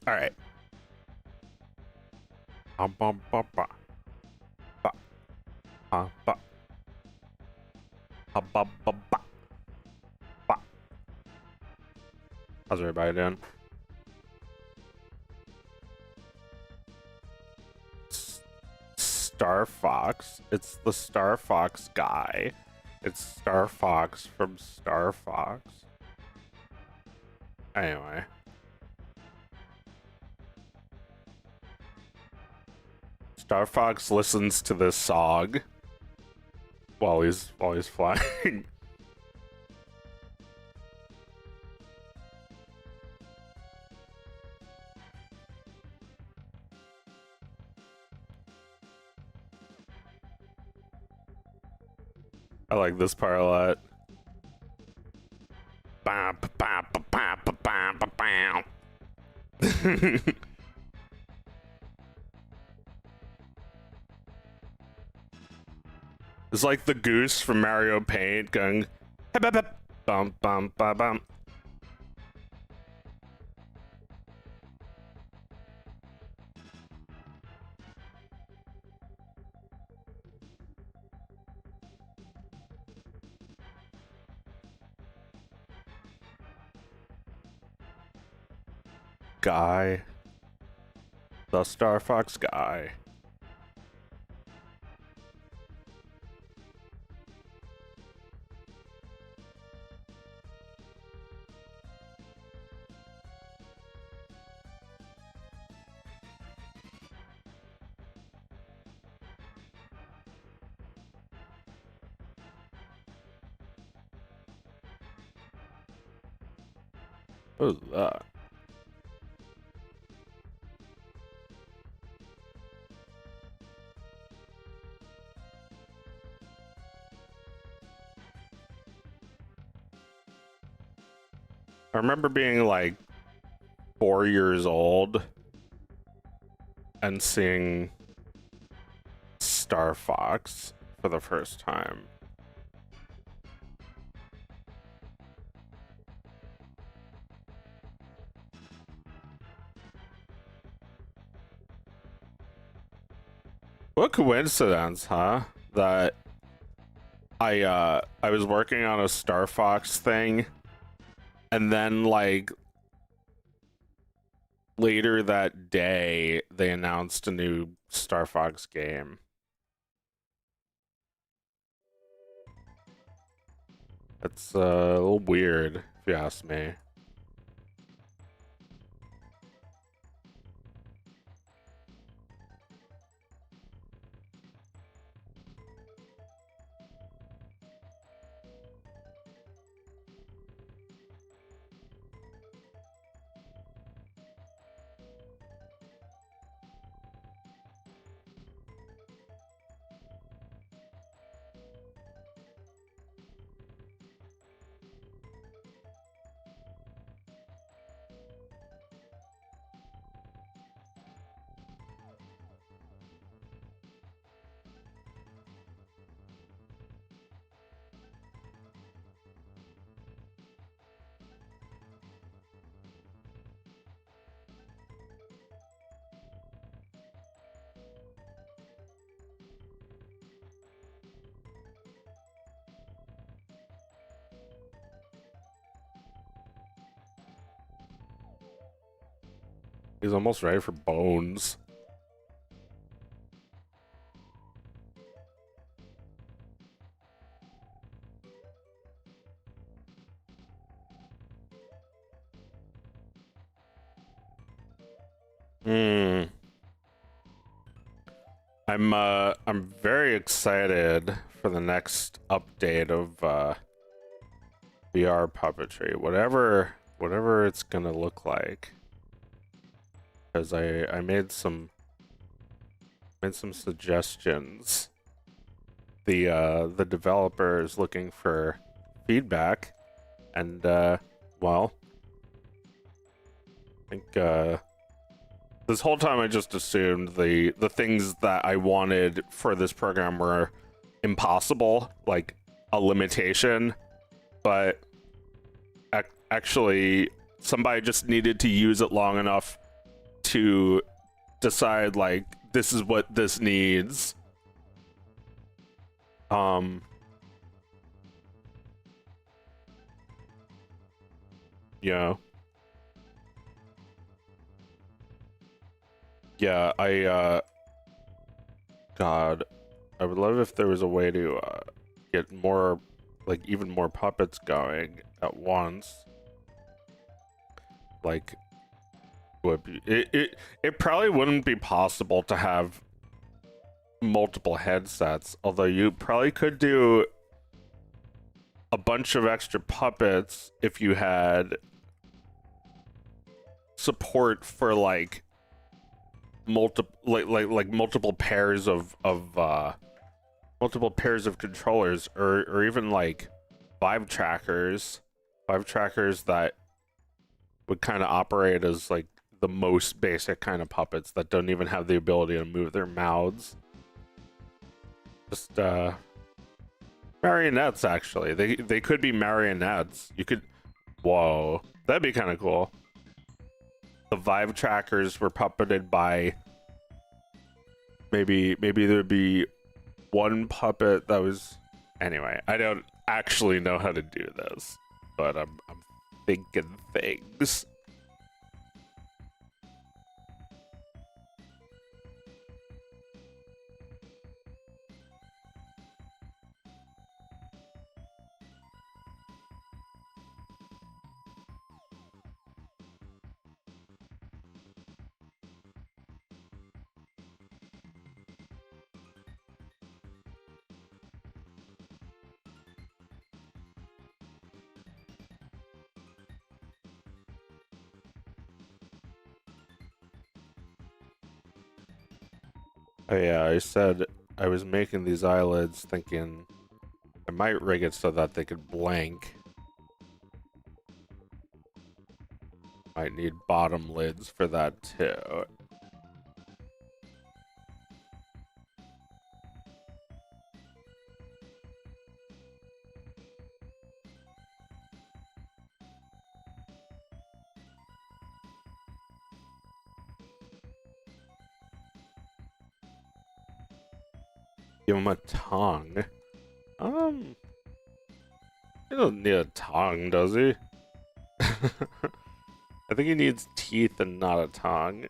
All right. How's everybody doing? Star Fox. It's the Star Fox guy. It's Star Fox from Star Fox. Anyway. Star Fox listens to this song while he's flying. I like this part a lot. It's like the goose from Mario Paint going bum bum ba bum. Guy. The Star Fox guy. What is that? I remember being like 4 years old and seeing Star Fox for the first time. What coincidence, huh? That I was working on a Star Fox thing, and then like later that day they announced a new Star Fox game. It's a little weird, if you ask me. He's almost ready for bones. I'm very excited for the next update of VR puppetry, whatever it's gonna look like. Because I made some suggestions. The developer is looking for feedback, and well, I think this whole time I just assumed the things that I wanted for this program were impossible, like a limitation, but actually somebody just needed to use it long enough to decide like this is what this needs. Yeah. Yeah, God, I would love if there was a way to get more, like even more puppets going at once. Like, would be it probably wouldn't be possible to have multiple headsets, although you probably could do a bunch of extra puppets if you had support for like multiple multiple pairs of multiple pairs of controllers, or even like vibe trackers that would kind of operate as like the most basic kind of puppets that don't even have the ability to move their mouths. Just marionettes, actually. They could be marionettes. You could, whoa, that'd be kind of cool. The vibe trackers were puppeted by maybe there'd be one puppet that was, anyway, I don't actually know how to do this, but I'm thinking things. Oh yeah, I said I was making these eyelids thinking I might rig it so that they could blank. Might need bottom lids for that too. Give him a tongue. He doesn't need a tongue, does he? I think he needs teeth and not a tongue.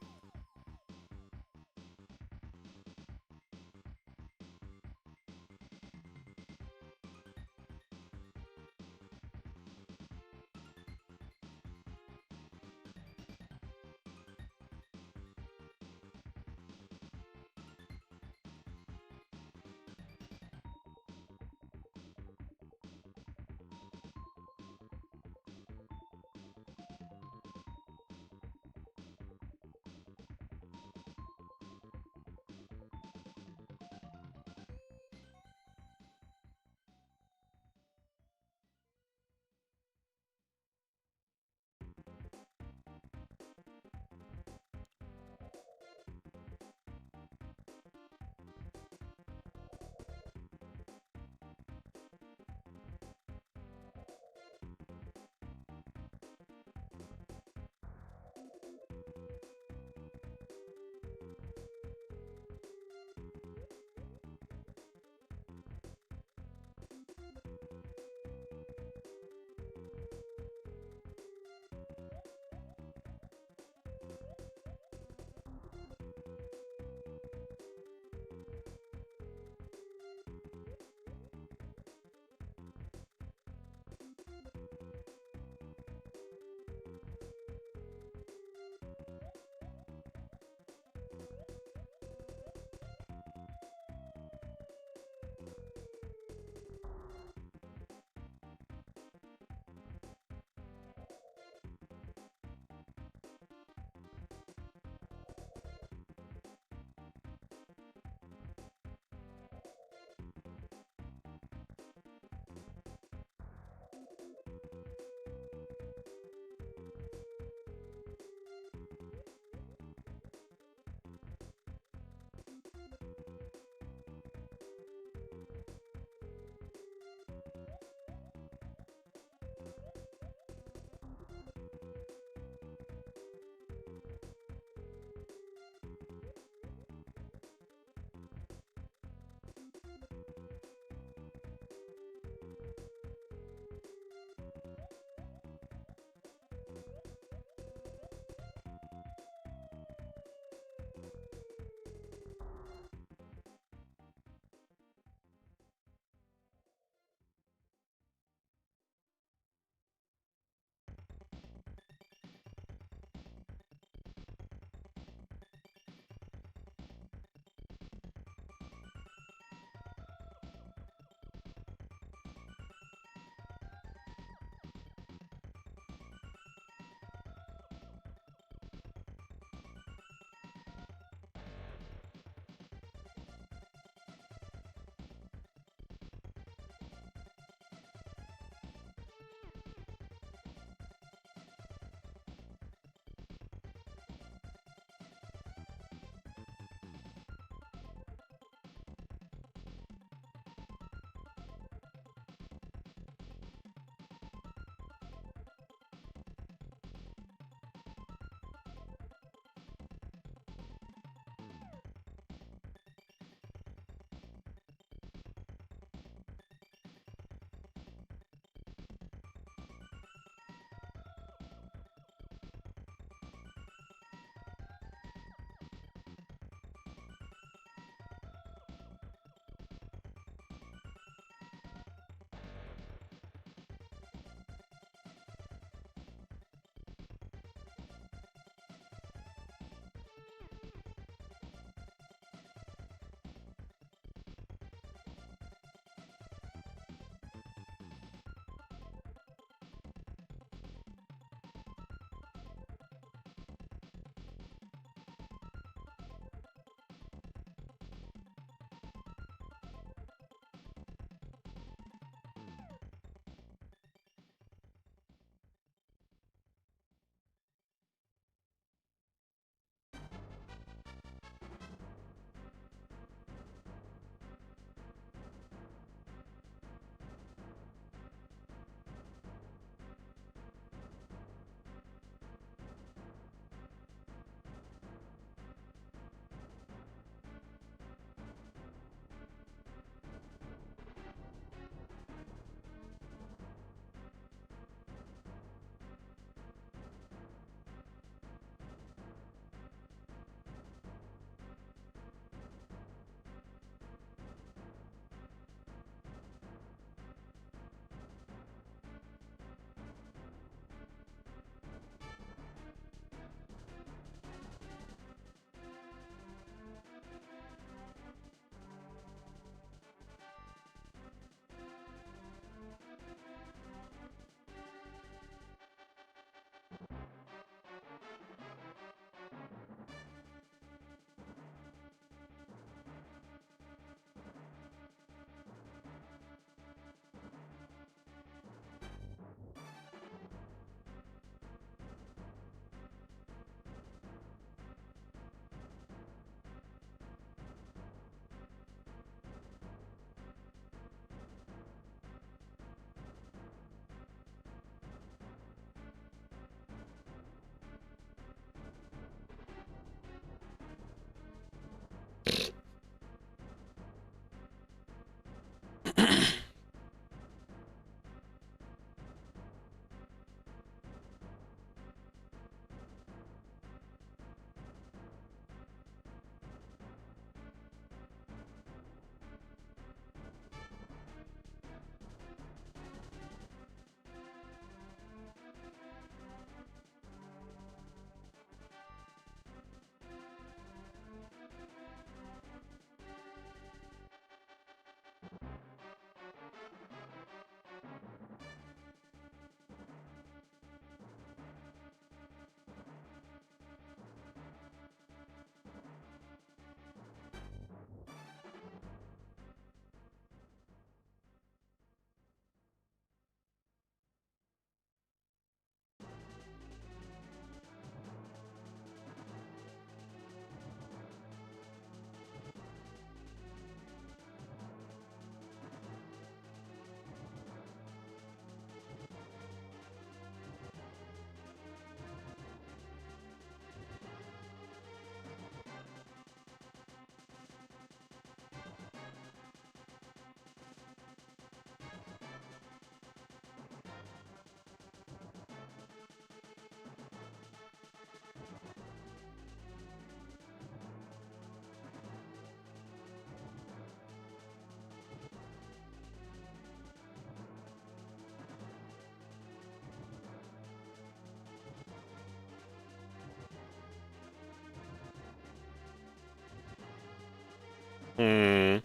Hmm.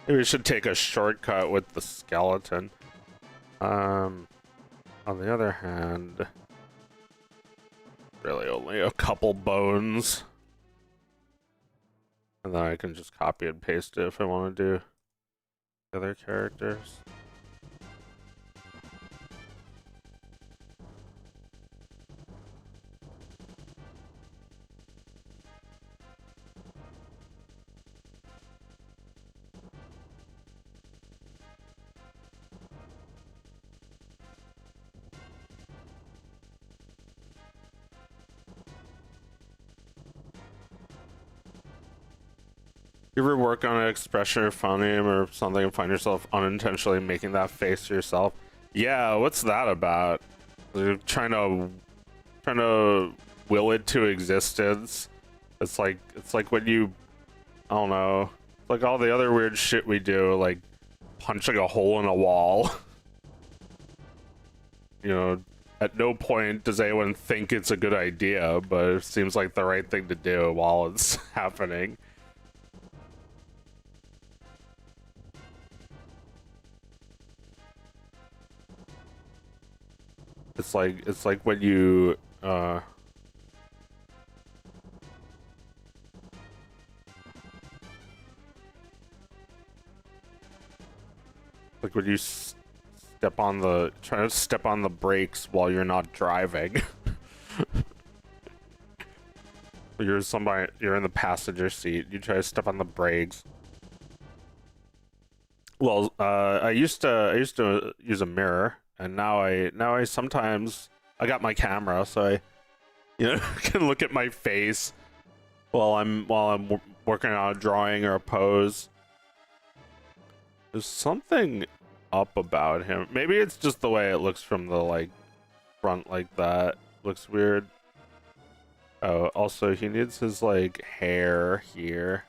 Maybe we should take a shortcut with the skeleton. On the other hand, really only a couple bones. And then I can just copy and paste it if I want to do the other characters. You ever work on an expression or phoneme or something and find yourself unintentionally making that face yourself? Yeah, what's that about? You're trying to will it to existence. It's like when you, I don't know, like all the other weird shit we do, like punching a hole in a wall. You know, at no point does anyone think it's a good idea, but it seems like the right thing to do while it's happening. It's like when you like when you try to step on the brakes while you're not driving. You're in the passenger seat, you try to step on the brakes. Well, I used to use a mirror, and now I sometimes I got my camera, so I can look at my face while I'm working on a drawing or a pose. There's something up about him. Maybe it's just the way it looks from the like front like that. Looks weird. Oh, also he needs his like hair here.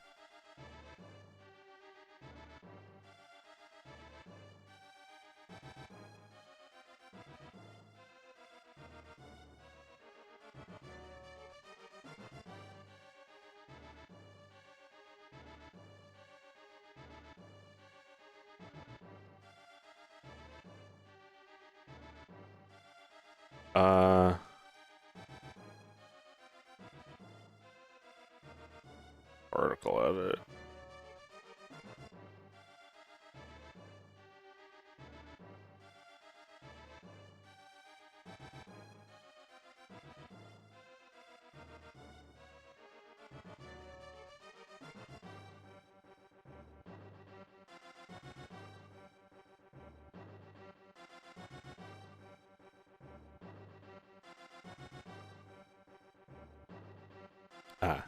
Uh Vertical edit. Ah.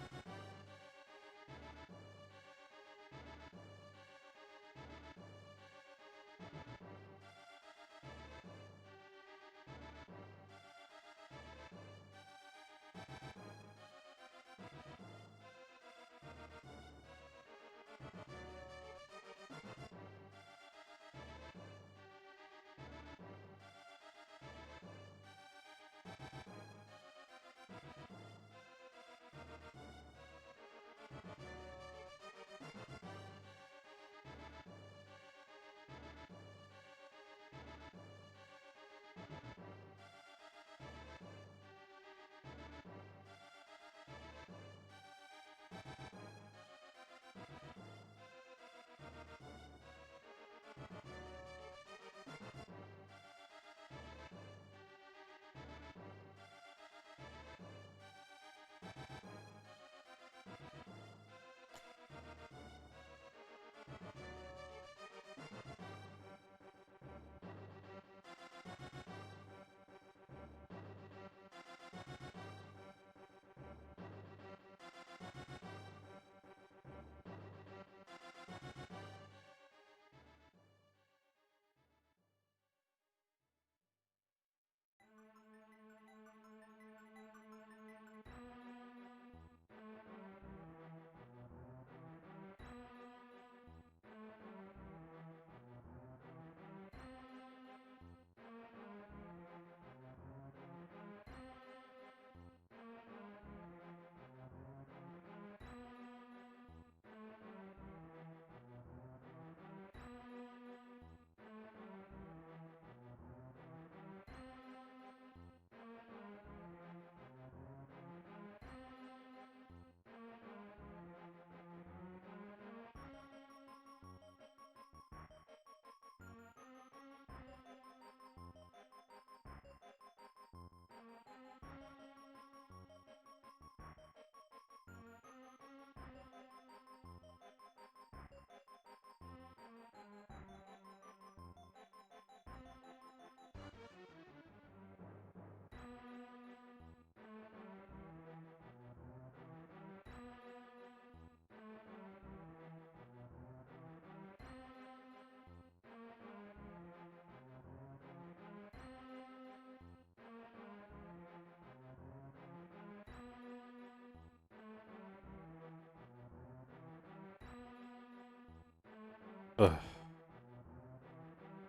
Ugh.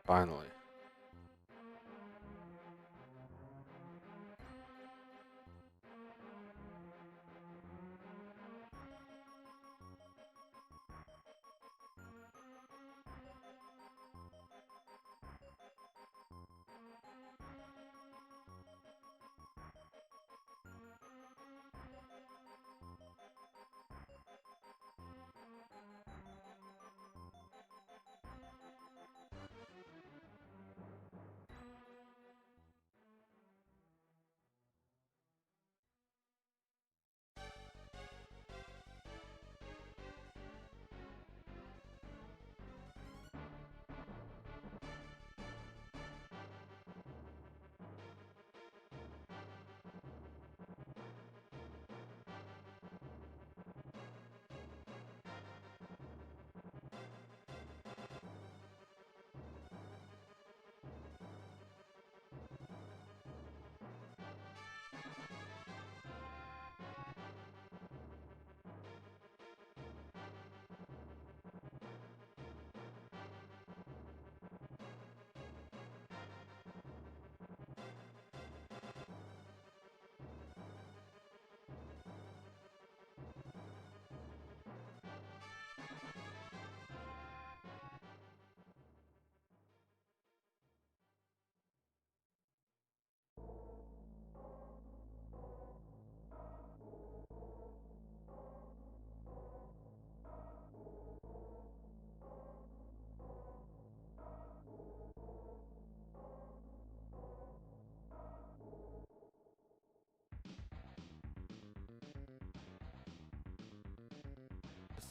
Finally.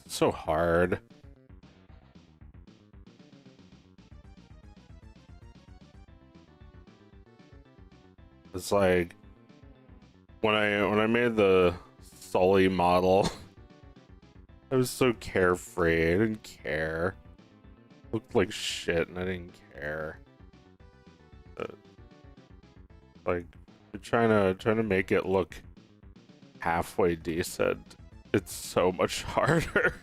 It's so hard. It's like when I made the Sully model, I was so carefree. I didn't care. Looked like shit, and I didn't care. Like, you're trying to make it look halfway decent. It's so much harder.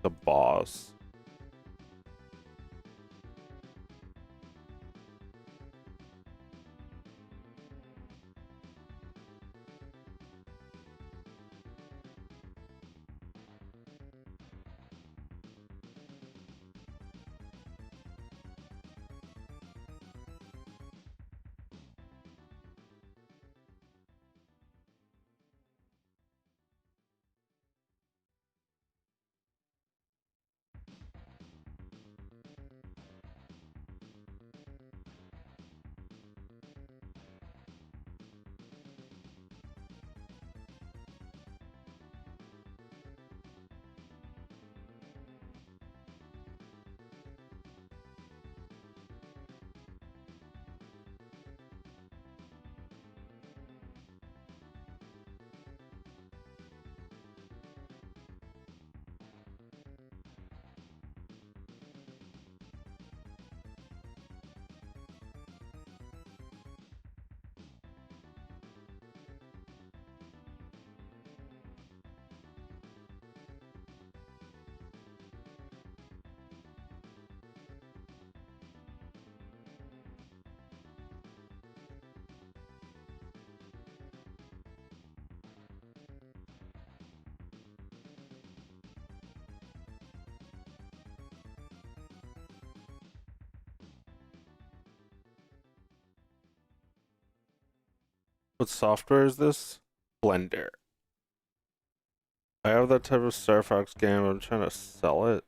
The boss. What software is this? Blender. I have that type of Star Fox game. I'm trying to sell it.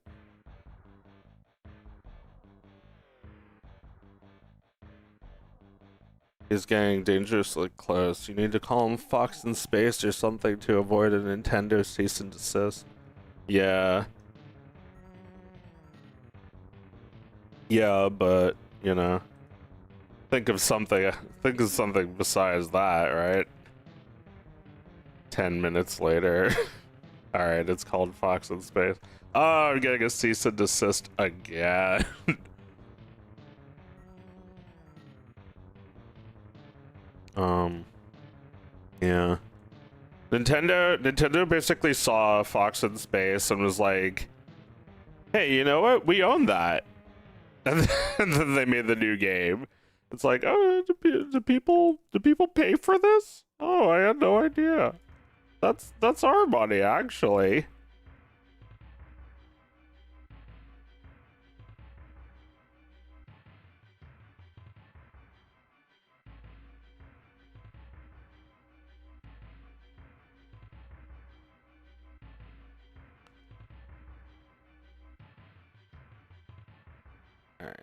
He's getting dangerously close. You need to call him Fox in Space or something to avoid a Nintendo cease and desist. Yeah. Yeah, but, you know, think of something besides that, right? 10 minutes later. Alright, it's called Fox in Space. Oh, I'm getting a cease and desist again. um, yeah. Nintendo basically saw Fox in Space and was like, hey, you know what? We own that. And then they made the new game. It's like, oh, do people pay for this? Oh, I had no idea. That's our money, actually. All right.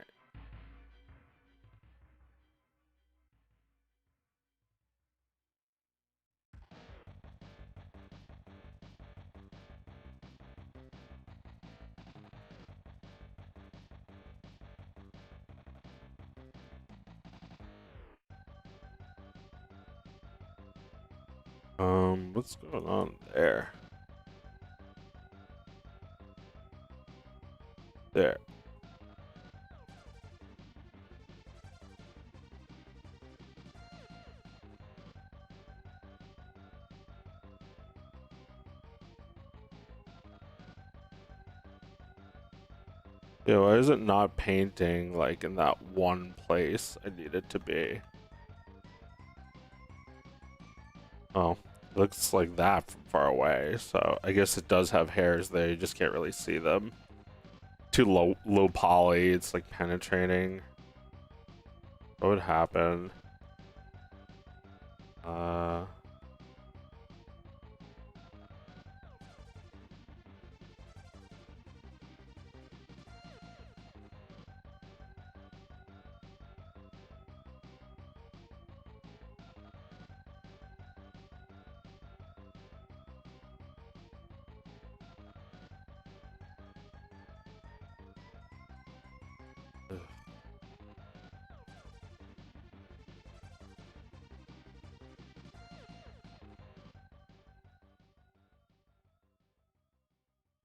What's going on there? There. Yeah, why is it not painting like in that one place I need it to be? Oh, looks like that from far away. So I guess it does have hairs there. You just can't really see them. Too low poly. It's like penetrating. What would happen?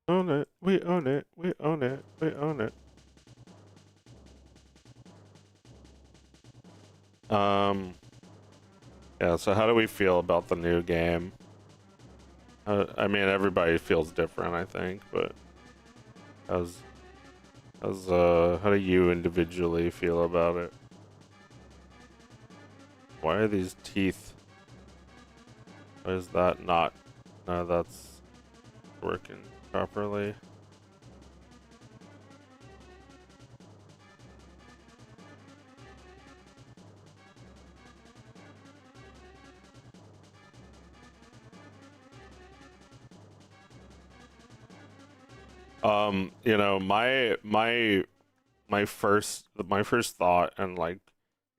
Own it. We own it. We own it. We own it. Yeah, so how do we feel about the new game? I mean, everybody feels different, I think, but how do you individually feel about it? Why are these teeth? Why is that not? No, that's working properly. You know, my first thought, and like,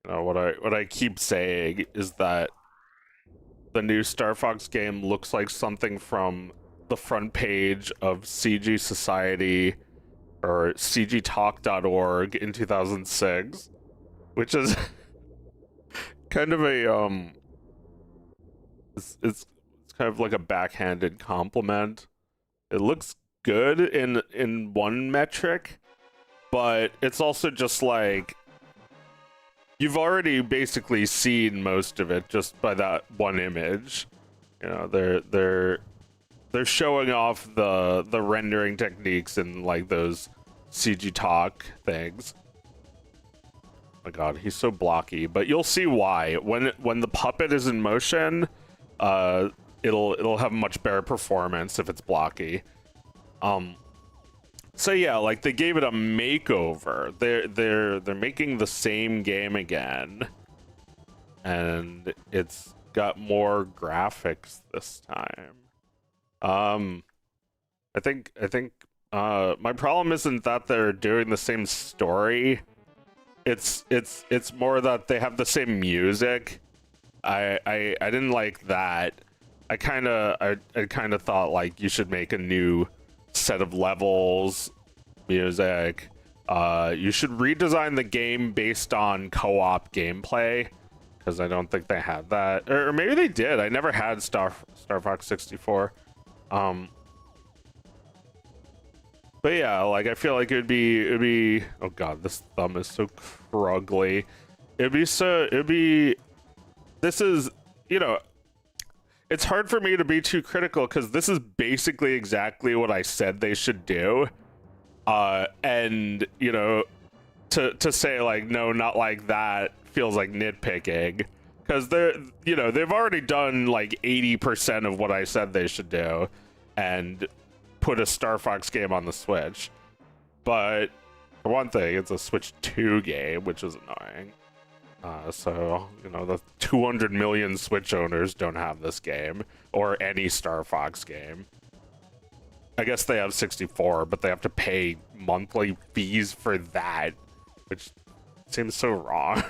you know, what I keep saying is that the new Star Fox game looks like something from the front page of CG Society or cgtalk.org in 2006, which is kind of a it's kind of like a backhanded compliment. It looks good in one metric, but it's also just like you've already basically seen most of it just by that one image. You know, they're showing off the rendering techniques and like those CG talk things. Oh my god, he's so blocky, but you'll see why when the puppet is in motion. It'll have much better performance if it's blocky. So yeah, like they gave it a makeover. They're making the same game again, and it's got more graphics this time. I think my problem isn't that they're doing the same story. It's more that they have the same music. I didn't like that. I kind of thought like you should make a new set of levels, music. You should redesign the game based on co-op gameplay, because I don't think they had that, or maybe they did. I never had Star Fox 64. But yeah, like I feel like it'd be. Oh god, this thumb is so crugly. It'd be. This is, you know, it's hard for me to be too critical because this is basically exactly what I said they should do. And you know, to say like no, not like that feels like nitpicking because they've already done like 80% of what I said they should do, and put a Star Fox game on the Switch. But for one thing, it's a Switch 2 game, which is annoying. So, you know, the 200 million Switch owners don't have this game, or any Star Fox game. I guess they have 64, but they have to pay monthly fees for that, which seems so wrong.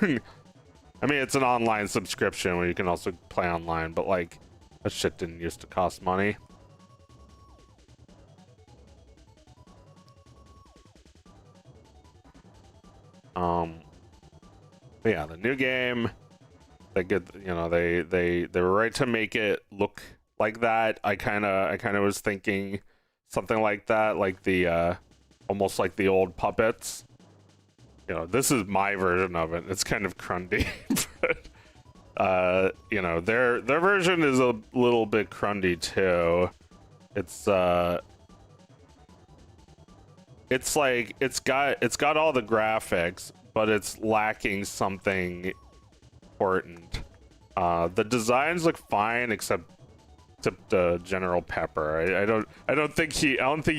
I mean, it's an online subscription where you can also play online, but like, that shit didn't used to cost money. But yeah, the new game, they get, you know, they were right to make it look like that. I kind of was thinking something like that, like the almost like the old puppets. You know, this is my version of it. It's kind of crundy, but you know, their version is a little bit crundy too. It's like it's got all the graphics, but it's lacking something important. The designs look fine except General Pepper. I don't think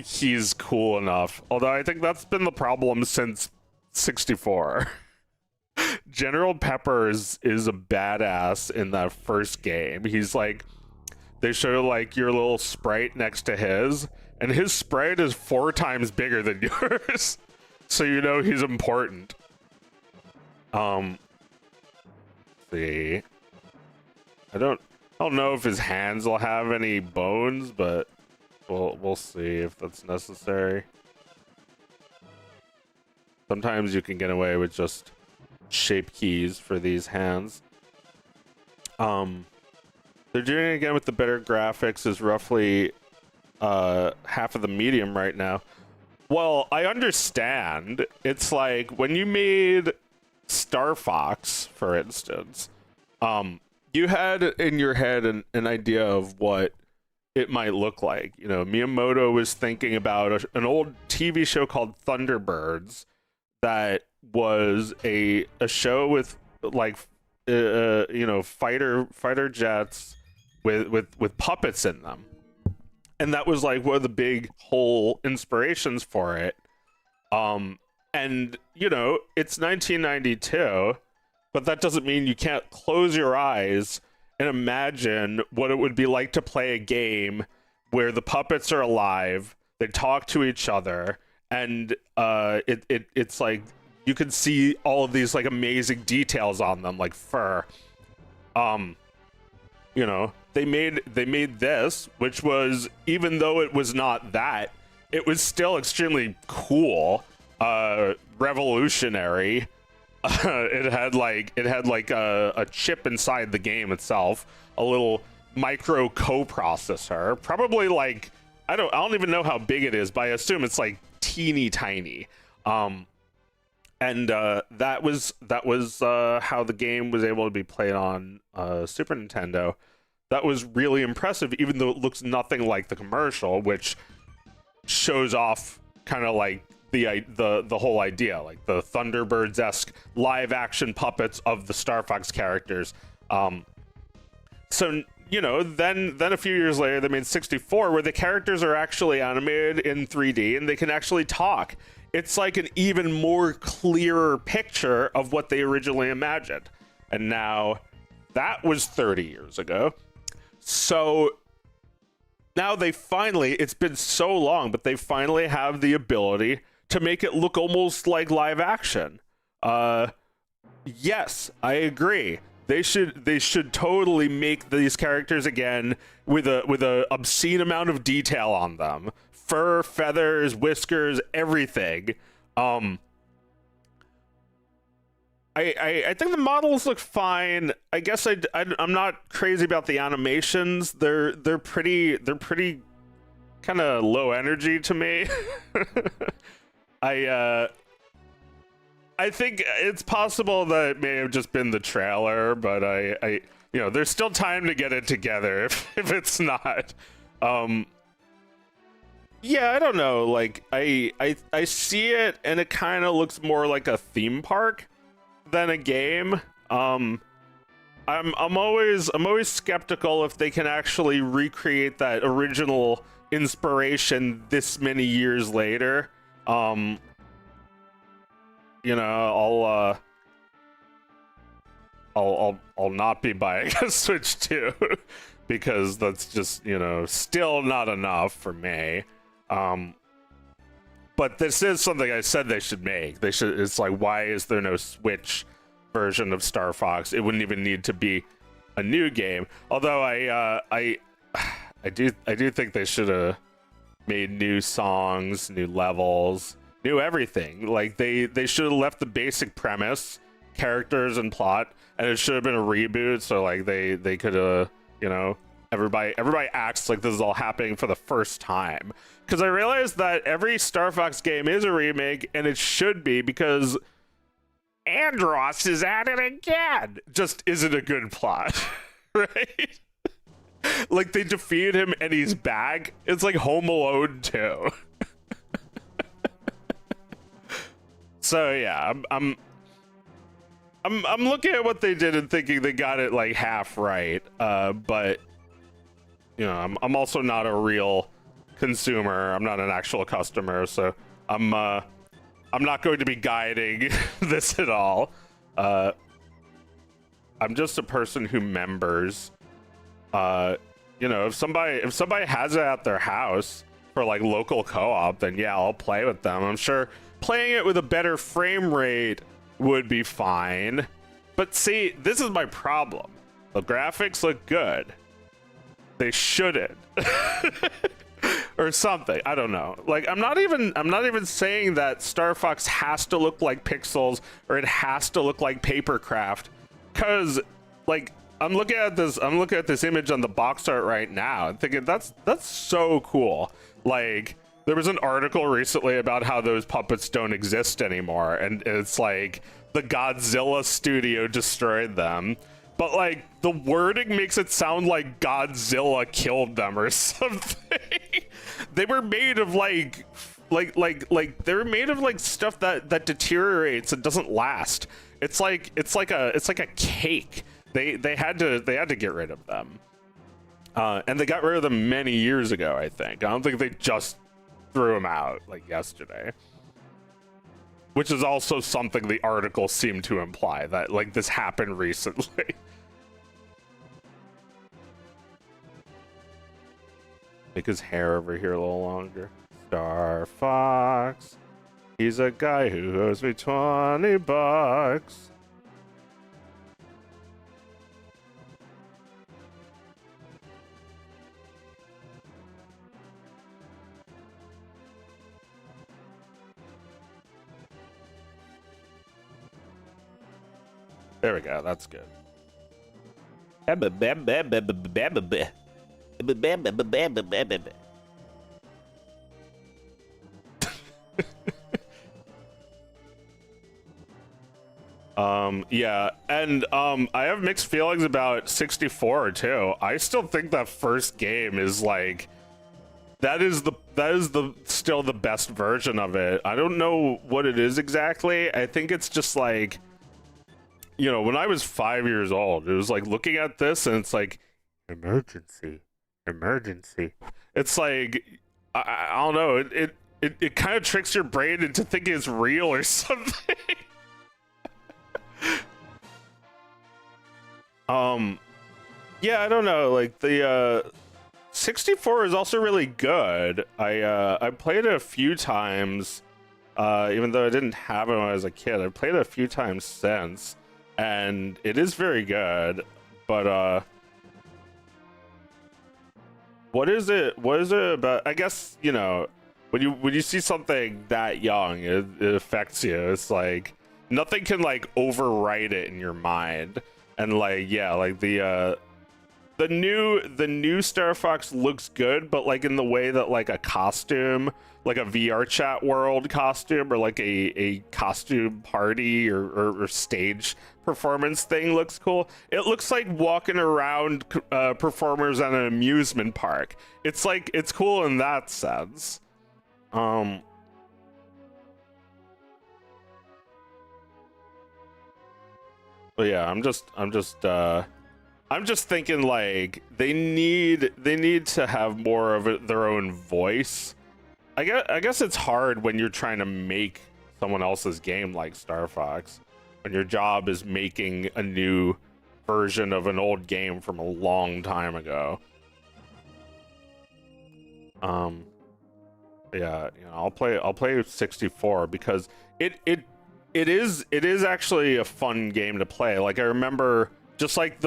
he's cool enough. Although I think that's been the problem since 64. General Pepper is a badass in that first game. He's like, they show like your little sprite next to his, and his sprite is 4 times bigger than yours. So you know he's important. See, I don't know if his hands will have any bones, but we'll see if that's necessary. Sometimes you can get away with just shape keys for these hands. They're doing it again with the better graphics. Is roughly half of the medium right now. Well, I understand. It's like when you made Star Fox, for instance, you had in your head an idea of what it might look like. You know, Miyamoto was thinking about an old TV show called Thunderbirds that was a show with like you know, fighter jets with puppets in them, and that was like one of the big whole inspirations for it. And you know, it's 1992, but that doesn't mean you can't close your eyes and imagine what it would be like to play a game where the puppets are alive, they talk to each other, and it's like you can see all of these like amazing details on them, like fur. You know, they made this, which was, even though it was not that, it was still extremely cool, revolutionary. It had like a chip inside the game itself, a little micro coprocessor, probably like I don't even know how big it is, but I assume it's like teeny tiny. And that was how the game was able to be played on Super Nintendo. That was really impressive, even though it looks nothing like the commercial, which shows off kind of like the whole idea, like the Thunderbirds-esque live action puppets of the Star Fox characters. So you know, then a few years later they made 64, where the characters are actually animated in 3D and they can actually talk. It's like an even more clearer picture of what they originally imagined. And now that was 30 years ago. So now they finally, it's been so long, but they finally have the ability to make it look almost like live action. Yes, I agree. They should totally make these characters again with a obscene amount of detail on them. Fur, feathers, whiskers, everything. I think the models look fine. I guess I'm not crazy about the animations. They're pretty kind of low energy to me. I think it's possible that it may have just been the trailer, but you know, there's still time to get it together if it's not. Yeah, I don't know. Like I see it and it kind of looks more like a theme park than a game. I'm always skeptical if they can actually recreate that original inspiration this many years later. You know, I'll not be buying a Switch 2 because that's just, you know, still not enough for me. But this is something I said they should make. They should. It's like, why is there no Switch version of Star Fox? It wouldn't even need to be a new game. Although I do think they should have made new songs, new levels, new everything. Like they should have left the basic premise, characters and plot, and it should have been a reboot. So like they could have, you know, everybody acts like this is all happening for the first time. Because I realized that every Star Fox game is a remake, and it should be, because Andros is at it again. Just isn't a good plot, right? Like they defeat him and he's back. It's like Home Alone 2. So yeah, I'm looking at what they did and thinking they got it like half right. But you know, I'm also not a real consumer. I'm not an actual customer, so I'm not going to be guiding this at all. I'm just a person who members. You know, if somebody has it at their house for like local co-op, then yeah, I'll play with them. I'm sure playing it with a better frame rate would be fine. But see, this is my problem. The graphics look good. They shouldn't. Or something. I don't know. Like I'm not even saying that Star Fox has to look like pixels or it has to look like Papercraft, cuz like I'm looking at this image on the box art right now and thinking that's so cool. Like there was an article recently about how those puppets don't exist anymore, and it's like the Godzilla studio destroyed them. But like the wording makes it sound like Godzilla killed them or something. They were made of like they were made of like stuff that deteriorates and doesn't last. It's like a cake. They had to get rid of them. And they got rid of them many years ago, I think. I don't think they just threw them out like yesterday. Which is also something the article seemed to imply, that like this happened recently. Make his hair over here a little longer. Star Fox. He's a guy who owes me $20. There we go. That's good. Yeah, and I have mixed feelings about 64 too. I still think that first game is like that is still the best version of it. I don't know what it is exactly. I think it's just like, you know, when I was 5 years old, it was like looking at this and it's like emergency. It's like I don't know, it kind of tricks your brain into thinking it's real or something. Yeah, I don't know, like the 64 is also really good. I played it a few times, even though I didn't have it when I was a kid. I played it a few times since, and it is very good. But what is it about? I guess, you know, when you see something that young, it affects you. It's like nothing can like overwrite it in your mind. And like, yeah, like the the new Star Fox looks good, but like in the way that like a costume, like a VR chat world costume, or like a costume party or stage performance thing looks cool. It looks like walking around performers at an amusement park. It's like it's cool in that sense. Um, but yeah, I'm just thinking like they need to have more of their own voice. I guess it's hard when you're trying to make someone else's game like Star Fox, when your job is making a new version of an old game from a long time ago. Um, yeah, I'll play 64 because it is actually a fun game to play. Like I remember just like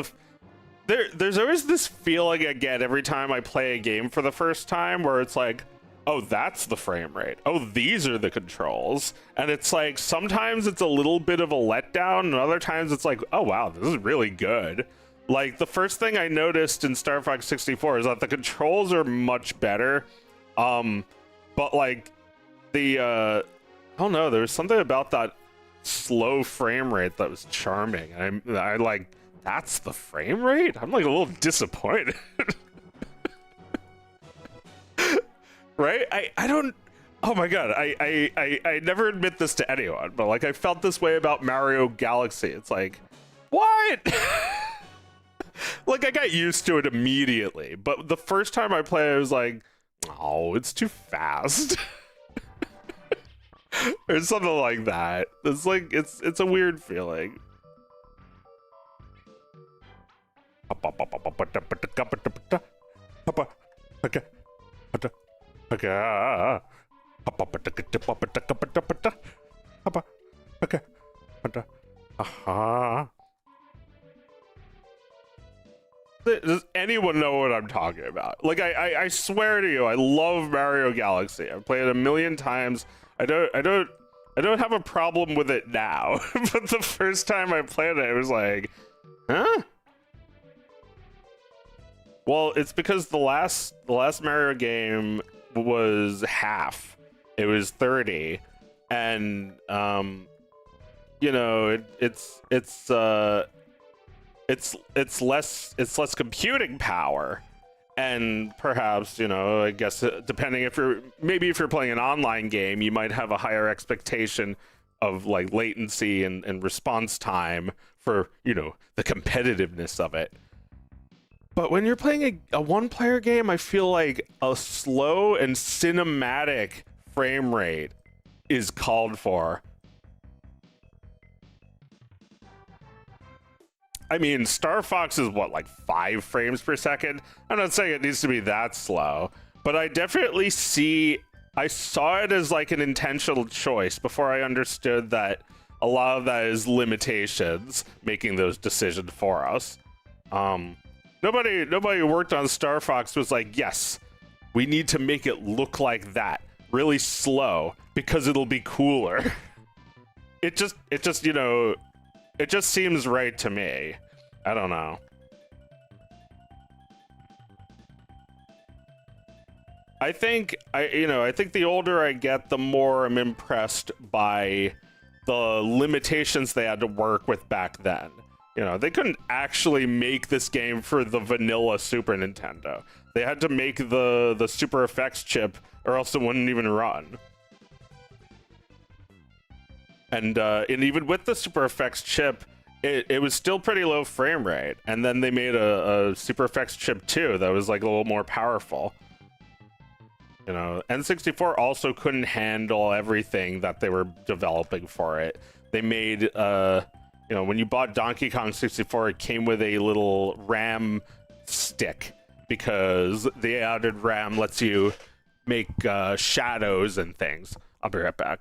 there's always this feeling I get every time I play a game for the first time where it's like, oh, that's the frame rate. Oh, these are the controls. And it's like sometimes it's a little bit of a letdown, and other times it's like, oh wow, this is really good. Like the first thing I noticed in Star Fox 64 is that the controls are much better. But like I don't know, there was something about that slow frame rate that was charming. I like, that's the frame rate? I'm like a little disappointed. Right? I don't. Oh my god, I never admit this to anyone, but like I felt this way about Mario Galaxy. It's like, what? Like I got used to it immediately, but the first time I played I was like, oh, it's too fast. Or something like that. It's like it's a weird feeling. Does anyone know what I'm talking about? Like I swear to you, I love Mario Galaxy. I've played it a million times. I don't have a problem with it now. But the first time I played it, it was like, huh? Well, it's because the last Mario game was half. It was 30, and it's less computing power, and perhaps I guess depending if you're playing an online game, you might have a higher expectation of like latency and response time for the competitiveness of it. But when you're playing a one-player game, I feel like a slow and cinematic frame rate is called for. I mean, Star Fox is what, like 5 frames per second? I'm not saying it needs to be that slow, but I definitely I saw it as like an intentional choice before I understood that a lot of that is limitations making those decisions for us. Nobody who worked on Star Fox was like, yes, we need to make it look like that, really slow, because it'll be cooler. It just seems right to me. I don't know. I think the older I get, the more I'm impressed by the limitations they had to work with back then. They couldn't actually make this game for the vanilla Super Nintendo. They had to make the Super Effects chip, or else it wouldn't even run. And even with the Super Effects chip, it was still pretty low frame rate. And then they made a Super Effects chip 2 that was like a little more powerful. N64 also couldn't handle everything that they were developing for it. They made when you bought Donkey Kong 64, it came with a little RAM stick because the added RAM lets you make shadows and things. I'll be right back.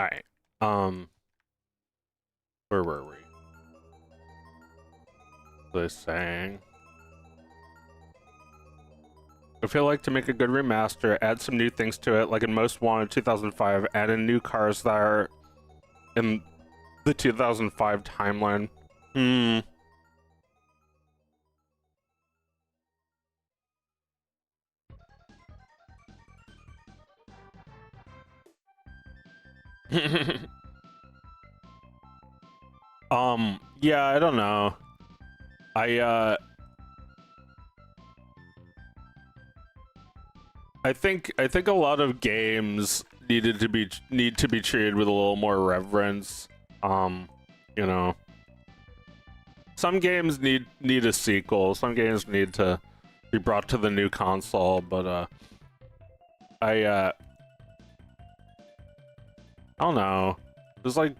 Alright. Where were we? They sang. I feel like to make a good remaster, add some new things to it, like in Most Wanted 2005, add in new cars that are in the 2005 timeline. Yeah, I don't know. I think a lot of games need to be treated with a little more reverence. You know, some games need a sequel. Some games need to be brought to the new console, but I don't know. There's like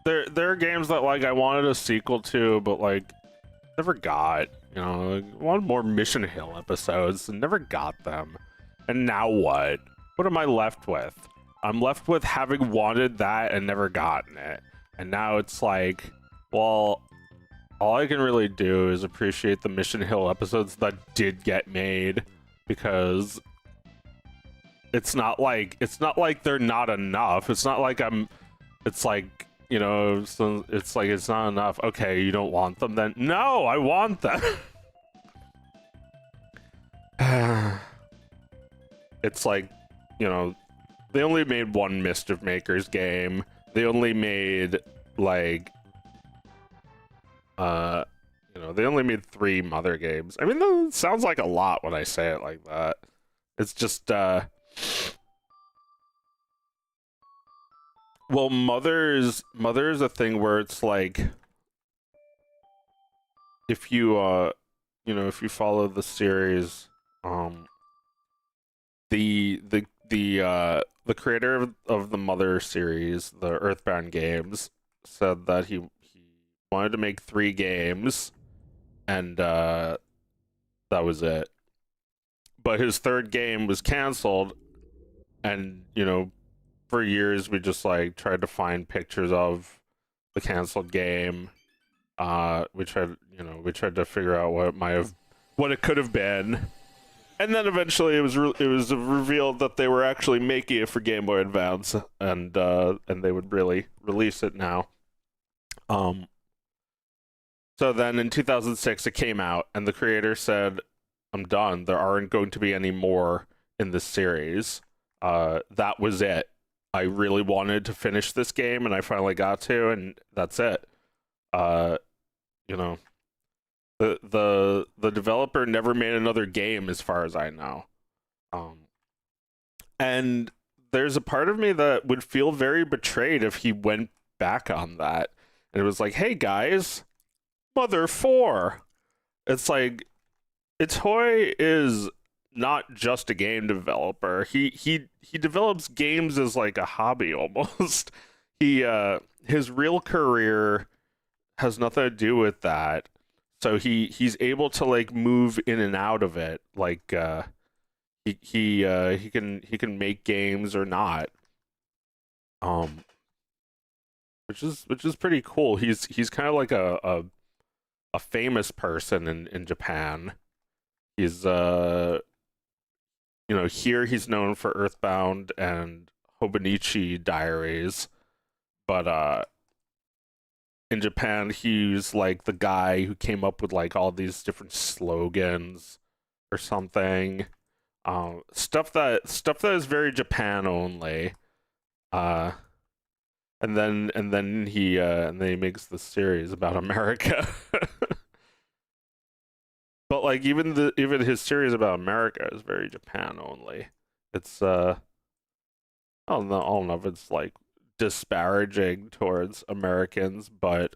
there are games that like I wanted a sequel to, but like never got. You know, like, I wanted more Mission Hill episodes and never got them. And now what? What am I left with? I'm left with having wanted that and never gotten it. And now it's like, well, all I can really do is appreciate the Mission Hill episodes that did get made, because it's not like they're not enough. It's not like it's like, you know, so it's like it's not enough. Okay, you don't want them then? No, I want them. It's like, you know, they only made one Mischief Makers game. They only made like you know, they only made 3 Mother games. I mean, that sounds like a lot when I say it like that. It's just well, Mother's a thing where it's like, if you you know, if you follow the series, the creator of the Mother series, the Earthbound games, said that he wanted to make 3 games, and that was it. But his 3rd game was canceled, and you know, for years we just like tried to find pictures of the canceled game. We tried to figure out what it could have been. And then eventually it was revealed that they were actually making it for Game Boy Advance, and they would really release it now. So then in 2006 it came out, and the creator said, "I'm done. There aren't going to be any more in this series. That was it. I really wanted to finish this game, and I finally got to, and that's it." You know, the developer never made another game as far as I know. And there's a part of me that would feel very betrayed if he went back on that. And it was like, "Hey guys, Mother 4." It's like, Itoy is not just a game developer. He develops games as like a hobby almost. His real career has nothing to do with that. So he's able to like move in and out of it. Like he can make games or not. Which is pretty cool. He's kind of like a famous person in Japan. He's you know, here he's known for Earthbound and Hobonichi Diaries, but in Japan he's like the guy who came up with like all these different slogans or something. Stuff that is very Japan only. And then he makes the series about America. But like even his series about America is very Japan only. It's I don't know if it's like disparaging towards Americans, but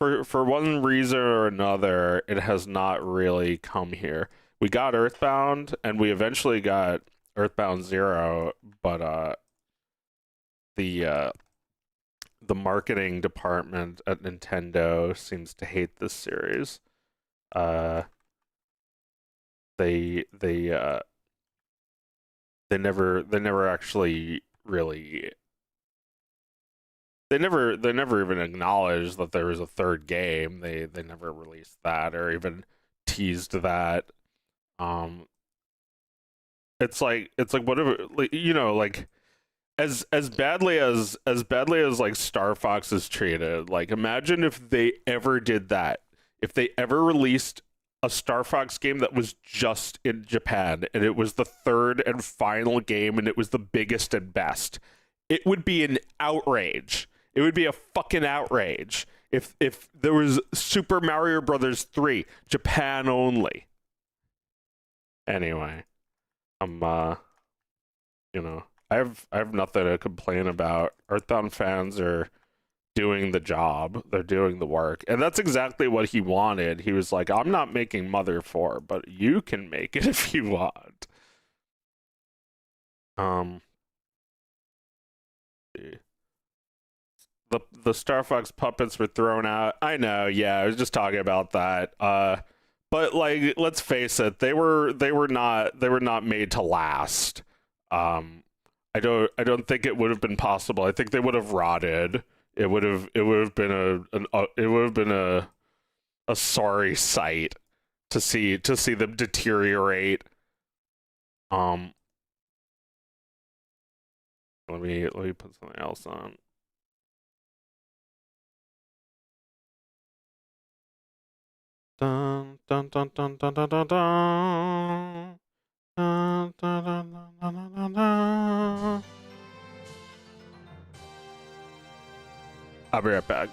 for one reason or another, it has not really come here. We got Earthbound, and we eventually got Earthbound 0, but the the marketing department at Nintendo seems to hate this series. Uh, they they never actually really they never even acknowledged that there was a third game. They never released that or even teased that. Um, it's like whatever, like, like as badly as like Star Fox is treated. Like, imagine if they ever did that. If they ever released a Star Fox game that was just in Japan and it was the third and final game and it was the biggest and best, it would be an outrage. It would be a fucking outrage if there was Super Mario Brothers 3 Japan only. Anyway, I'm I have nothing to complain about. Earthbound fans are doing the job. They're doing the work. And that's exactly what he wanted. He was like, I'm not making Mother 4, but you can make it if you want. Um the Star Fox puppets were thrown out. I know, yeah, I was just talking about that. But like, let's face it, they were not made to last. Um I don't think it would have been possible. I think they would have rotted. It would have been a sorry sight to see them deteriorate. Um, let me put something else on. Dun dun dun dun dun dun dun dun. Dun, dun, dun, dun, dun, dun, dun, dun. I'll be right back.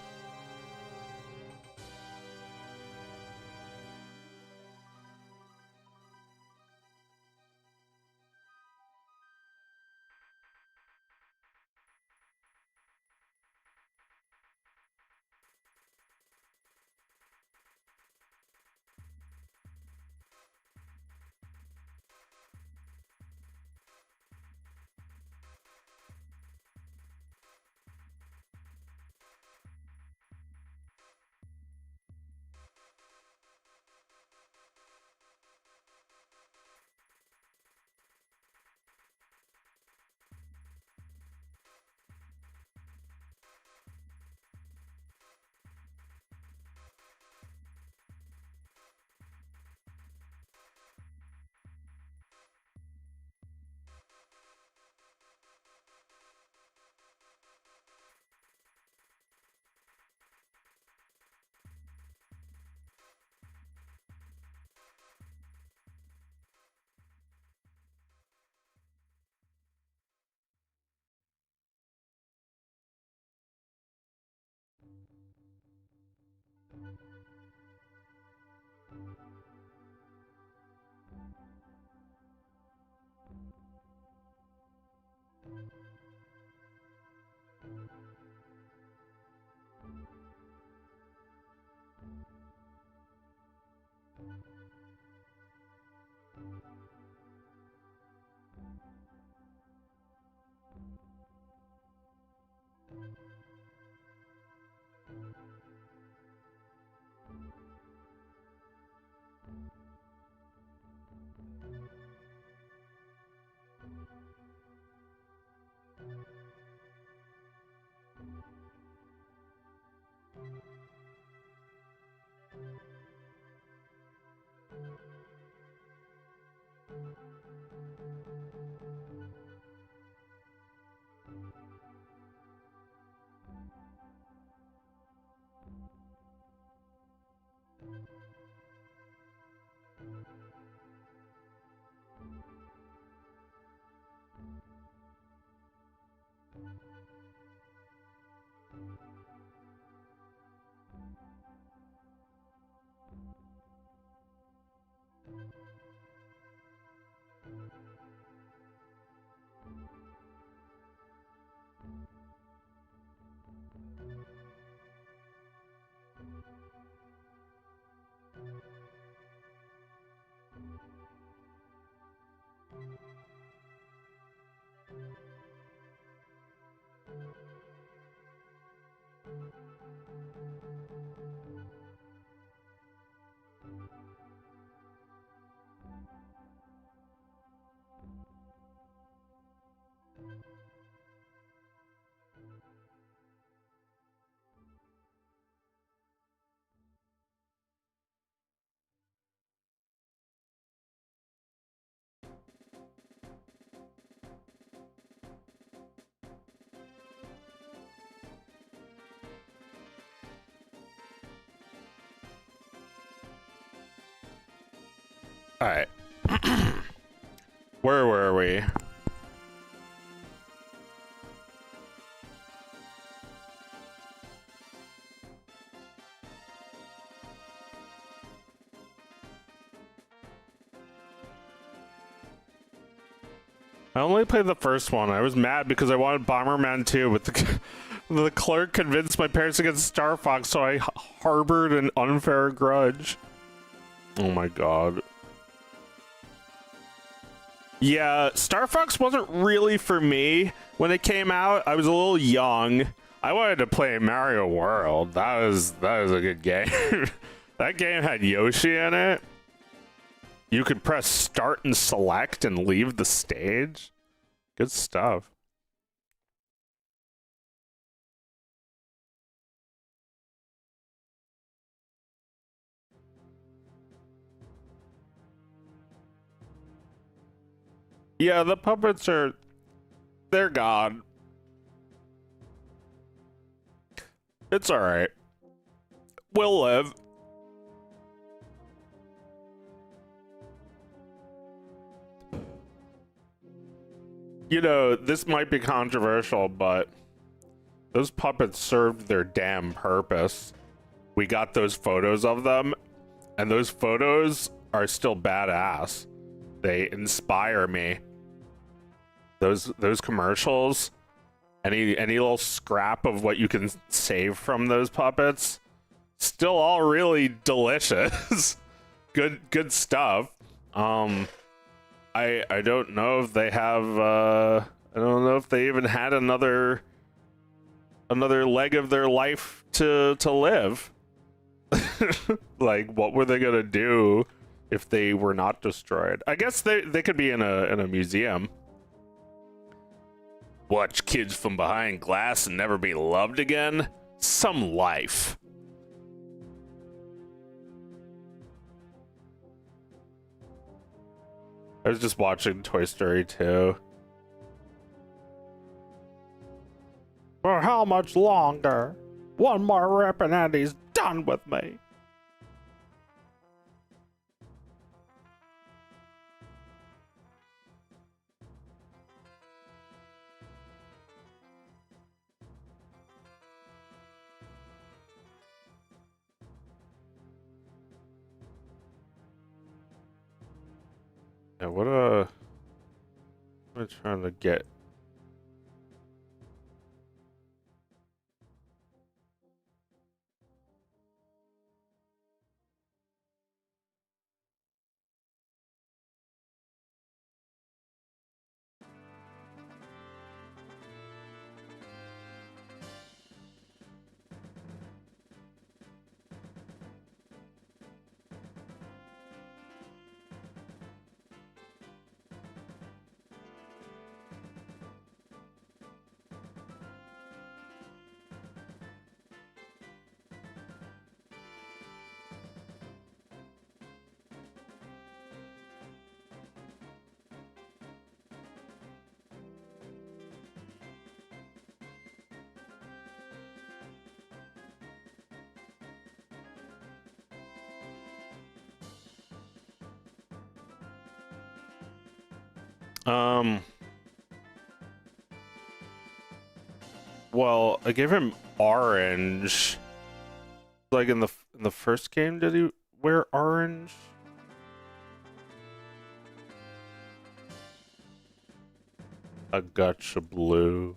All right. Where were we? I only played the first one. I was mad because I wanted Bomberman 2, but the clerk convinced my parents against Star Fox, so I harbored an unfair grudge. Oh my god. Yeah, Star Fox wasn't really for me when it came out. I was a little young. I wanted to play Mario World. That was a good game. That game had Yoshi in it. You could press start and select and leave the stage. Good stuff. Yeah, the puppets they're gone. It's alright. We'll live. You know, this might be controversial, but those puppets served their damn purpose. We got those photos of them, and those photos are still badass. They inspire me. Those commercials, any little scrap of what you can save from those puppets, still all really delicious. good stuff. I don't know if they have I don't know if they even had another leg of their life to live. Like, what were they gonna do if they were not destroyed? I guess they could be in a museum. Watch kids from behind glass and never be loved again? Some life. I was just watching Toy Story 2. For how much longer? One more rip and Andy's done with me. Yeah, what am I trying to get? Well, I gave him orange. Like in the first game, did he wear orange? I gotcha blue.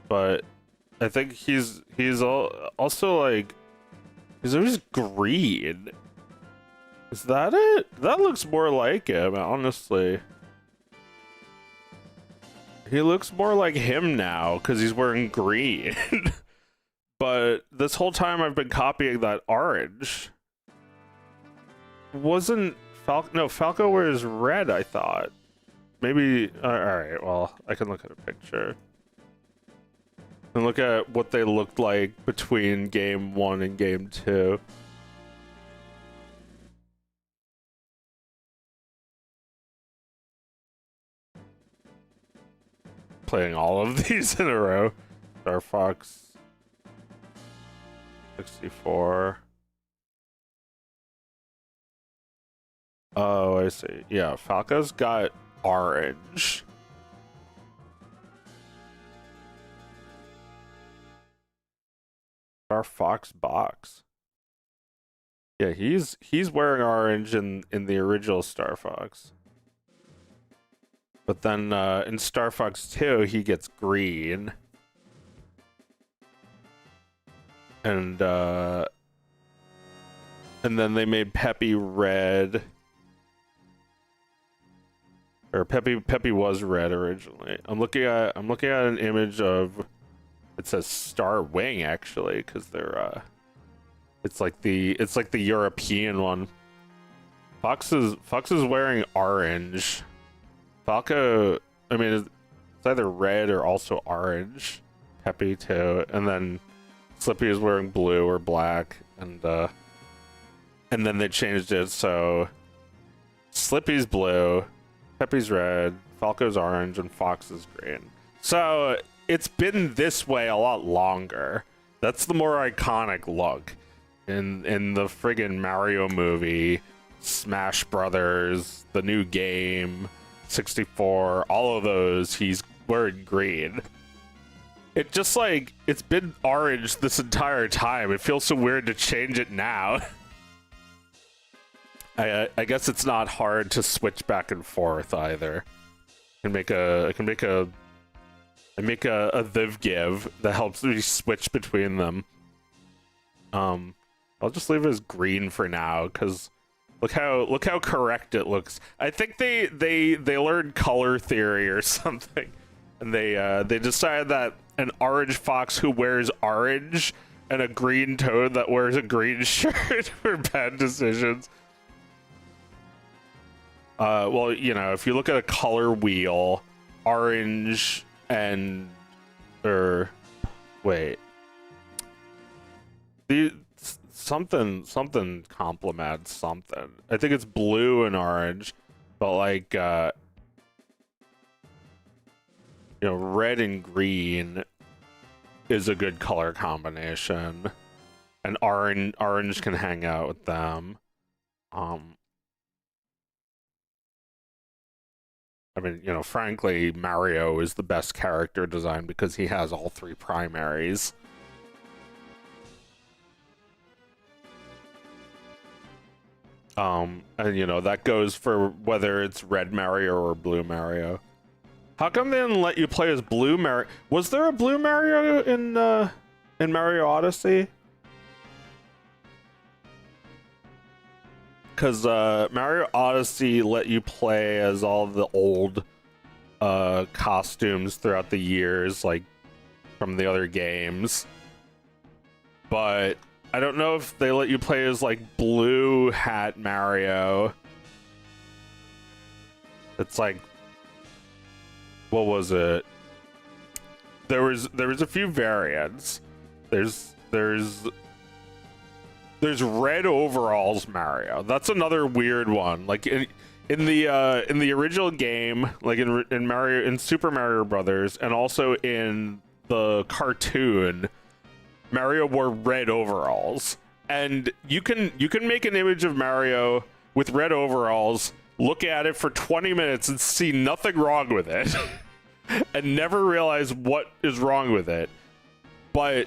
But I think he's also like he's always green. Is that it? That looks more like him, honestly. He looks more like him now because he's wearing green. But this whole time I've been copying that orange. Wasn't Falco? No, Falco wears red, I thought. Maybe. Alright, well, I can look at a picture. And look at what they looked like between game 1 and game 2. Playing all of these in a row. Star Fox 64. Oh, I see. Yeah, Falco's got orange. Star Fox box. Yeah, he's wearing orange in the original Star Fox. But then in Star Fox 2, he gets green. And then they made Peppy red. Or Peppy was red originally. I'm looking at an image of, it says Star Wing actually, because they're it's like the European one. Fox is wearing orange. Falco, I mean, it's either red or also orange. Peppy too, and then Slippy is wearing blue or black, and then they changed it so Slippy's blue, Peppy's red, Falco's orange, and Fox is green. So it's been this way a lot longer. That's the more iconic look. In the friggin' Mario movie, Smash Brothers, the new game, 64, all of those, he's wearing green. It just like, it's been orange this entire time. It feels so weird to change it now. I guess it's not hard to switch back and forth either. I make a Viv give that helps me switch between them. I'll just leave it as green for now because look how correct it looks. I think they learned color theory or something, and they decided that an orange fox who wears orange and a green toad that wears a green shirt were bad decisions. Well, you know, if you look at a color wheel, orange and something complements something. I think it's blue and orange, but like you know, red and green is a good color combination, and orange can hang out with them. I mean, you know, frankly, Mario is the best character design because he has all three primaries. And you know, that goes for whether it's red Mario or blue Mario. How come they didn't let you play as blue Mario? Was there a blue Mario in Mario Odyssey? Because Mario Odyssey let you play as all the old costumes throughout the years, like from the other games. But I don't know if they let you play as like blue hat Mario. It's like, what was it? There was a few variants. There's red overalls Mario. That's another weird one. Like in the original game, like in Mario, in Super Mario Brothers, and also in the cartoon, Mario wore red overalls. And you can make an image of Mario with red overalls, look at it for 20 minutes and see nothing wrong with it and never realize what is wrong with it. But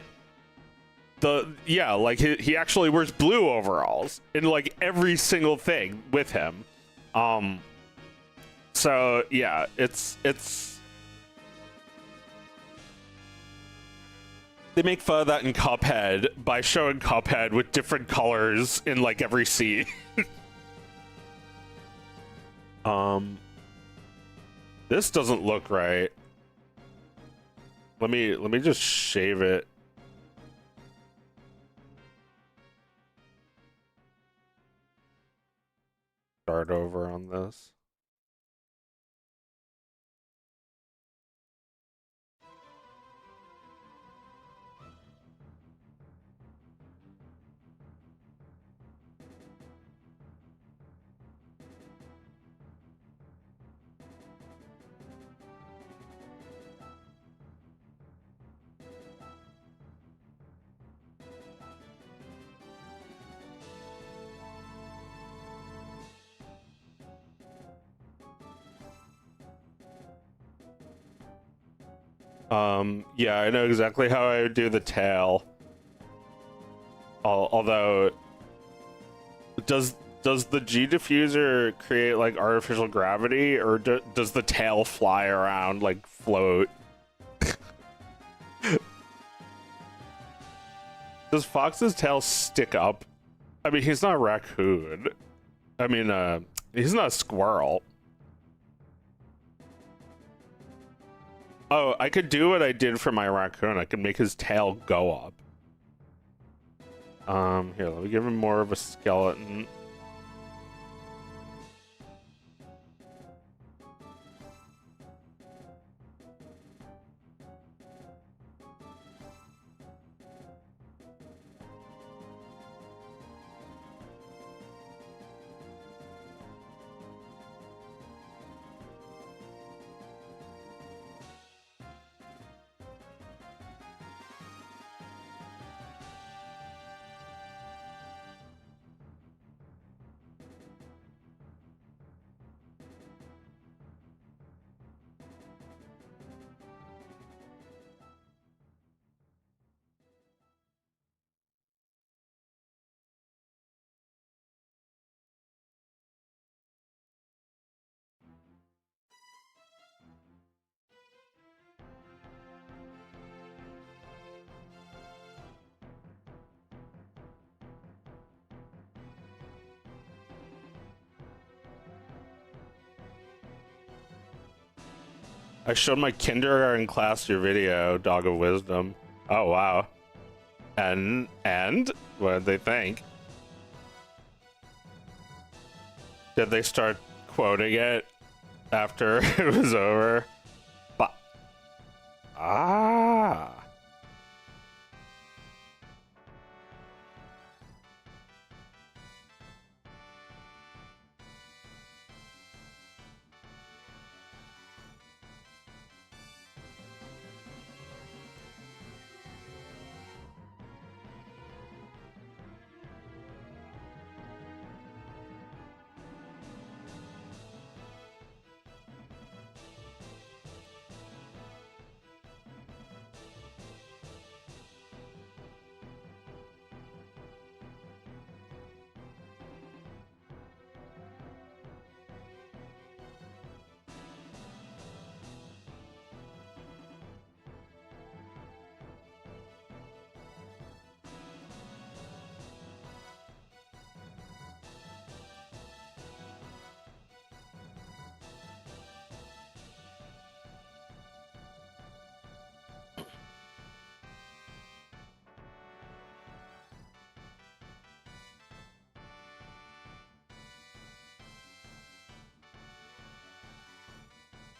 like he actually wears blue overalls in like every single thing with him. So yeah, it's they make fun of that in Cuphead by showing Cuphead with different colors in like every scene. This doesn't look right. let me just shave it. Start over on this. Yeah, I know exactly how I would do the tail. Although, does the G diffuser create like artificial gravity, or does the tail fly around like float? Does Fox's tail stick up? I mean, he's not a raccoon. I mean, he's not a squirrel. Oh, I could do what I did for my raccoon. I could make his tail go up. Here, let me give him more of a skeleton. I showed my kindergarten class your video, Dog of Wisdom. Oh wow. And what did they think? Did they start quoting it after it was over? But ah.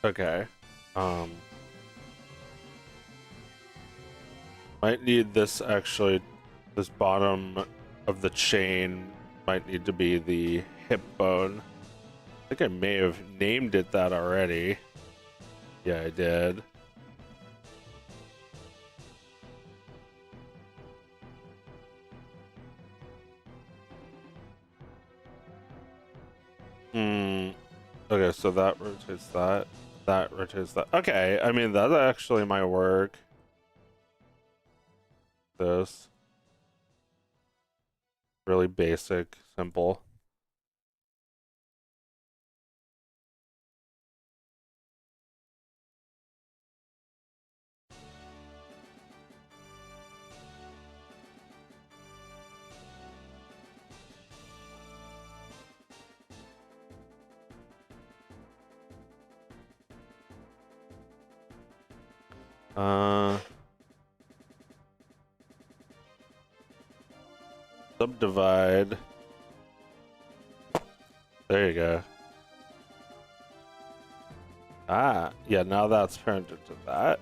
Okay. Um, might need this actually. This bottom of the chain might need to be the hip bone. I think I may have named it that already. Yeah, I did. Hmm. Okay, so that rotates that. That rotates that. Okay, I mean, that actually might work. This. Really basic, simple. Uh, Subdivide. There you go. Ah, yeah, now that's turned into that.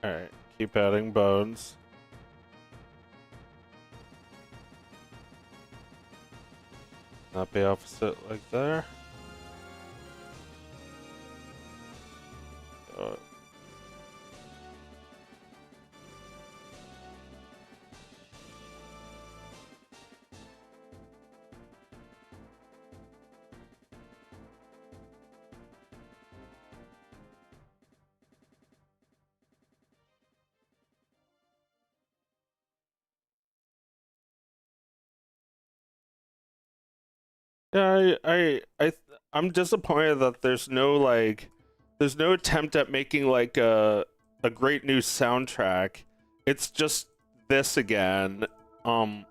Alright, keep adding bones. Not be opposite like there. Uh, yeah, I'm disappointed that there's no attempt at making like a great new soundtrack. It's just this again. Um,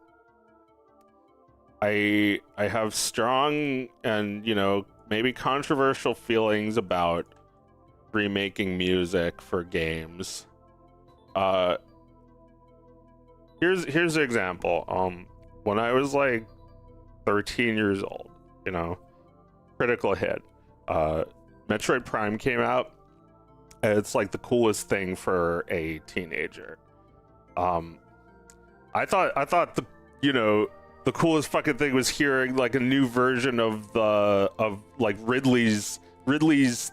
I have strong and maybe controversial feelings about remaking music for games. Uh, here's an example. When I was like 13 years old, critical hit. Uh, Metroid Prime came out. And it's like the coolest thing for a teenager. Um, I thought the coolest fucking thing was hearing like a new version of like Ridley's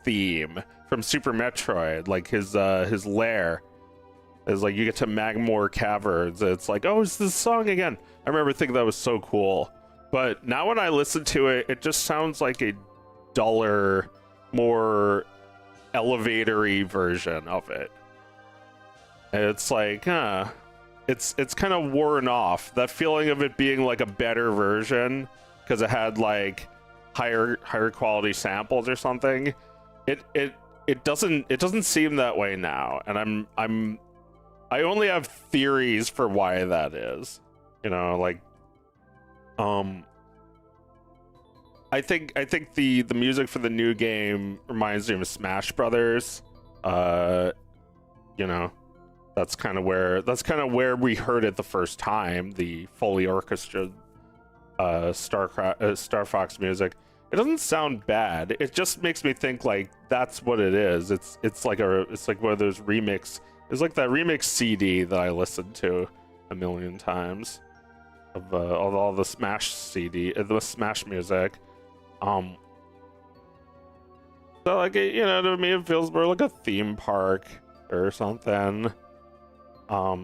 theme from Super Metroid, like his lair. Is like you get to Magmore Caverns. It's like, oh, it's this song again. I remember thinking that was so cool. But now when I listen to it, it just sounds like a duller, more elevatory version of it. And it's like, it's kind of worn off. That feeling of it being like a better version because it had like higher quality samples or something. It doesn't seem that way now, and I only have theories for why that is. Like I think the music for the new game reminds me of Smash Brothers. Uh, you know, that's kind of where we heard it the first time. The fully orchestrated Star Fox music. It doesn't sound bad. It just makes me think like that's what it is. It's like one of those remix. It's like that remix CD that I listened to a million times of all the Smash CD, the Smash music. So like to me it feels more like a theme park or something. I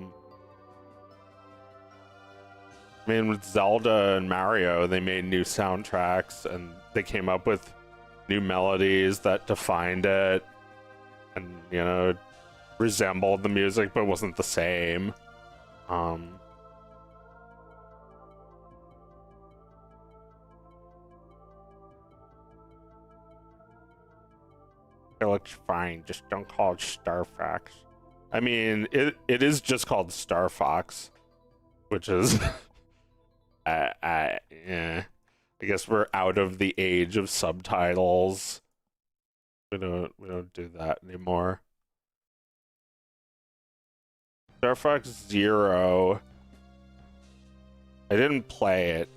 mean, with Zelda and Mario, they made new soundtracks and they came up with new melodies that defined it and resembled the music but wasn't the same. It looks fine, just don't call it Star Fox. I mean, it is just called Star Fox. which is yeah. I guess we're out of the age of subtitles. We don't do that anymore. Star Fox Zero. I didn't play it.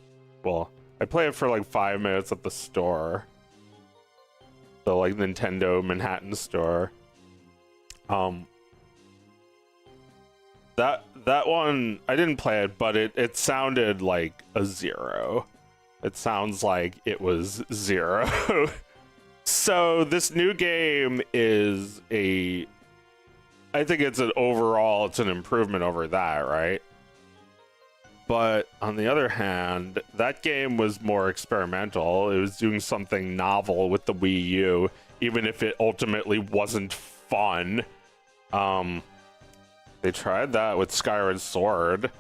Well, I played it for like 5 minutes at the store. The like Nintendo Manhattan store. That one I didn't play it, but it sounded like a Zero. It sounds like it was Zero. So this new game is I think it's an improvement over that, right? But on the other hand, that game was more experimental. It was doing something novel with the Wii U, even if it ultimately wasn't fun. They tried that with Skyward Sword.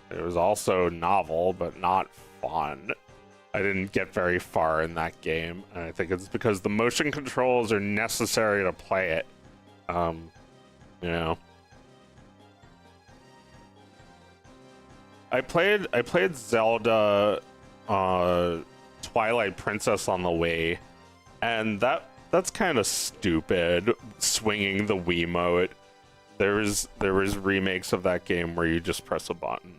It was also novel, but not fun. I didn't get very far in that game, and I think it's because the motion controls are necessary to play it. You know. I played Zelda Twilight Princess on the Wii, and that's kind of stupid, swinging the Wiimote. There was remakes of that game where you just press a button.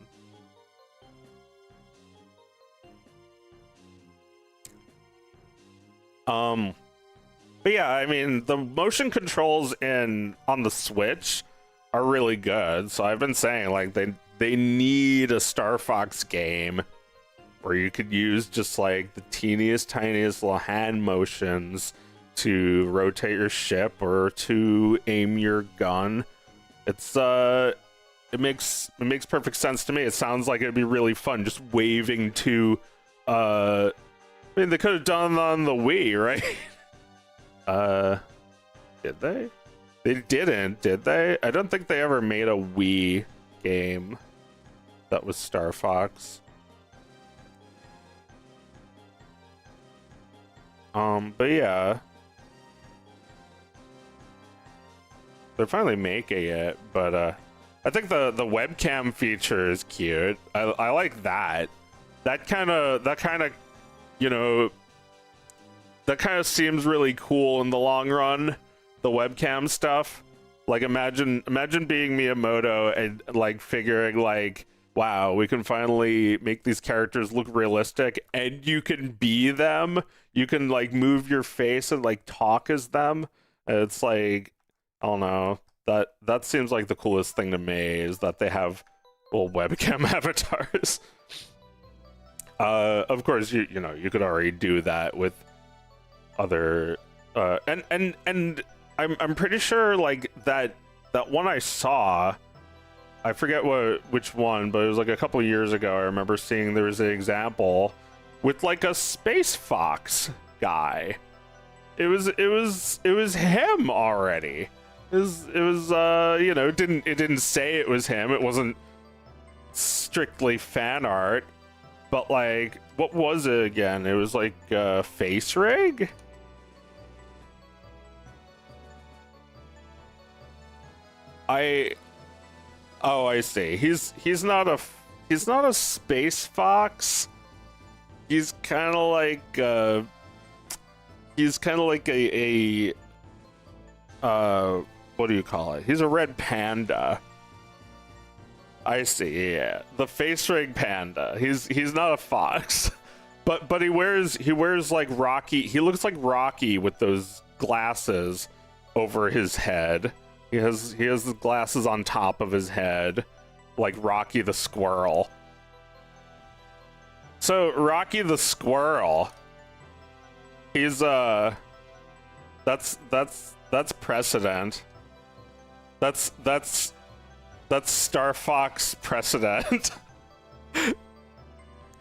But yeah, I mean, the motion controls on the Switch are really good. So I've been saying, like, they need a Star Fox game where you could use just like the teeniest, tiniest little hand motions to rotate your ship or to aim your gun. It makes perfect sense to me. It sounds like it'd be really fun just waving to I mean, they could have done it on the Wii, right? Did they? They didn't, did they? I don't think they ever made a Wii game that was Star Fox. But yeah. They're finally making it, but I think the webcam feature is cute. I like that. That kind of you know, that kind of seems really cool in the long run, the webcam stuff. Like imagine being Miyamoto and like figuring like, wow, we can finally make these characters look realistic and you can be them. You can like move your face and like talk as them. And it's like, I don't know. That seems like the coolest thing to me is that they have little webcam avatars. Of course, you know, you could already do that with other and I'm pretty sure like that one I saw, I forget which one, but it was like a couple years ago. I remember seeing there was an example with like a space fox guy. It was him already. It was you know, it didn't say it was him. It wasn't strictly fan art, but like, what was it again? It was like face rig. I see. He's not a space fox. He's kind of like a what do you call it? He's a red panda. I see. Yeah, the face rig panda. He's not a fox, but he wears like Rocky. He looks like Rocky with those glasses over his head. He has the glasses on top of his head, like Rocky the Squirrel. So Rocky the Squirrel, he's that's precedent. That's Star Fox precedent.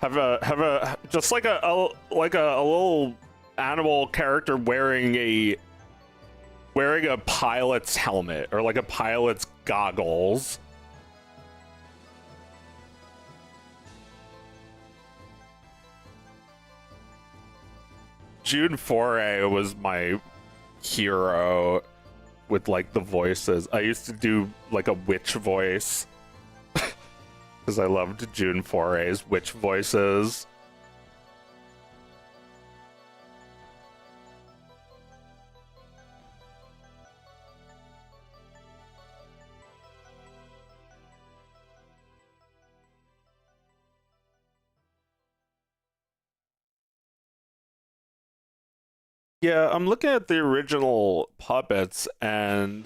have a just like a little animal character wearing a pilot's helmet or like a pilot's goggles. June Foray was my hero with like the voices. I used to do like a witch voice. Because I loved June Foray's witch voices. Yeah, I'm looking at the original puppets, and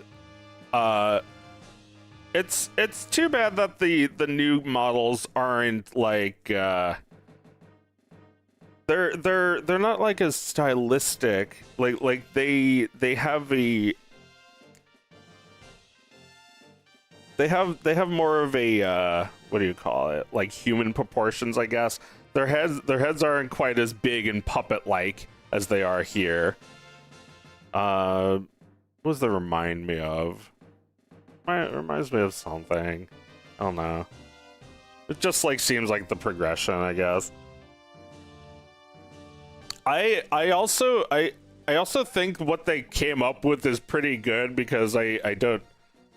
it's too bad that the new models aren't like they're not like as stylistic. Like they have a they have more of a what do you call it? Like human proportions, I guess. Their heads aren't quite as big and puppet like as they are here. What does that remind me of? It reminds me of something. I don't know. It just like seems like the progression, I guess. I also think what they came up with is pretty good, because I don't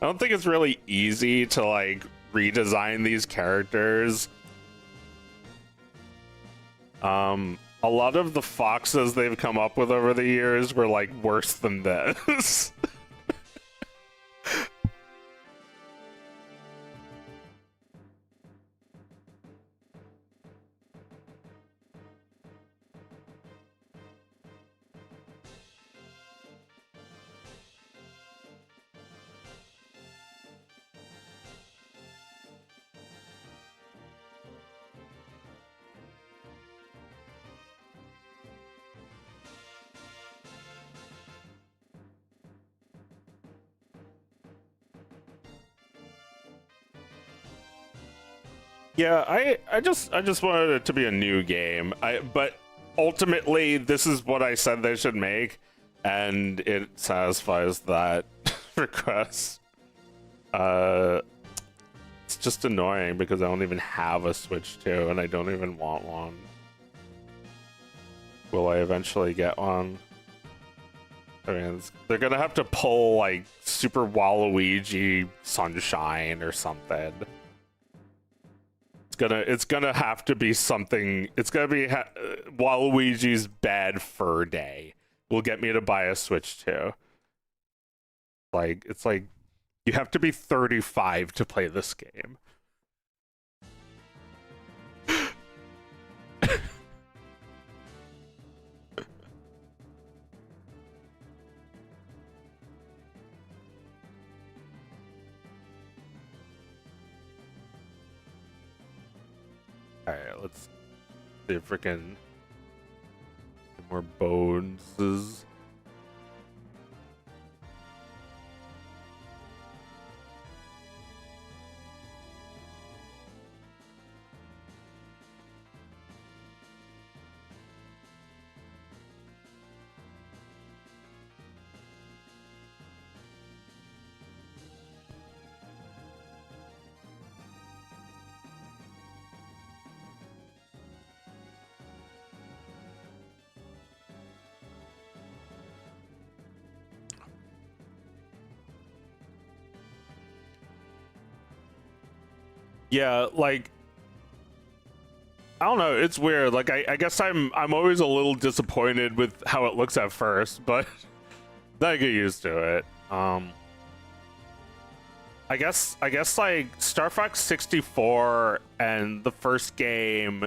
think it's really easy to like redesign these characters. A lot of the foxes they've come up with over the years were like worse than this. Yeah, I just wanted it to be a new game. But ultimately this is what I said they should make, and it satisfies that request. It's just annoying because I don't even have a Switch 2 and I don't even want one. Will I eventually get one? I mean, they're gonna have to pull like Super Waluigi Sunshine or something. It's gonna have to be something. It's gonna be Waluigi's Bad Fur Day will get me to buy a Switch 2. Like, it's like you have to be 35 to play this game. Alright, let's see if we can get more bones. Yeah, like I don't know, it's weird. Like I guess I'm always a little disappointed with how it looks at first, but I get used to it. I guess like Star Fox 64 and the first game,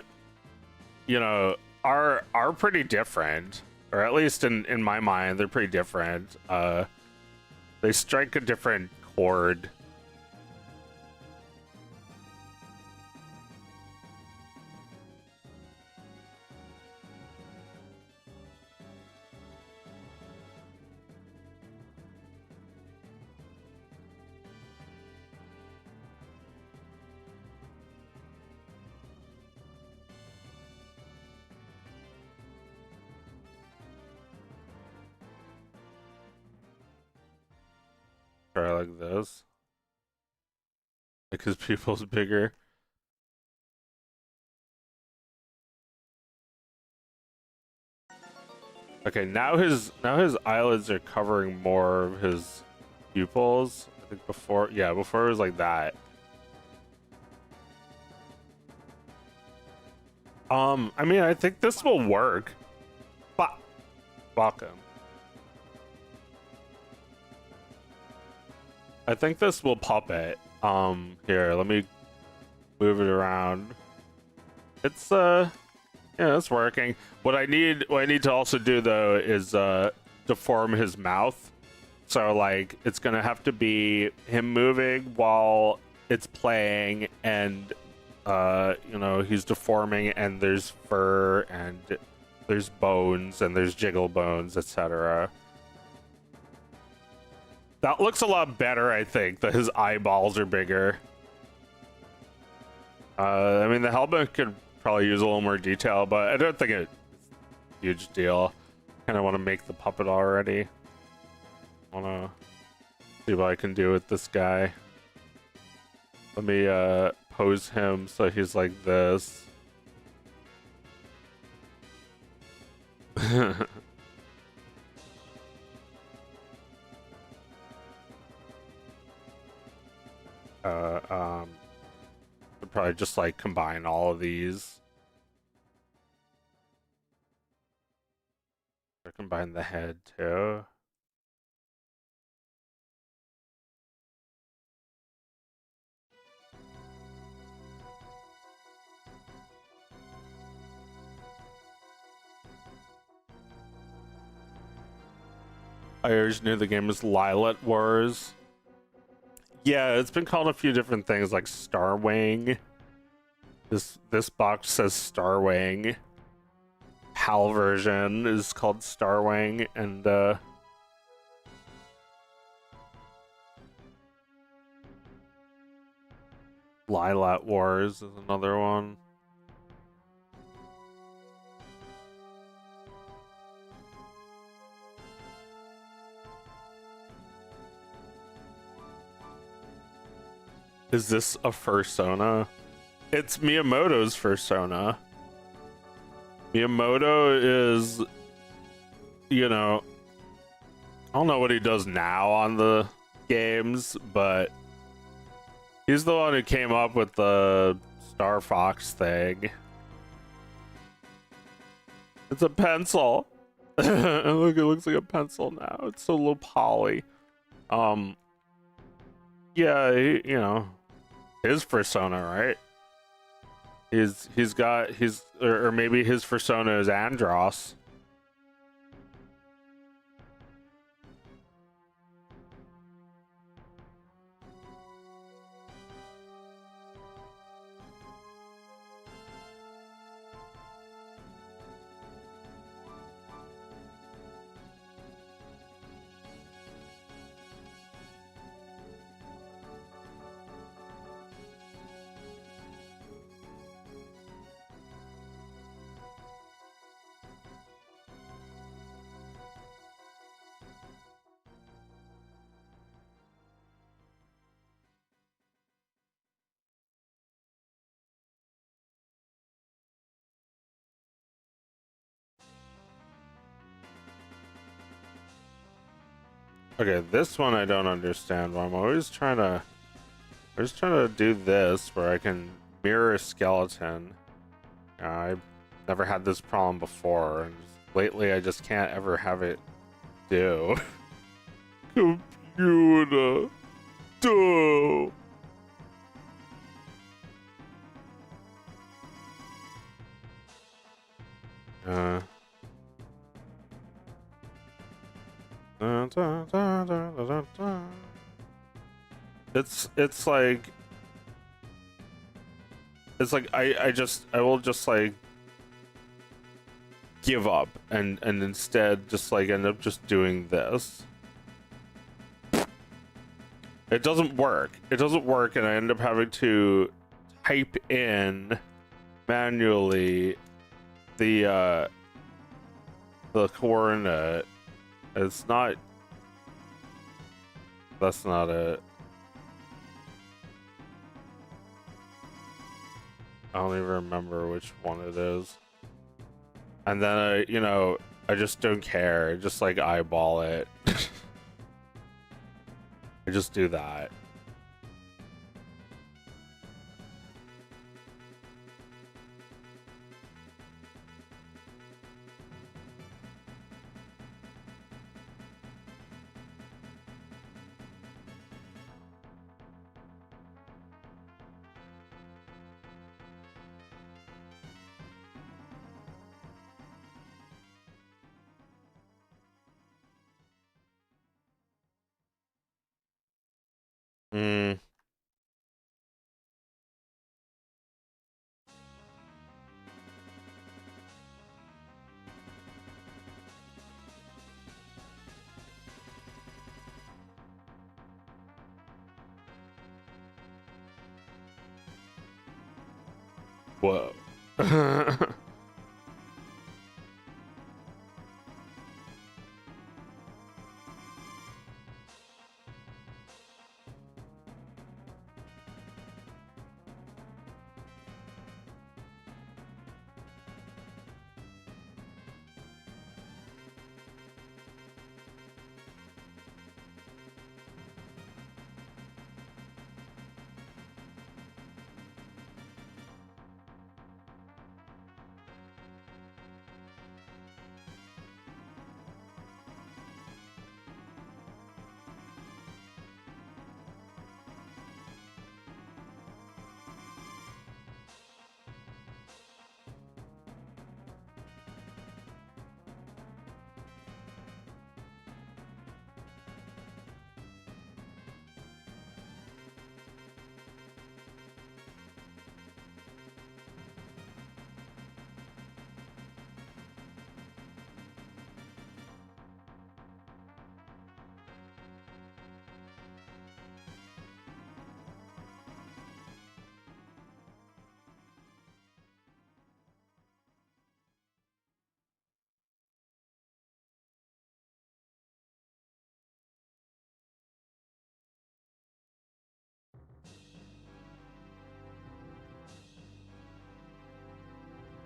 you know, are pretty different, or at least in my mind they're pretty different. They strike a different chord. Try like this. Like his pupil's bigger. Okay, now his eyelids are covering more of his pupils. I think before, yeah, before it was like that. I mean, I think this will work. But welcome. I think this will puppet. Here, let me move it around. It's yeah, it's working. What I need to also do though is deform his mouth. So like it's gonna have to be him moving while it's playing, and you know, he's deforming, and there's fur, and there's bones, and there's jiggle bones, etc. That looks a lot better, I think, that his eyeballs are bigger. I mean, the helmet could probably use a little more detail, but I don't think it's a huge deal. Kind of want to make the puppet already. Want to see what I can do with this guy. Let me pose him so he's like this. I'd probably just like combine all of these. Or combine the head too. I originally knew the game was Lilat Wars. Yeah, it's been called a few different things like Starwing. This box says Starwing. HAL version is called Starwing, and Lilat Wars is another one. Is this a fursona? It's Miyamoto's fursona. Miyamoto is, you know, I don't know what he does now on the games, but he's the one who came up with the Star Fox thing. It's a pencil. Look, it looks like a pencil now. It's so low poly. Yeah, you know, his persona, right? He's got his, or maybe his persona is Andros. Okay, this one I don't understand. I'm always trying to do this where I can mirror a skeleton. I've never had this problem before, and lately I just can't ever have it do. Computer, do. Uh. It's like I will just like give up and instead just like end up just doing this. It doesn't work. It doesn't work, and I end up having to type in manually the coordinate. It's not. That's not it. I don't even remember which one it is. And then you know, I just don't care. I just like eyeball it. I just do that. Mm. Whoa.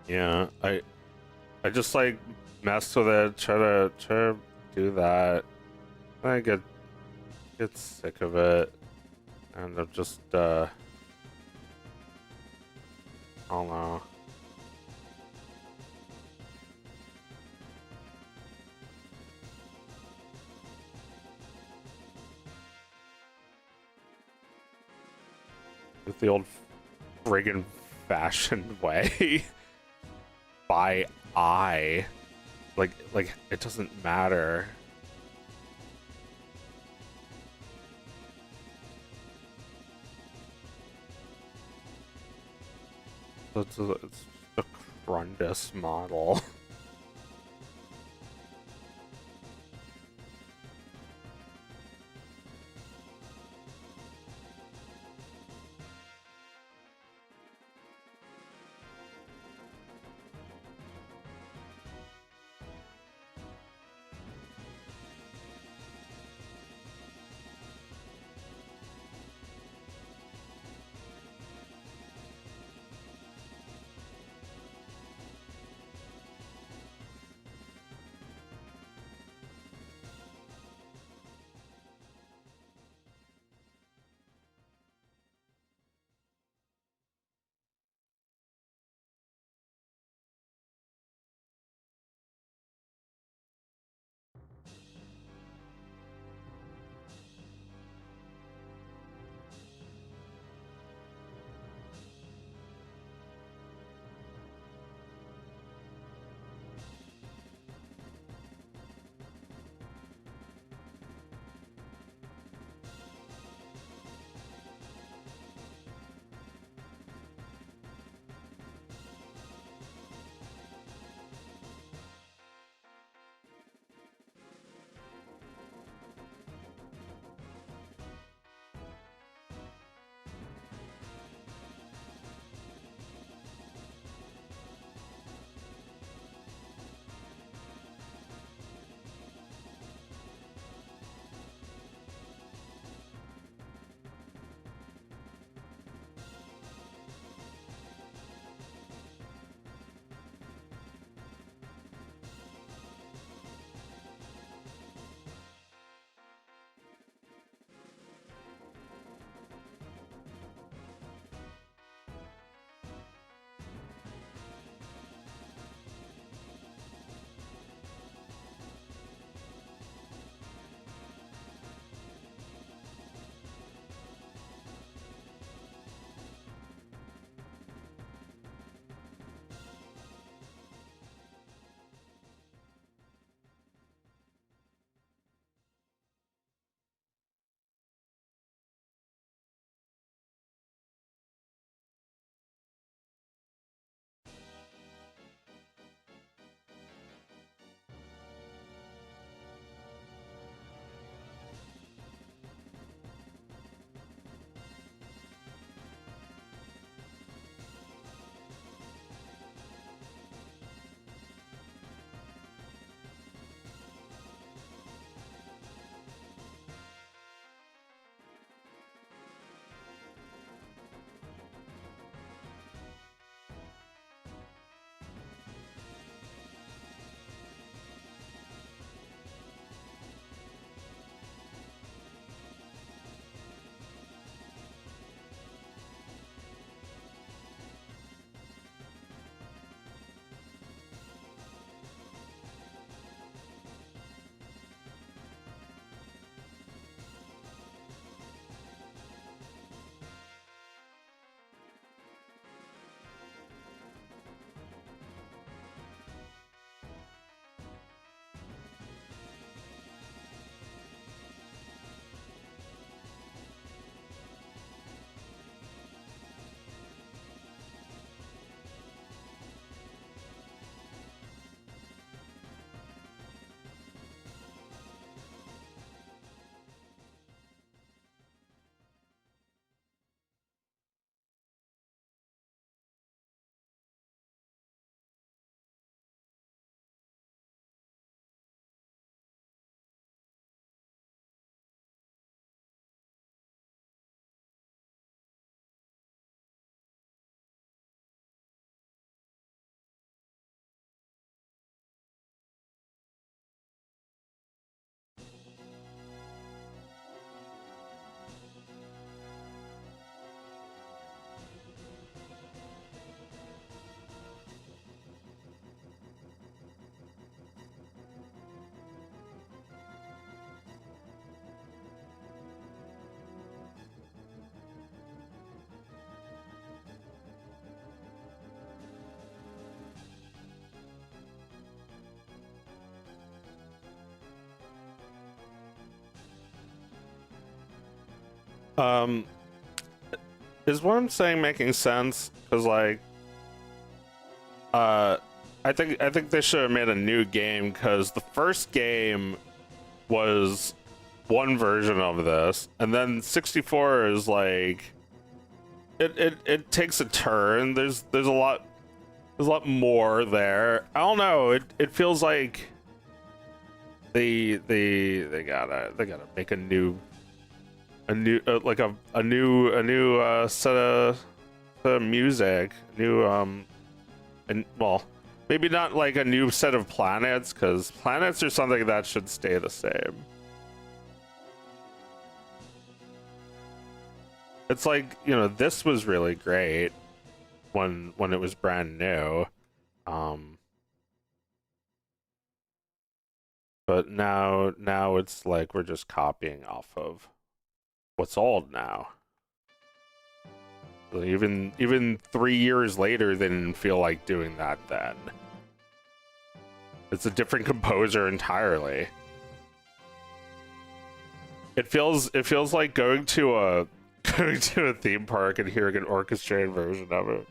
Yeah, I just like mess with it, try to do that. I get sick of it, and I'm just I don't know. It's the old friggin' fashioned way. By eye. Like it doesn't matter. It's a Grundus model. Um, is what I'm saying making sense? Because like, uh, I think they should have made a new game because the first game was one version of this, and then 64 is like it takes a turn. There's a lot more there. I don't know. It feels like they gotta make a new set of music, new and well, maybe not like a new set of planets, because planets are something that should stay the same. It's like, this was really great when it was brand new. Um, but now it's like we're just copying off of what's old now. So even 3 years later, they didn't feel like doing that then. It's a different composer entirely. It feels like going to a theme park and hearing an orchestrated version of it.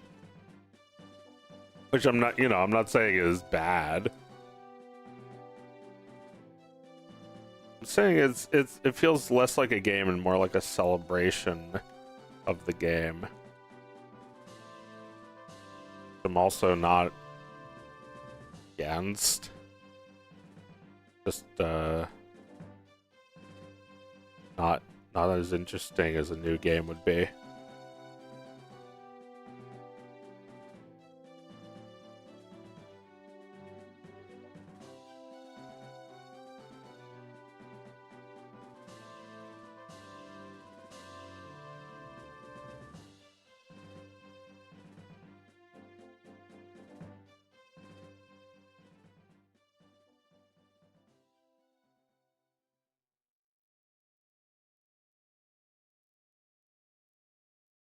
Which I'm not saying is bad. I'm saying it feels less like a game and more like a celebration of the game. I'm also not against. Just not as interesting as a new game would be.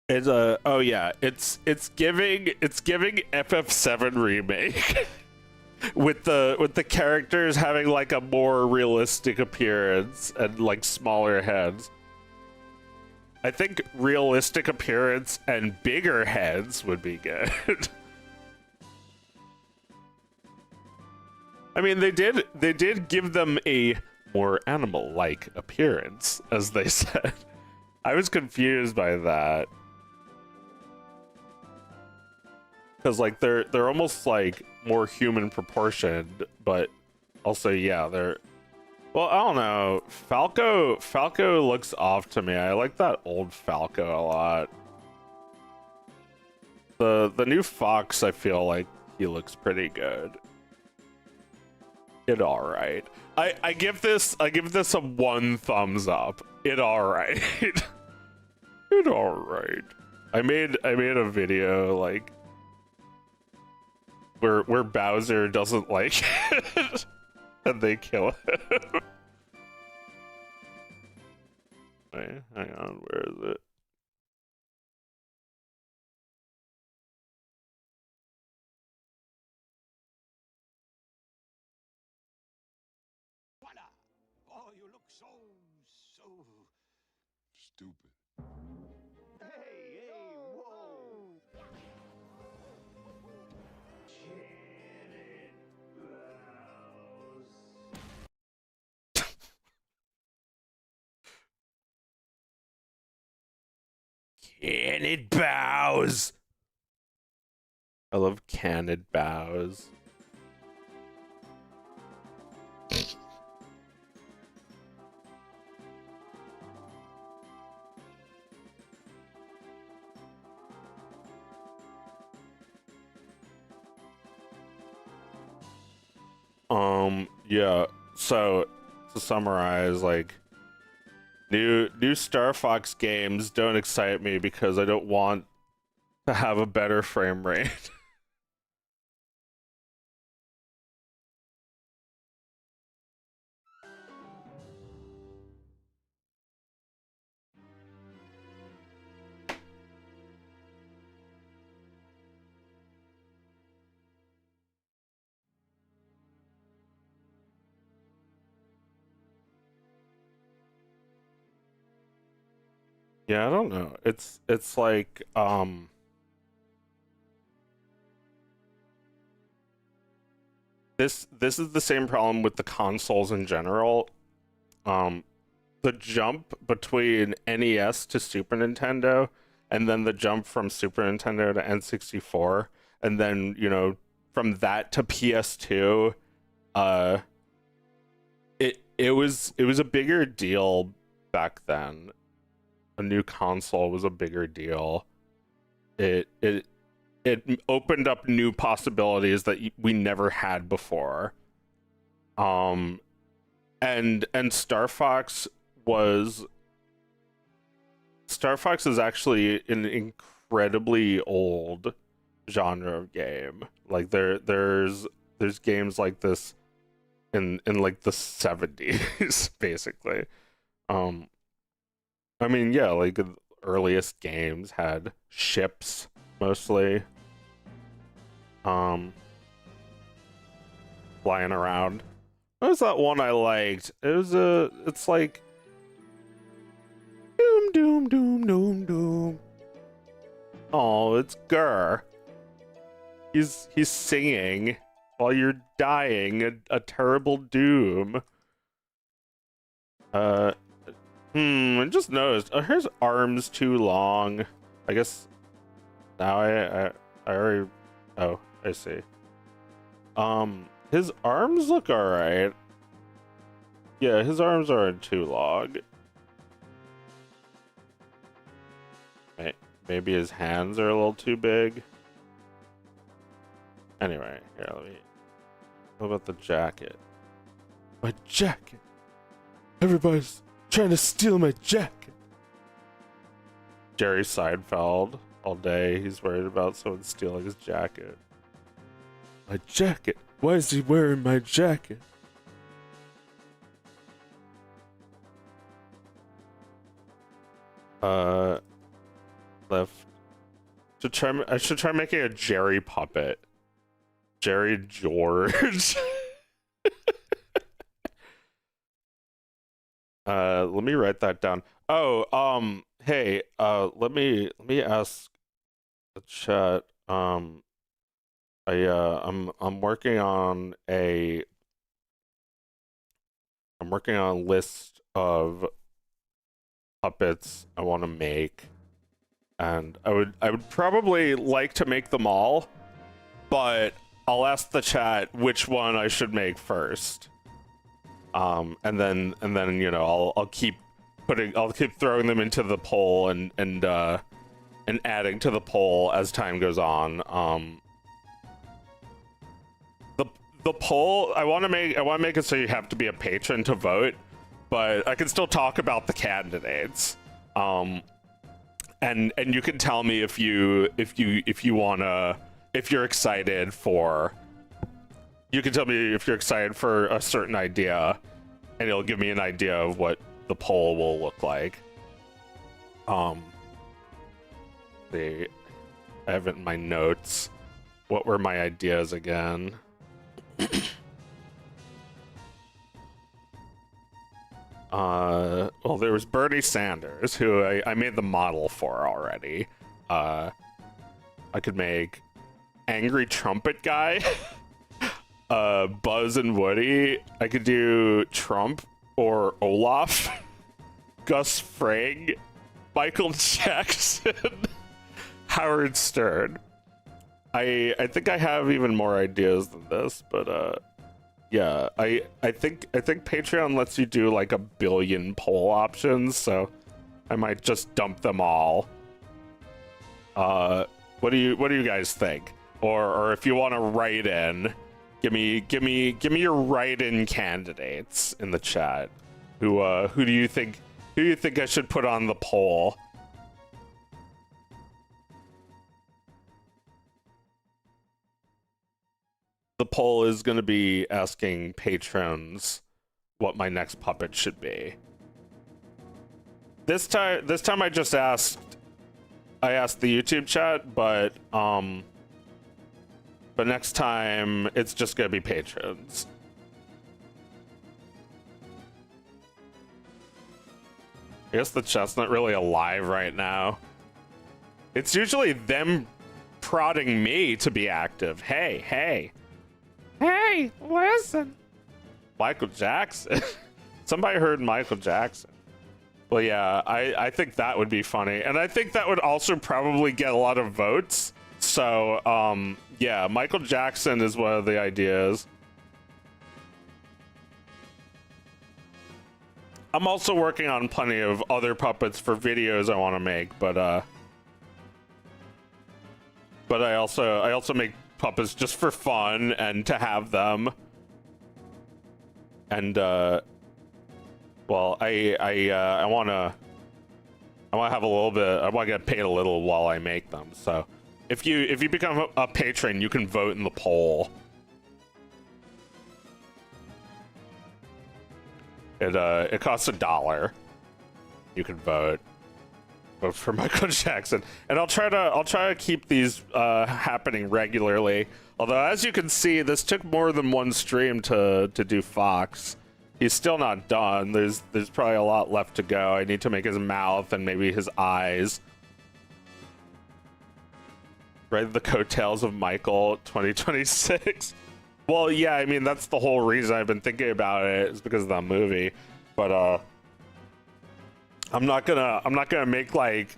It's oh yeah, it's giving FF7 remake with the characters having like a more realistic appearance and like smaller heads. I think realistic appearance and bigger heads would be good. I mean, they did give them a more animal-like appearance, as they said. I was confused by that. Because like they're almost like more human proportioned, but also yeah, they're, well, I don't know. Falco looks off to me. I like that old Falco a lot. The new Fox, I feel like he looks pretty good. It all right. I give this a 1 thumbs up. It all right. It all right. I made a video like where Bowser doesn't like it and they kill him. Wait, hang on, where is it? Voila! Oh, you look so stupid. Hey, whoa! Canned bows. I love canned bows. Yeah, so to summarize, like new Star Fox games don't excite me because I don't want to have a better frame rate. Yeah, I don't know. It's like this is the same problem with the consoles in general. Um, the jump between NES to Super Nintendo, and then the jump from Super Nintendo to N64, and then, you know, from that to PS2, uh, it was a bigger deal back then. A new console was a bigger deal. It opened up new possibilities that we never had before. Um, and was Star Fox is actually an incredibly old genre of game. Like there's games like this in like the 70s basically. Um, I mean, yeah, like the earliest games had ships mostly um flying around. What was that one I liked? It's like doom doom doom doom doom. Oh, it's Gurr. He's singing while you're dying a terrible doom. Uh, I just noticed. Are his arms too long? I guess now I already. Oh, I see. His arms look alright. Yeah, his arms aren't too long. Maybe his hands are a little too big. Anyway, here, let me. What about the jacket? My jacket! Everybody's trying to steal my jacket! Jerry Seinfeld. All day, he's worried about someone stealing his jacket. My jacket! Why is he wearing my jacket? Left. I should try making a Jerry puppet. Jerry George. Let me write that down. Oh, hey, let me ask the chat. I'm working on a list of puppets I want to make, and I would probably like to make them all, but I'll ask the chat which one I should make first. And then you know I'll keep throwing them into the poll and adding to the poll as time goes on. The poll I want to make it so you have to be a patron to vote, but I can still talk about the candidates. And you can tell me if you wanna, if you're excited for. You can tell me if you're excited for a certain idea, and it'll give me an idea of what the poll will look like. I have it in my notes. What were my ideas again? Well, there was Bernie Sanders, who I made the model for already. I could make Angry Trumpet Guy. Buzz and Woody. I could do Trump or Olaf, Gus Fring, Michael Jackson, Howard Stern. I think I have even more ideas than this, but yeah, I think Patreon lets you do like 1 billion poll options, so I might just dump them all. What do you guys think? Or if you want to write in, give me your write-in candidates in the chat. Who do you think I should put on the poll? The poll is going to be asking patrons what my next puppet should be. This time I just asked the YouTube chat, but next time it's just going to be patrons. I guess the chat's not really alive right now. It's usually them prodding me to be active. Hey, hey. Hey, listen. Michael Jackson. Somebody heard Michael Jackson. Well, yeah, I think that would be funny. And I think that would also probably get a lot of votes. So, yeah, Michael Jackson is one of the ideas. I'm also working on plenty of other puppets for videos I want to make, but I also make puppets just for fun and to have them. And well, I wanna have a little bit. I want to get paid a little while I make them. So if you become a patron, you can vote in the poll. It costs $1. You can vote for Michael Jackson, and I'll try to keep these happening regularly. Although, as you can see, this took more than one stream to do Fox. He's still not done. There's probably a lot left to go. I need to make his mouth and maybe his eyes. Ride the coattails of Michael 2026. Well, yeah, I mean, that's the whole reason I've been thinking about it, is because of that movie. But I'm not gonna make like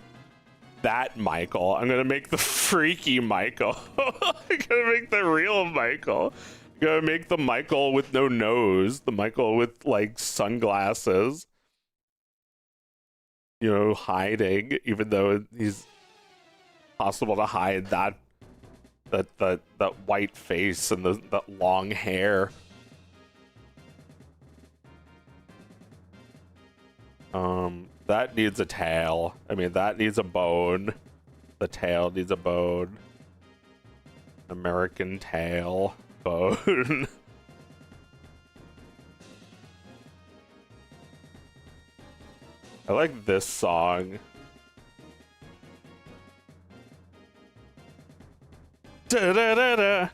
that Michael. I'm gonna make the freaky Michael. I'm gonna make the real Michael. I'm gonna make the Michael with no nose, the Michael with like sunglasses, you know, hiding, even though he's possible to hide that white face and that long hair. That needs a tail. I mean, that needs a bone. The tail needs a bone. American tail bone. I like this song. Da da da da.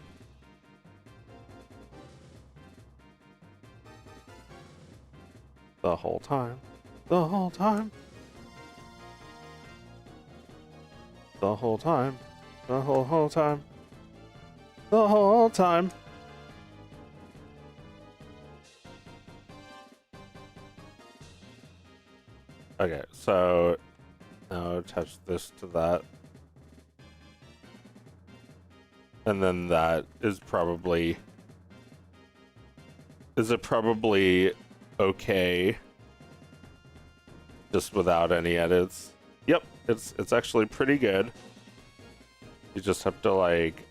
The whole time. The whole time. The whole time. The whole time. The whole time. Okay, so now attach this to that. And then that is probably... Is it probably okay? Just without any edits. Yep, it's actually pretty good. You just have to like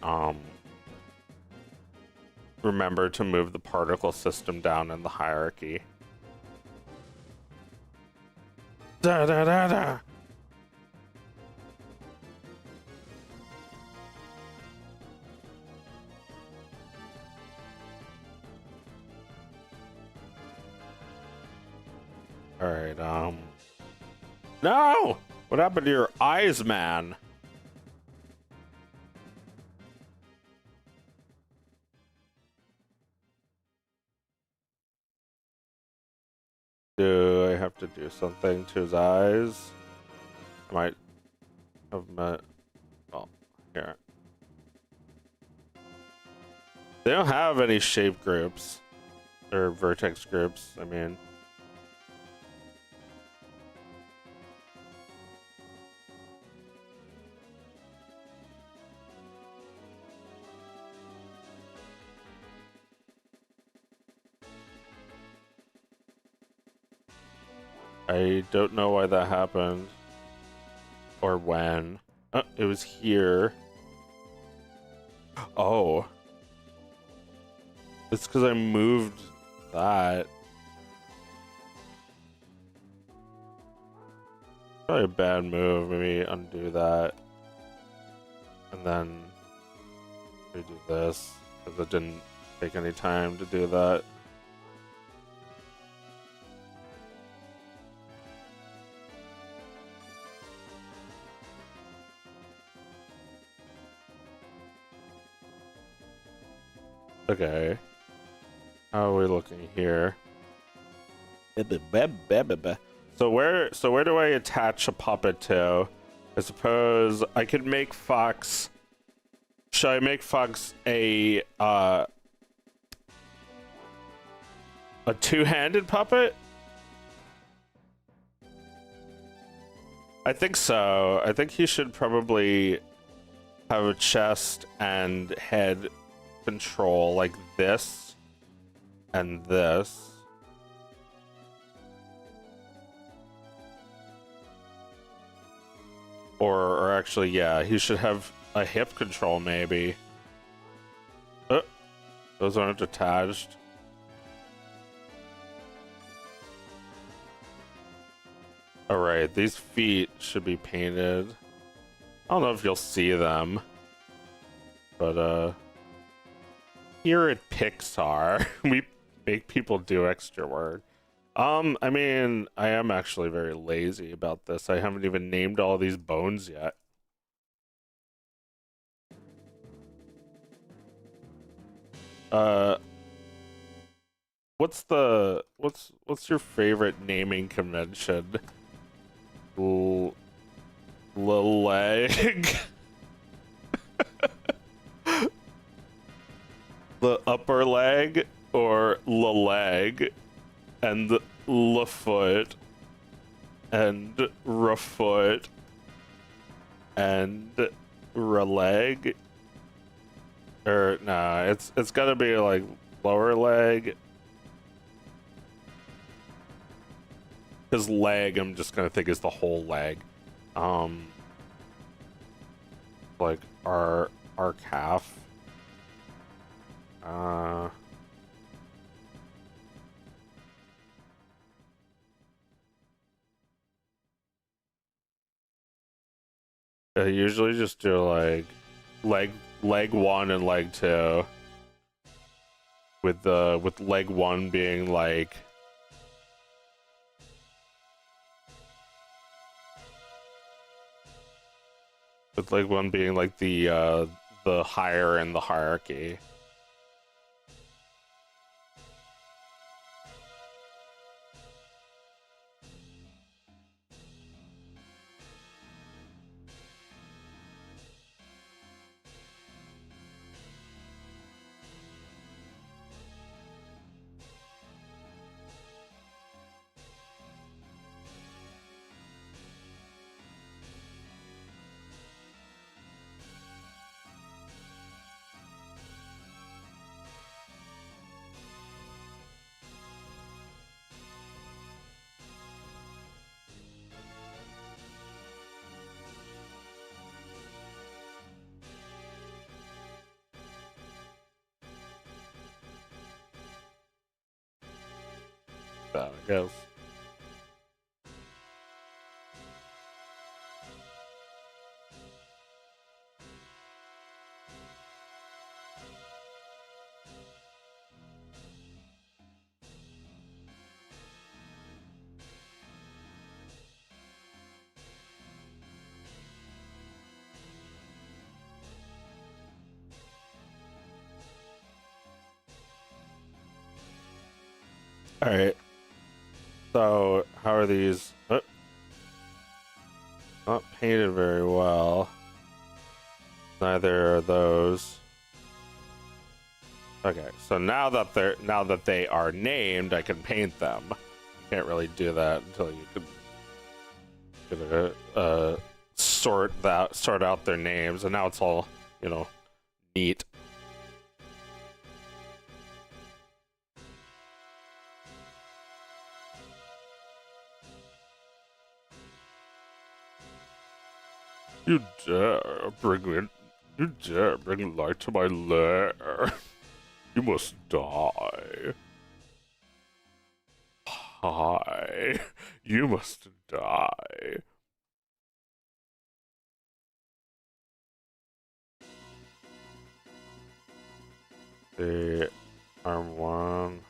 remember to move the particle system down in the hierarchy. Da da da da. All right, no! What happened to your eyes, man? Do I have to do something to his eyes? I might have met... Oh, here. They don't have any shape groups. Or vertex groups, I mean. I don't know why that happened. Or when. Oh, it was here. Oh. It's because I moved that. Probably a bad move. Maybe undo that. And then redo this. Because it didn't take any time to do that. Okay. How are we looking here? So where do I attach a puppet to? I suppose I could make Fox. Should I make Fox a two-handed puppet? I think so. I think he should probably have a chest and head control like this and this. Or actually, yeah, he should have a hip control maybe. Oh, those aren't attached. Alright, these feet should be painted. I don't know if you'll see them. But, here at Pixar, we make people do extra work. I mean, I am actually very lazy about this. I haven't even named all these bones yet. What's your favorite naming convention? Leg. The upper leg or leg and the foot and foot and leg, or nah, it's gotta be like lower leg, because leg I'm just gonna think is the whole leg. Like our calf. I usually just do like leg one and leg two, with leg one being like the higher in the hierarchy. That I guess. All right. So how are these? Not painted very well. Neither are those. Okay, so now that they are named, I can paint them. You can't really do that until you can sort out their names, and now it's all, you know, neat. You dare bring light to my lair. You must die. Hi, you must die. The arm one.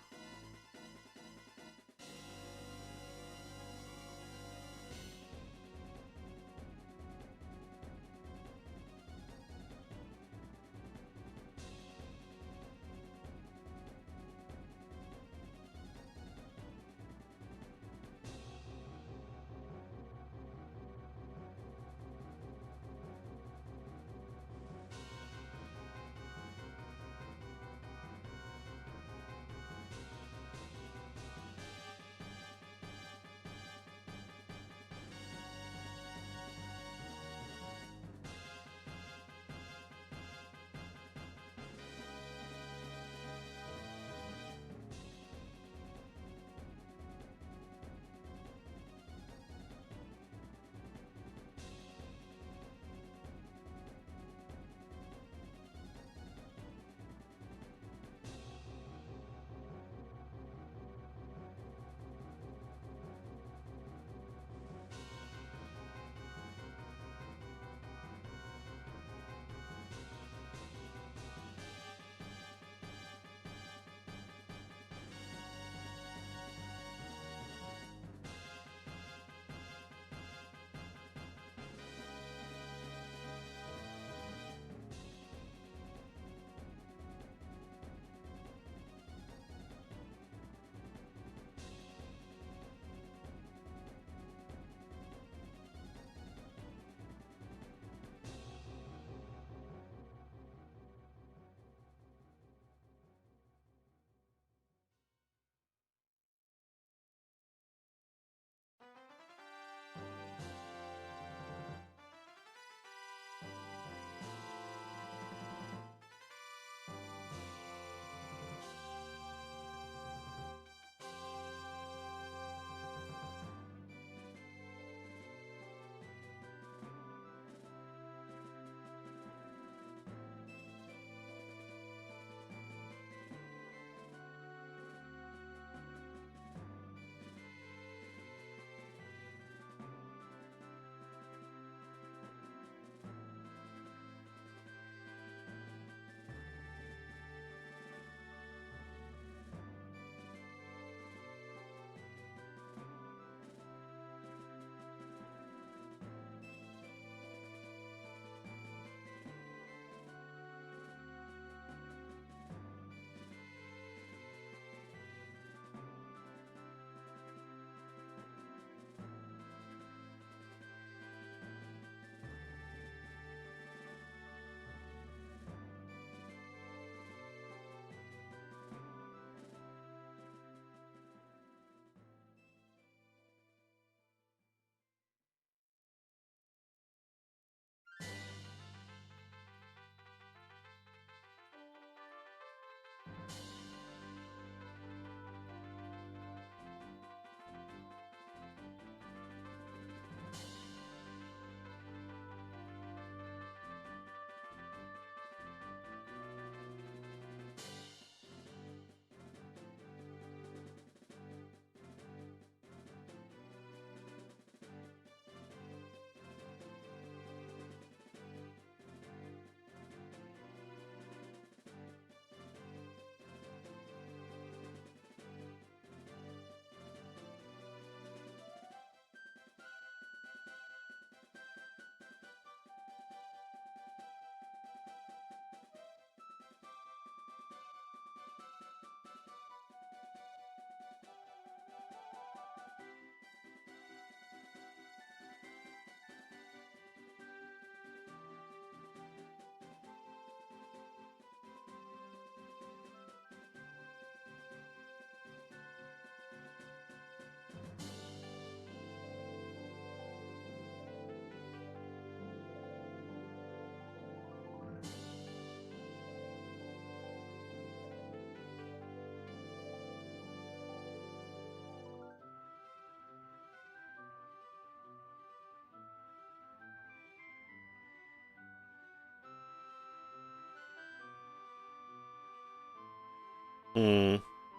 Hmm.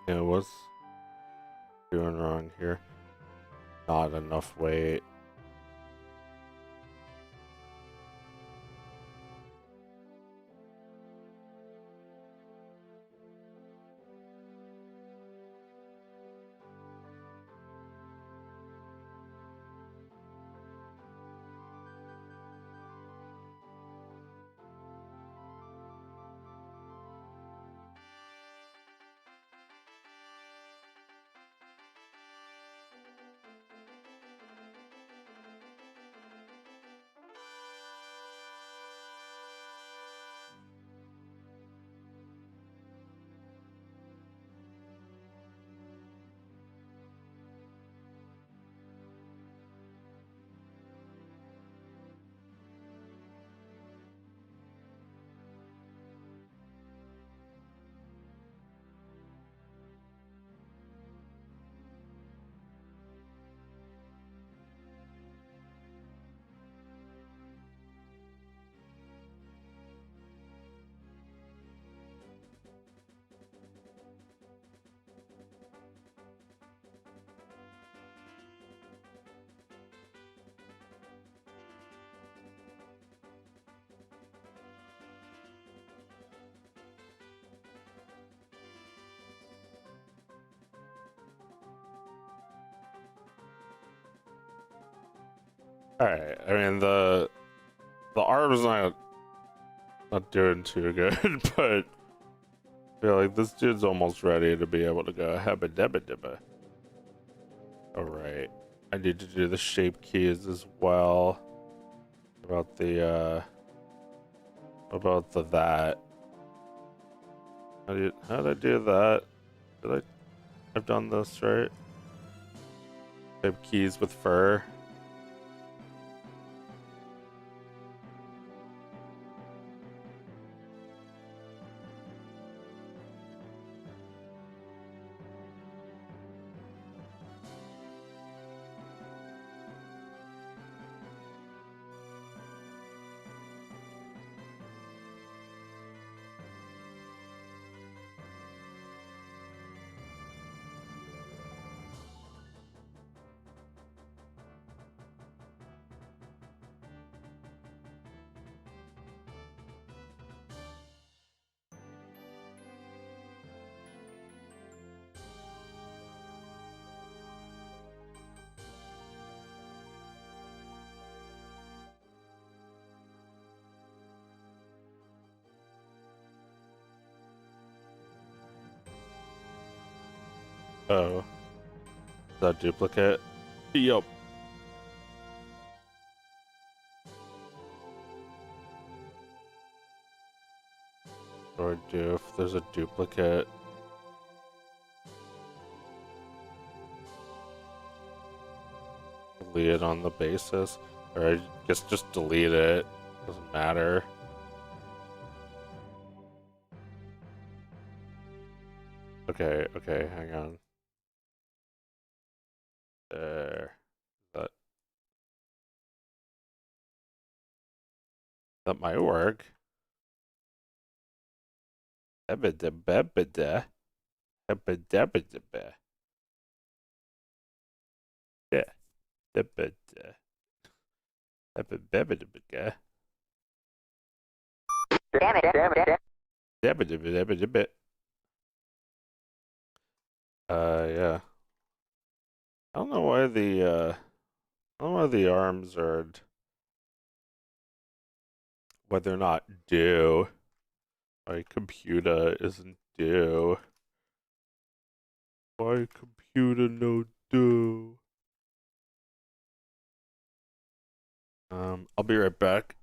Yeah, what's doing wrong here? Not enough weight. All right. I mean the arm's not doing too good, but I feel like this dude's almost ready to be able to go hebba debba dibba. All right. I need to do the shape keys as well. About the that. How did I do that? I've done this right? Shape keys with fur. Oh, is that duplicate? Yup. Or do if there's a duplicate. Delete it on the basis. Or I guess just delete it. Doesn't matter. Okay, hang on. There. That that might work. Ebba-da-ba-ba-da. Ebba-da-ba-da-ba. Yeah. Ebba-da. Ebba-ba-ba-da-ba-da. Ebba-da-ba-da-ba-da-ba. Yeah. I don't know why I don't know why the arms are why they're not due. My computer isn't due. My computer no due. I'll be right back.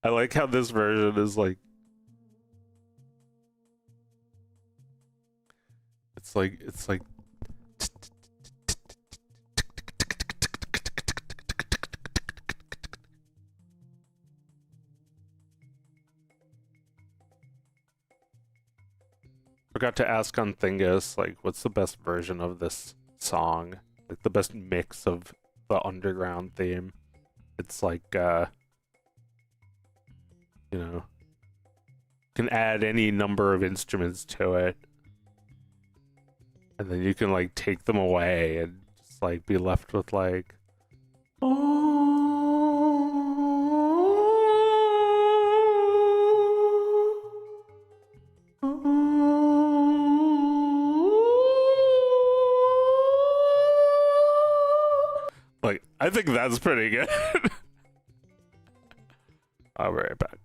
I like how this version is like it's like forgot to ask on Thingus, like, what's the best version of this song? Like, the best mix of the underground theme. It's like, you know, can add any number of instruments to it. And then you can, like, take them away and just, like, be left with, like, like, I think that's pretty good. I'll be right back.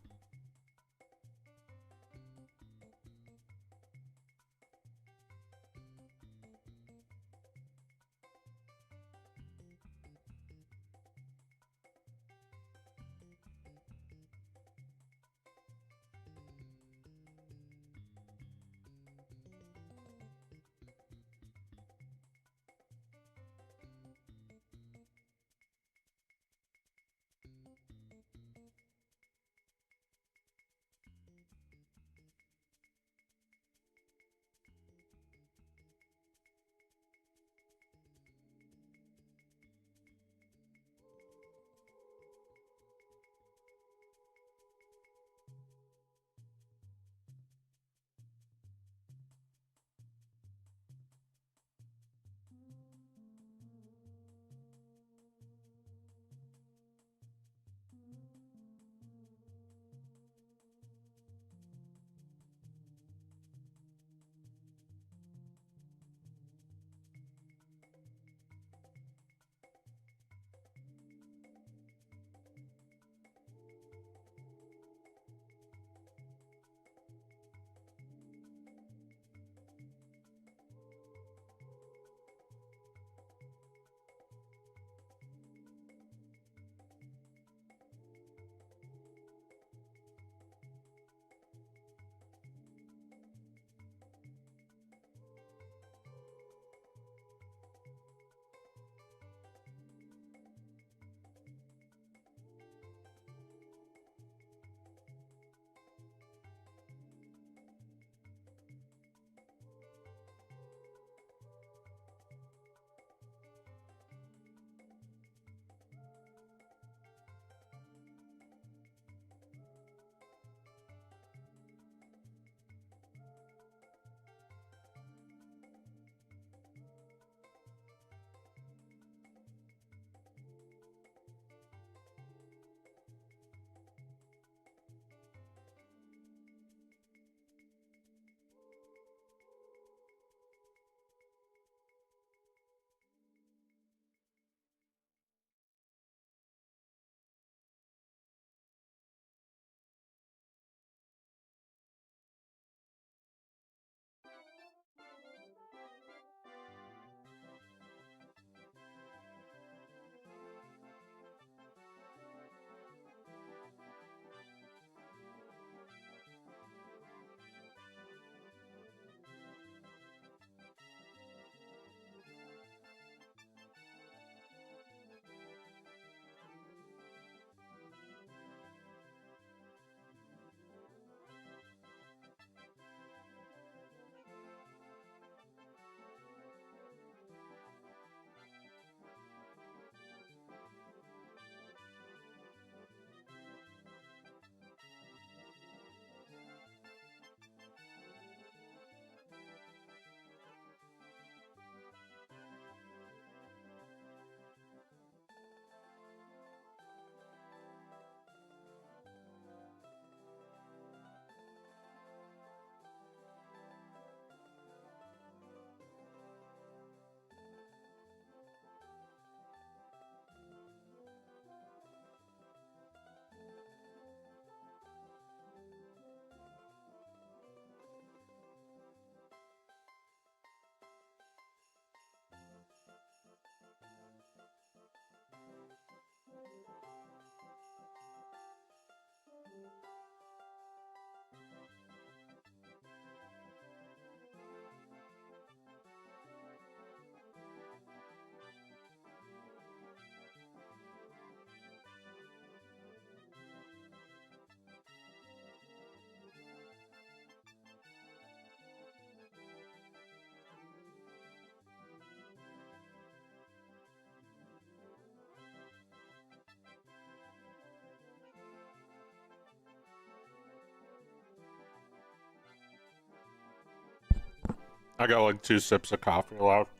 I got like 2 sips of coffee left.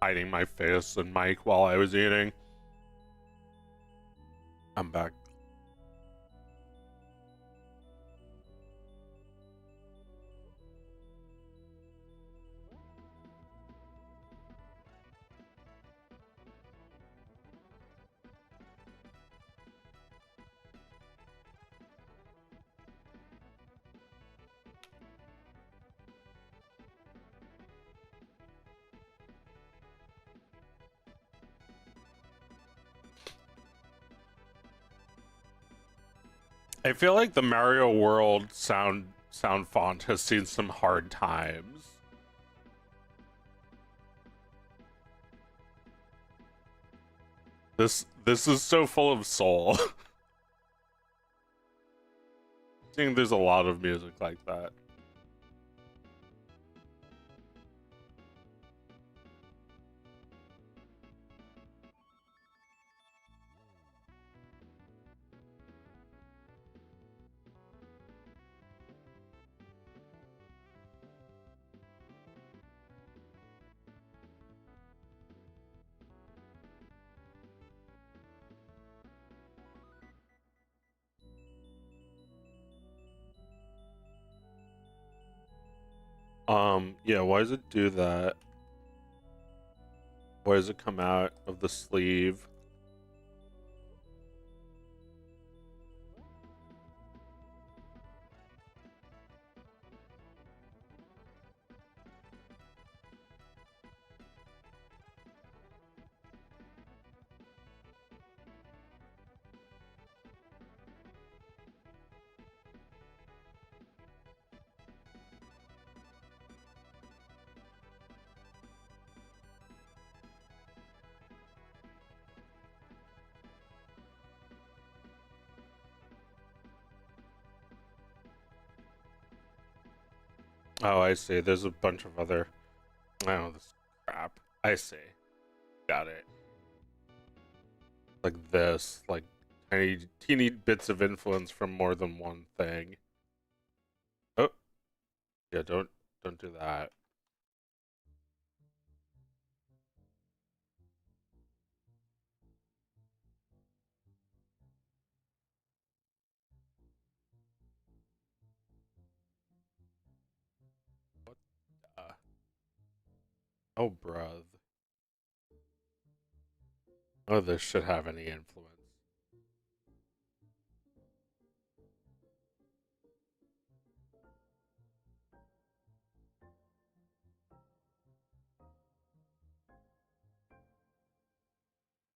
Hiding my face and mic while I was eating. I'm back. I feel like the Mario World sound font has seen some hard times. This is so full of soul. I think there's a lot of music like that. Yeah, why does it do that? Why does it come out of the sleeve? Oh, I see. There's a bunch of other. Oh, this crap. I see. Got it. Like this, like tiny, teeny bits of influence from more than one thing. Oh, yeah. Don't do that. What? Oh, bruh. Oh, this should have any influence.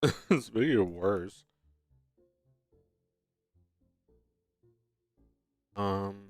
It's making it worse. Um,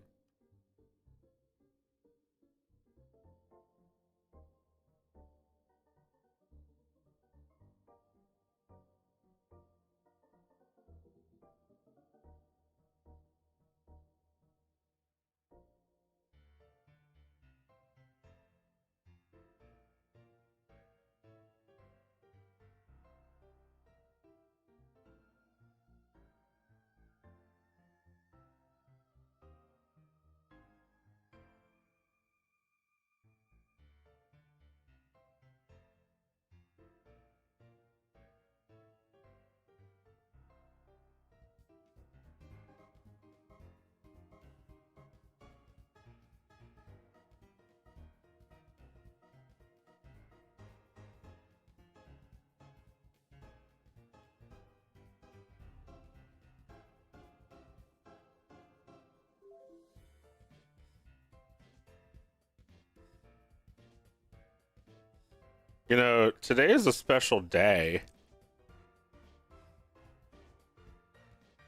today is a special day.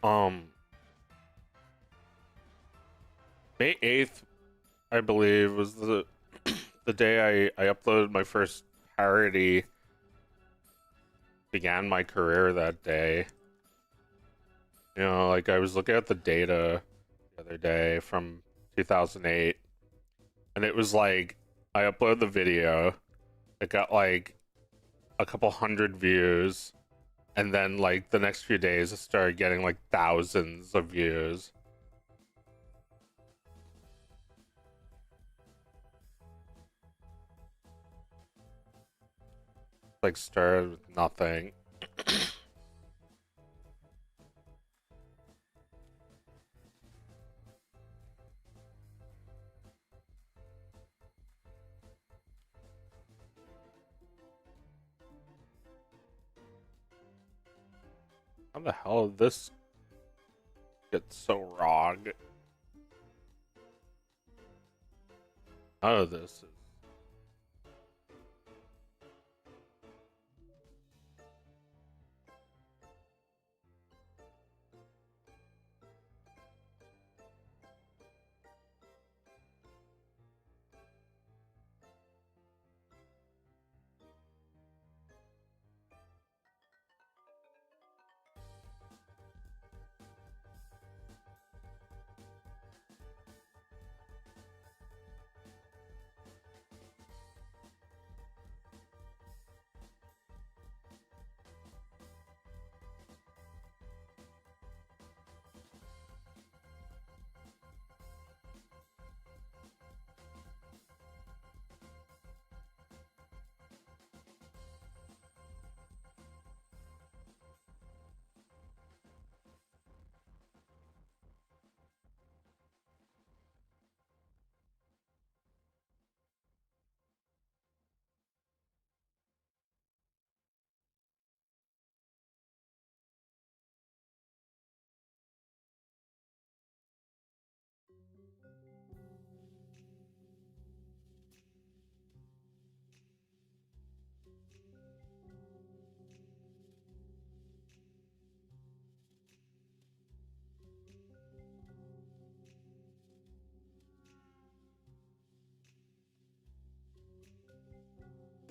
Um, May 8th, I believe, was the day I uploaded my first parody. Began my career that day. Like I was looking at the data the other day from 2008, and it was like I uploaded the video, it got like a couple hundred views, and then like the next few days it started getting like thousands of views. Like started with nothing. How the hell did this get so wrong? Oh, this is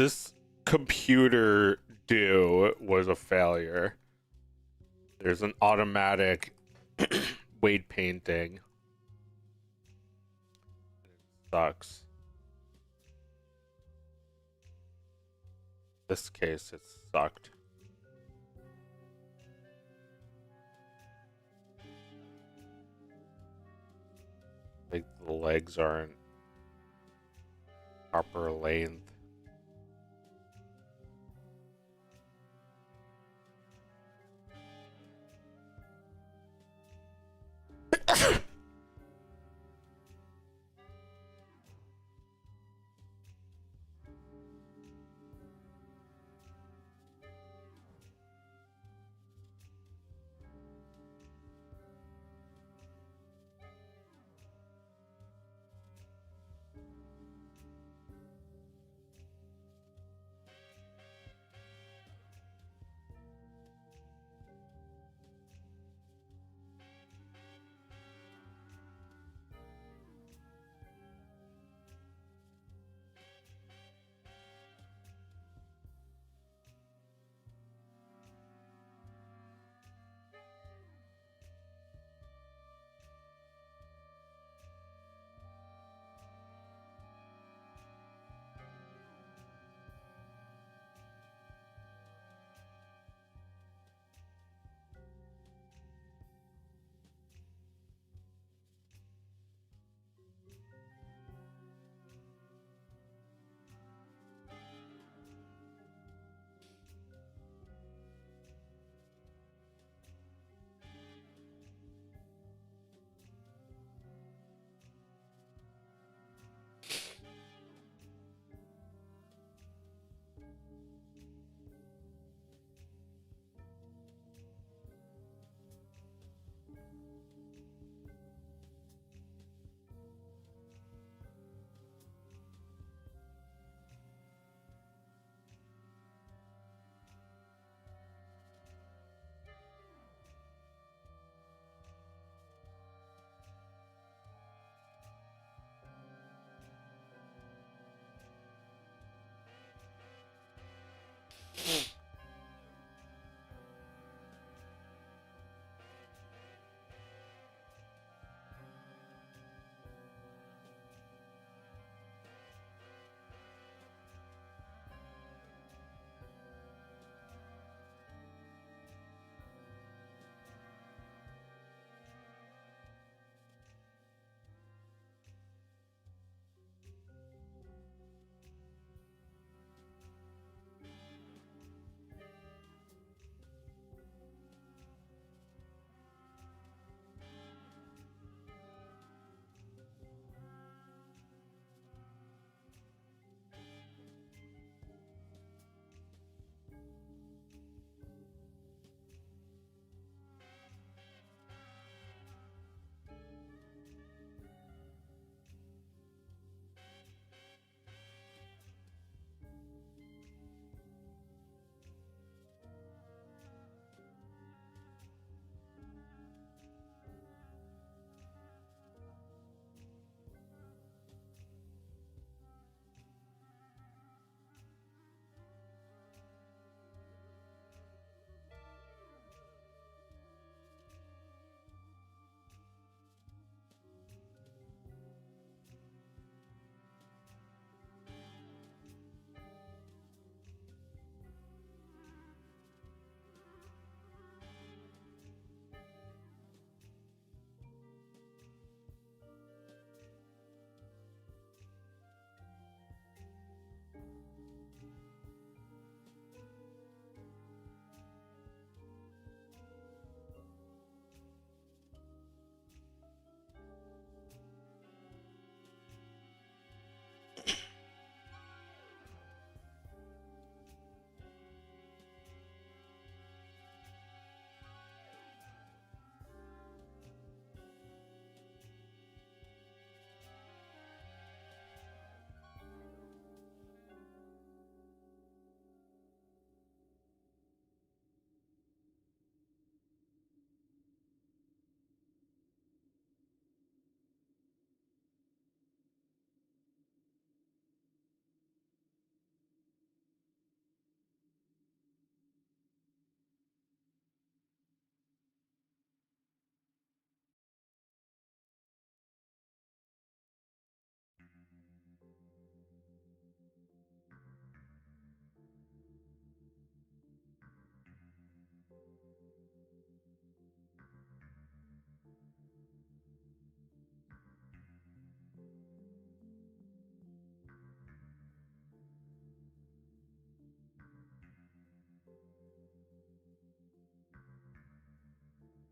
this computer do was a failure. There's an automatic weight painting. It sucks. This case, it sucked. Like the legs aren't proper length.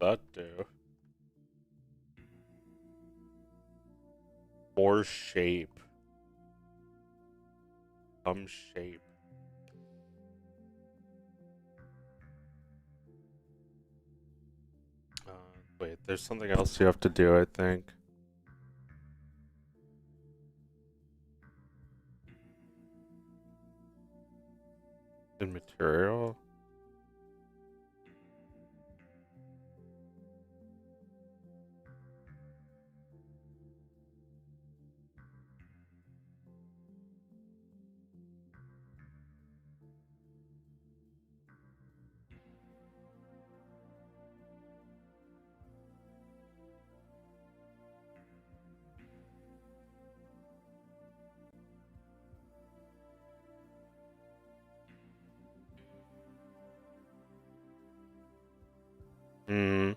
That do. More shape. Some shape. Wait, there's something else you have to do, I think. In material? Hmm.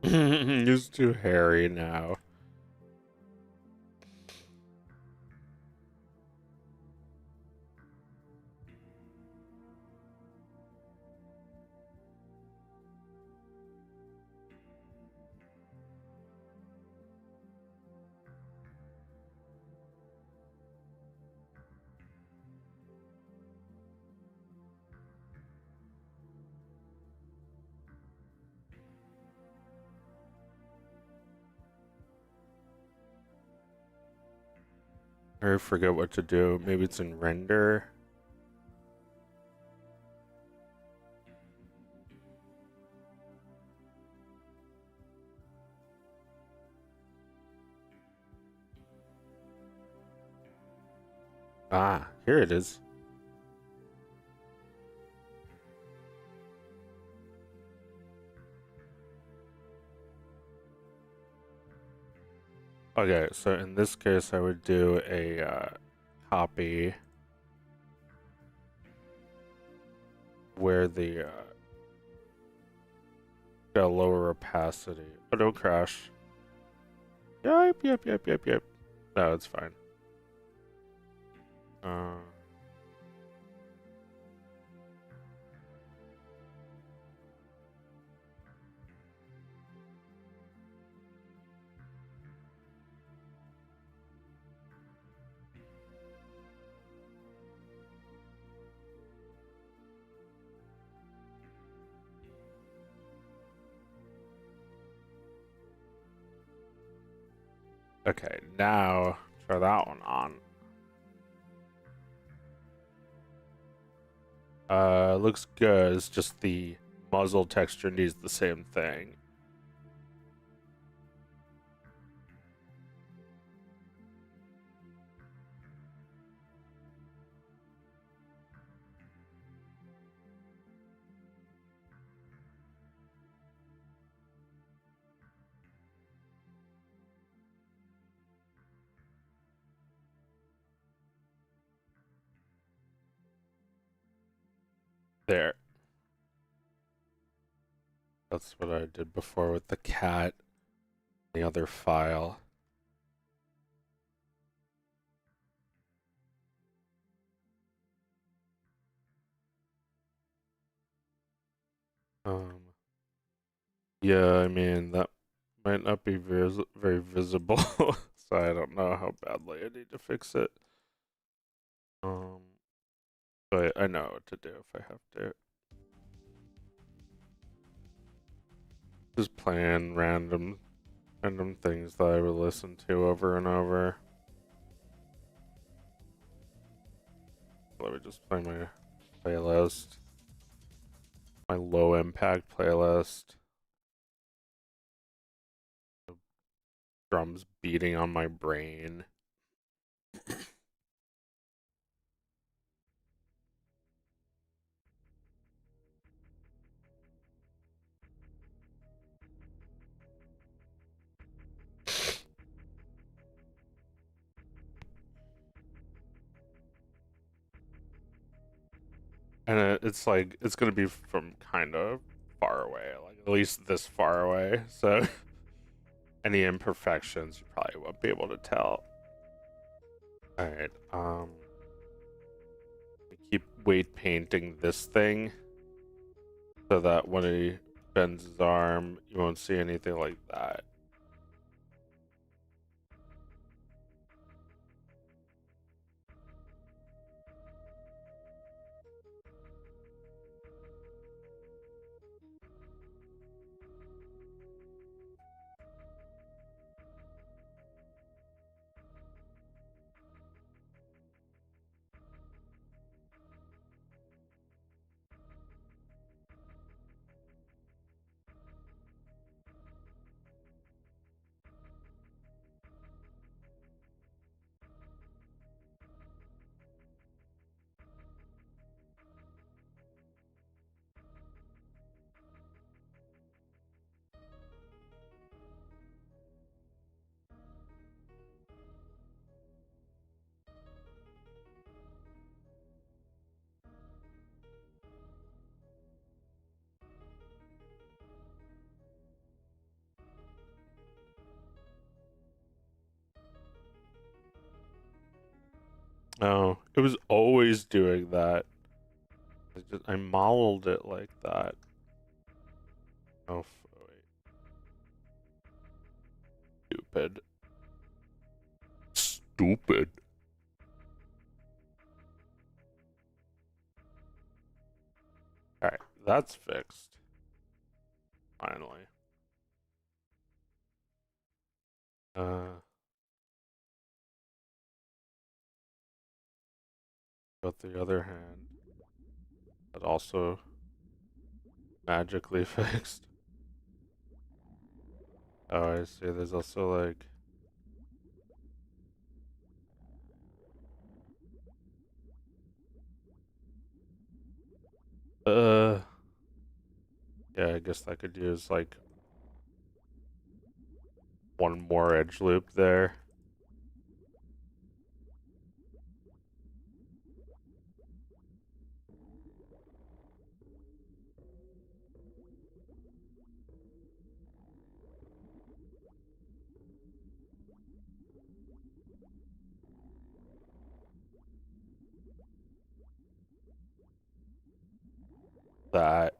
He's too hairy now. I forget what to do. Maybe it's in render. Ah, here it is. Okay, so in this case, I would do a copy where the got a lower opacity. Oh, don't crash. Yep. No, it's fine. Uh, okay, now try that one on. Looks good. It's just the muzzle texture needs the same thing. There. That's what I did before with the cat, the other file. Um, yeah, I mean, that might not be very visible, so I don't know how badly I need to fix it. Um, but I know what to do if I have to. Just playing random things that I would listen to over and over. Let me just play my playlist. My low impact playlist. Drums beating on my brain. And it's like it's gonna be from kind of far away, like at least this far away. So any imperfections you probably won't be able to tell. All right. Keep weight painting this thing so that when he bends his arm, you won't see anything like that. Oh, it was always doing that. I modeled it like that. Oh, wait. Stupid. Stupid. Alright, that's fixed. Finally. Got the other hand. But also magically fixed. Oh, I see. There's also like... Yeah, I guess I could use like one more edge loop there. That.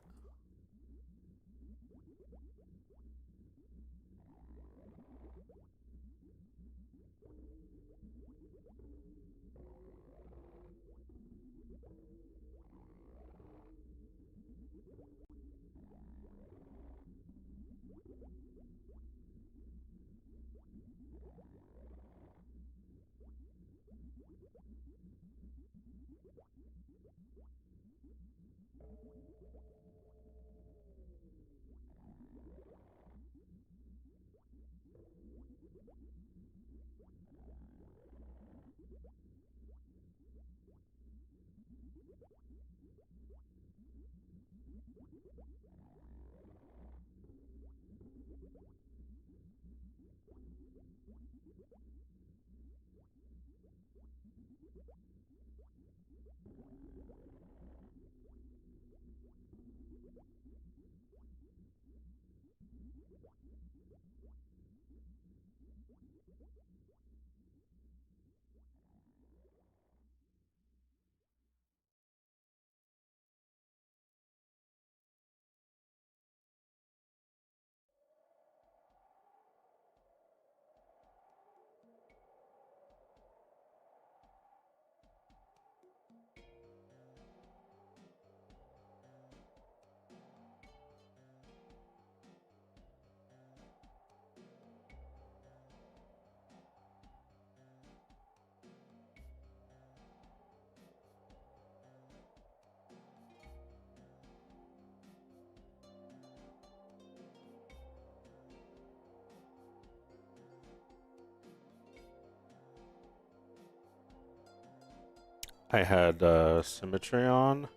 I had symmetry on.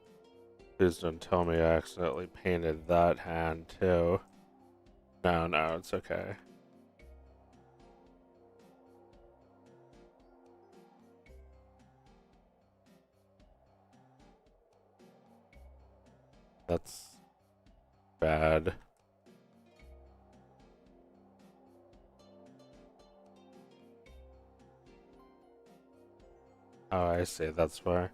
Please don't tell me I accidentally painted that hand too. No, no, it's okay. That's bad. Oh, I see. That's why.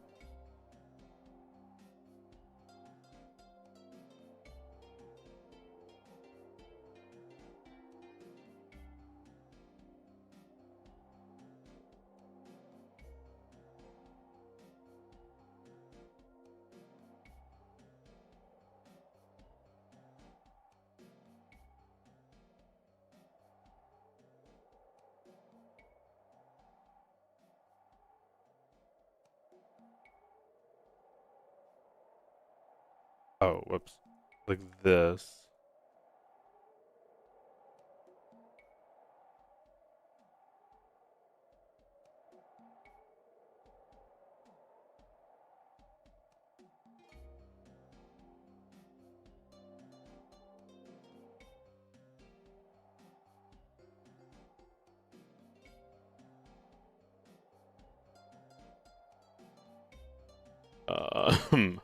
Oh, whoops. Like this. Um,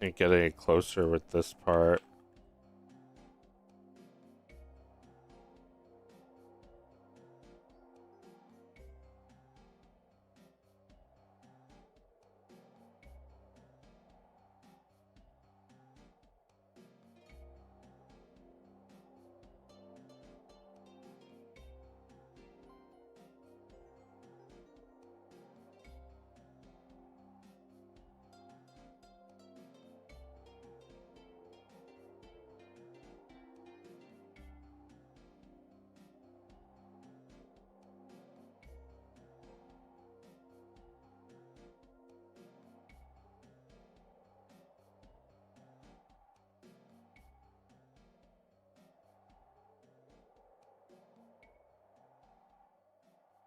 and getting closer with this part.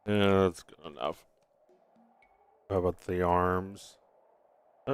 Yeah, that's good enough. How about the arms? Uh,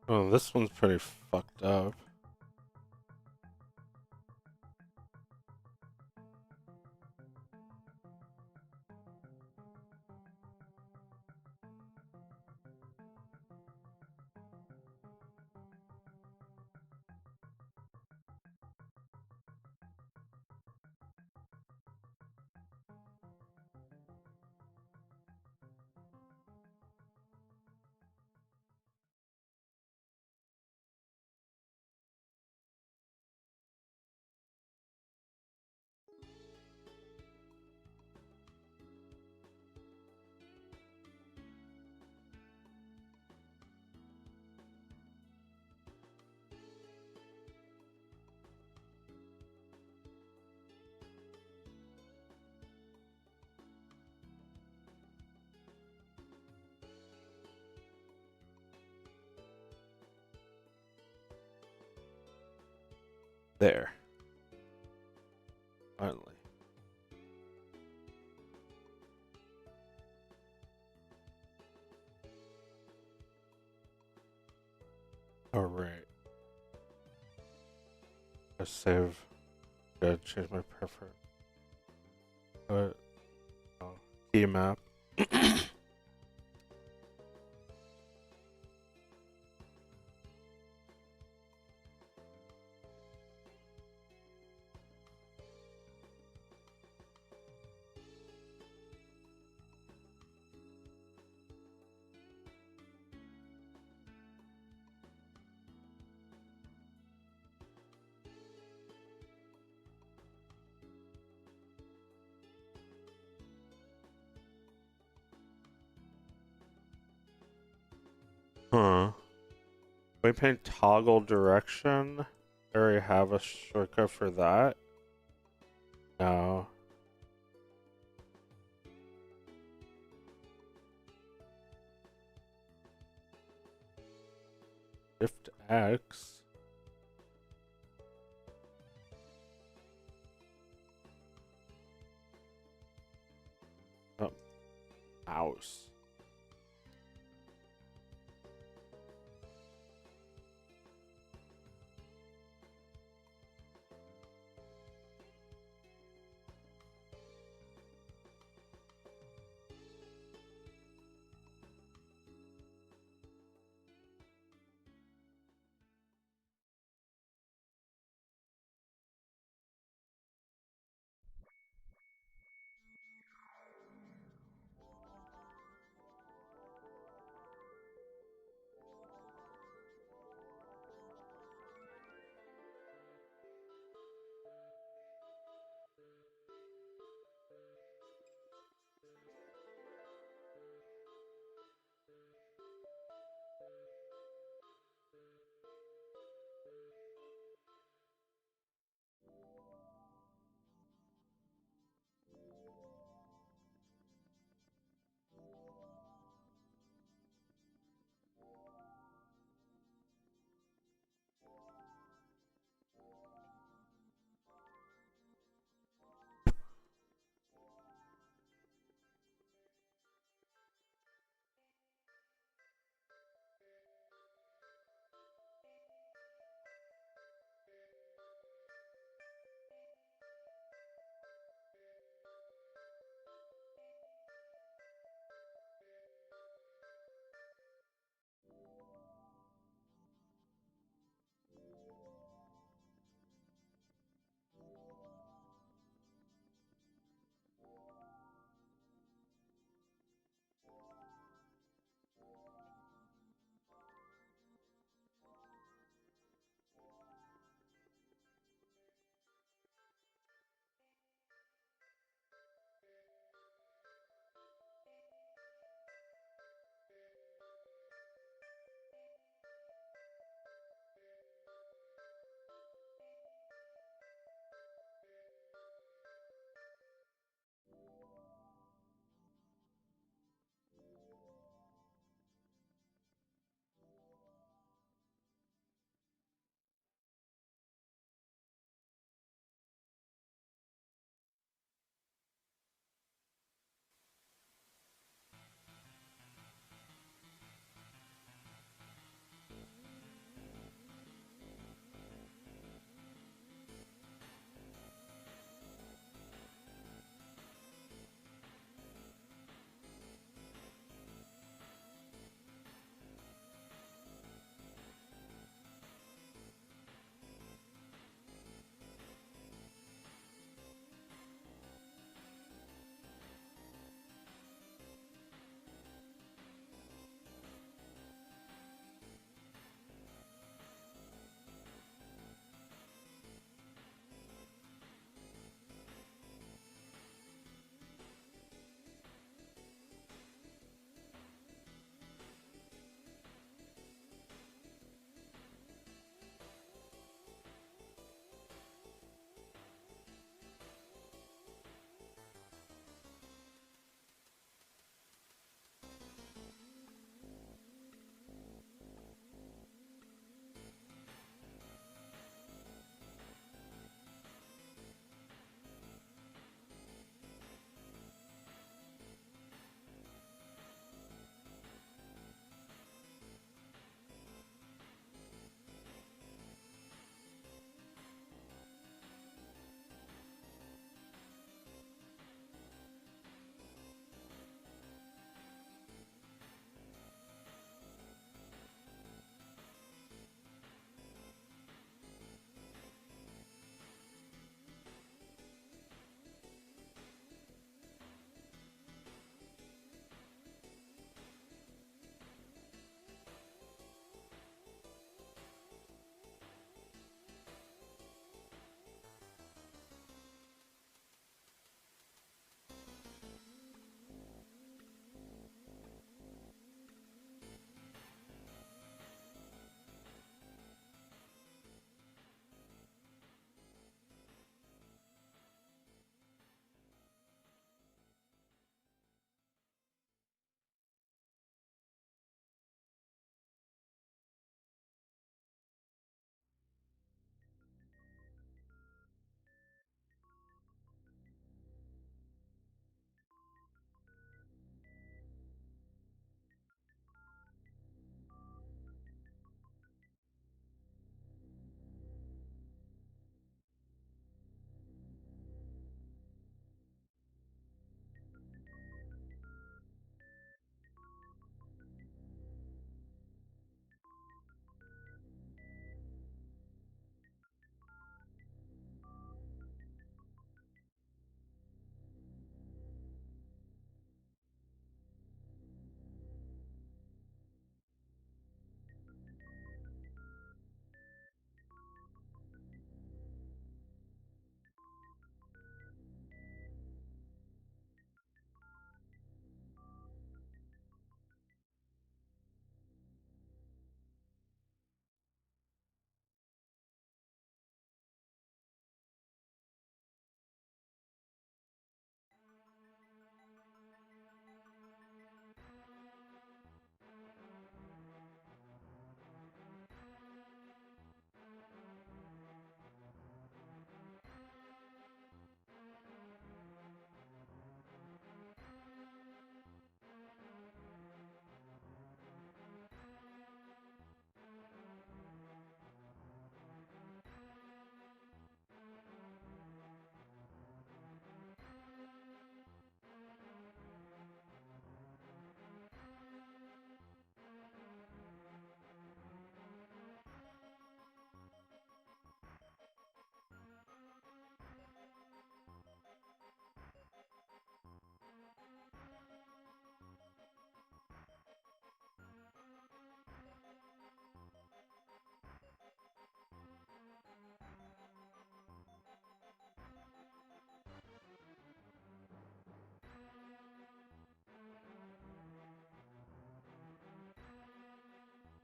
oh, this one's pretty fucked up. There. Finally. All right. Let's save. Gotta change my preference. Oh, key map. Huh. Waypoint toggle direction. I already have a shortcut for that. No. Shift X. Oh, mouse.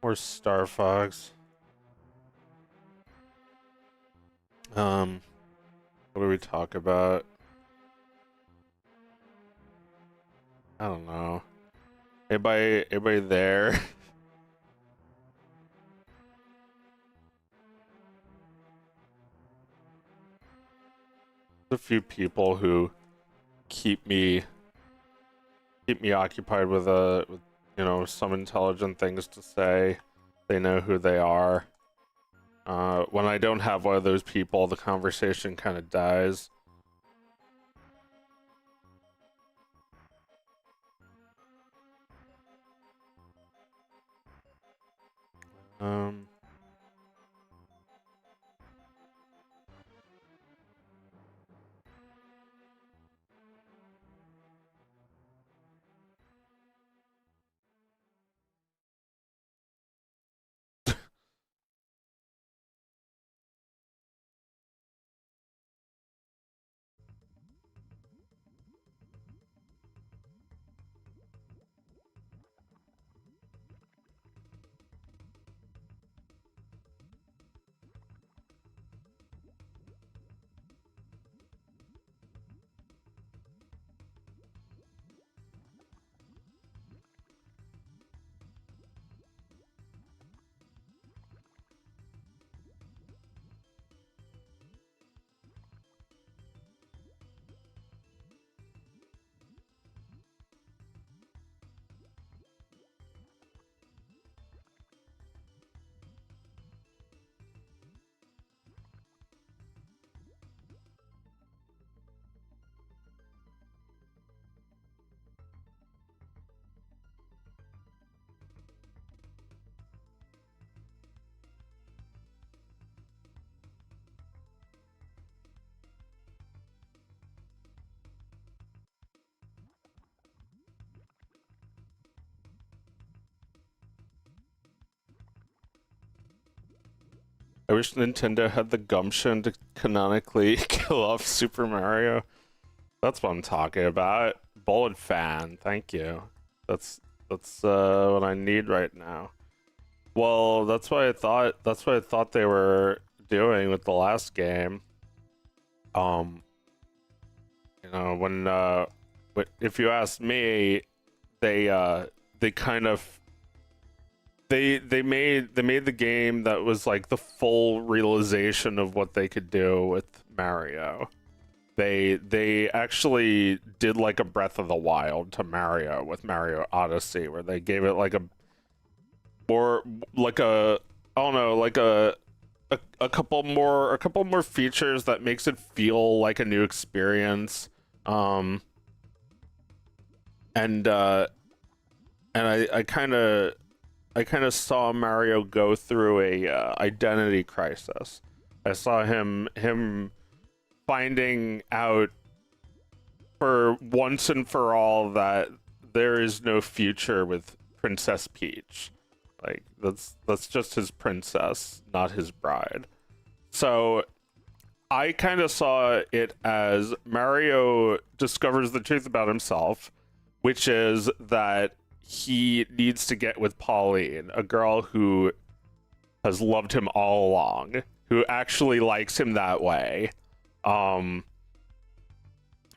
More Star Fox. What do we talk about? I don't know. Anybody there? A few people who keep me occupied with you know, some intelligent things to say. They know who they are. When I don't have one of those people, the conversation kind of dies. Um, I wish Nintendo had the gumption to canonically kill off Super Mario. That's what I'm talking about. Bullet fan, thank you. That's what I need right now. Well, that's what I thought. That's what I thought they were doing with the last game. You know, if you ask me, they kind of they made the game that was like the full realization of what they could do with Mario. They actually did like a Breath of the Wild to Mario with Mario Odyssey, where they gave it like a more like a I don't know, like a couple more features that makes it feel like a new experience. Um and I kind of saw Mario go through a identity crisis. I saw him finding out for once and for all that there is no future with Princess Peach. Like that's just his princess, not his bride. So I kind of saw it as Mario discovers the truth about himself, which is that he needs to get with Pauline, a girl who has loved him all along, who actually likes him that way. And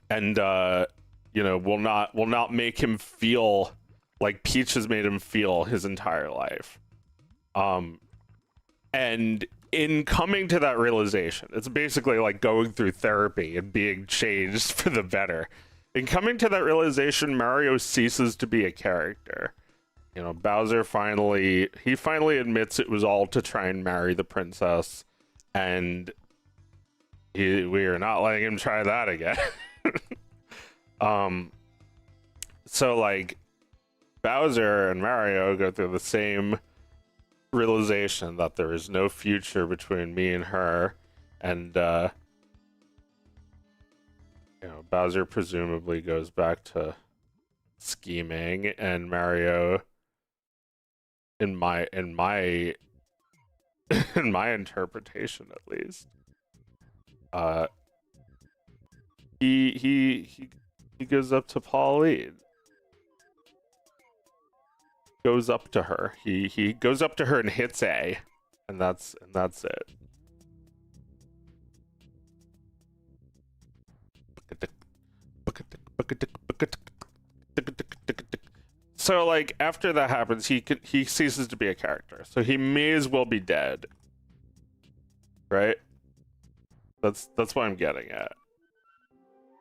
you know, will not make him feel like Peach has made him feel his entire life. And in coming to that realization, it's basically like going through therapy and being changed for the better. In coming to that realization, Mario ceases to be a character. You know, Bowser finally admits it was all to try and marry the princess, and we are not letting him try that again. So like Bowser and Mario go through the same realization that there is no future between me and her, and you know, Bowser presumably goes back to scheming, and Mario, in my in my interpretation at least, uh he goes up to Pauline. goes up to her. He goes up to her and hits A, and that's it. So like after that happens, he ceases to be a character. So he may as well be dead, right? That's what I'm getting at.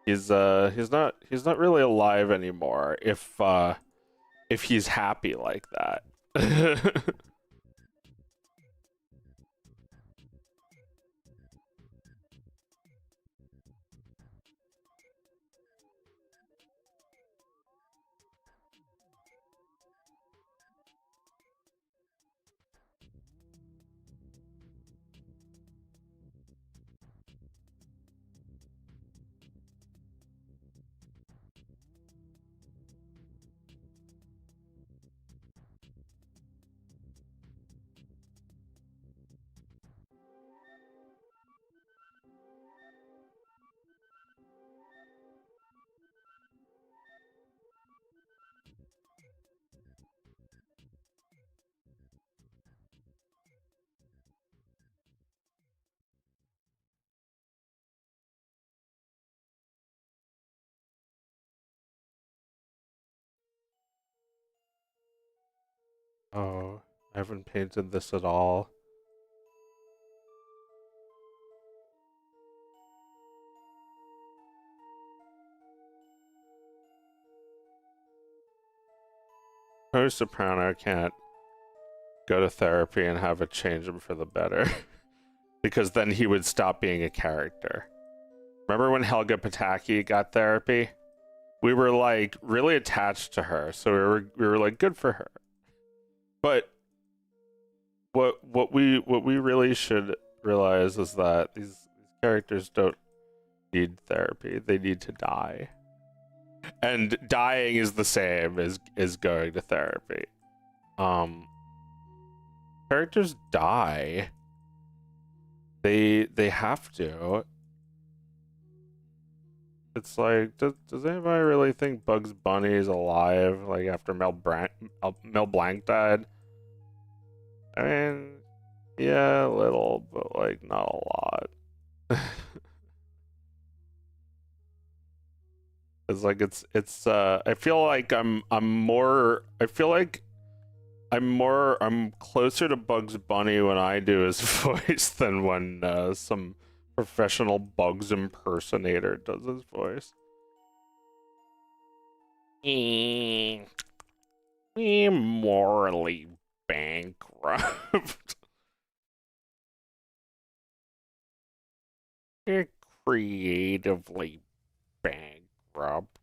He's not really alive anymore if he's happy like that. Oh, I haven't painted this at all. Tony Soprano can't go to therapy and have it change him for the better. Because then he would stop being a character. Remember when Helga Pataki got therapy? We were like really attached to her, so we were like good for her. But what we really should realize is that these characters don't need therapy. They need to die. And dying is the same as going to therapy. Characters die. They have to. It's like, does anybody really think Bugs Bunny is alive? Like after Mel Blanc died? I mean, yeah, a little, but like not a lot. It's like it's. I feel like I'm closer to Bugs Bunny when I do his voice than when some professional Bugs impersonator does his voice. We're morally bankrupt. We're creatively bankrupt.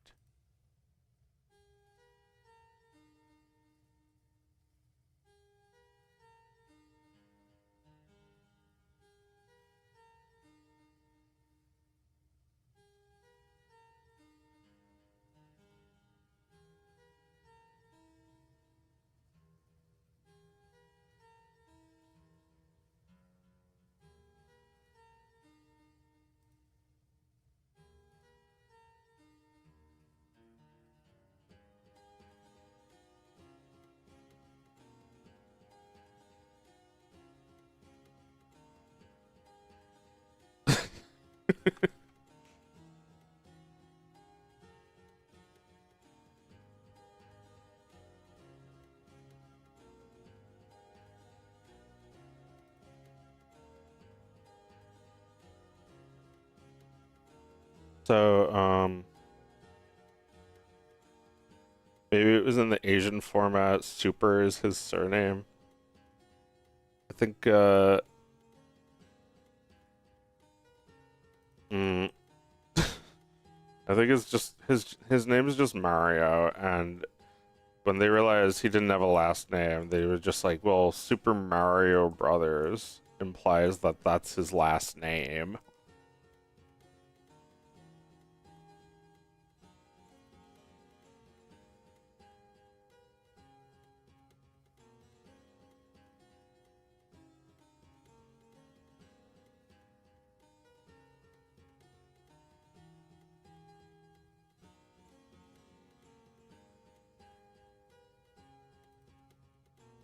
So, maybe it was in the Asian format. Super is his surname. I think, mm, I think it's just his name is just Mario, and when they realized he didn't have a last name, they were just like, well, Super Mario Brothers implies that that's his last name.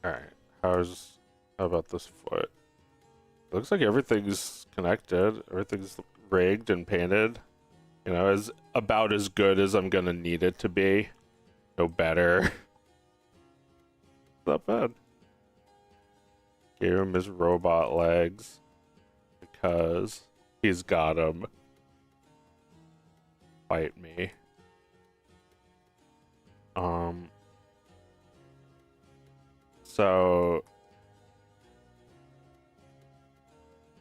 Alright, how about this foot? It looks like everything's connected. Everything's rigged and painted. You know, is about as good as I'm gonna need it to be. No better. Not bad. Gave him his robot legs because he's got them. Fight me. Um. So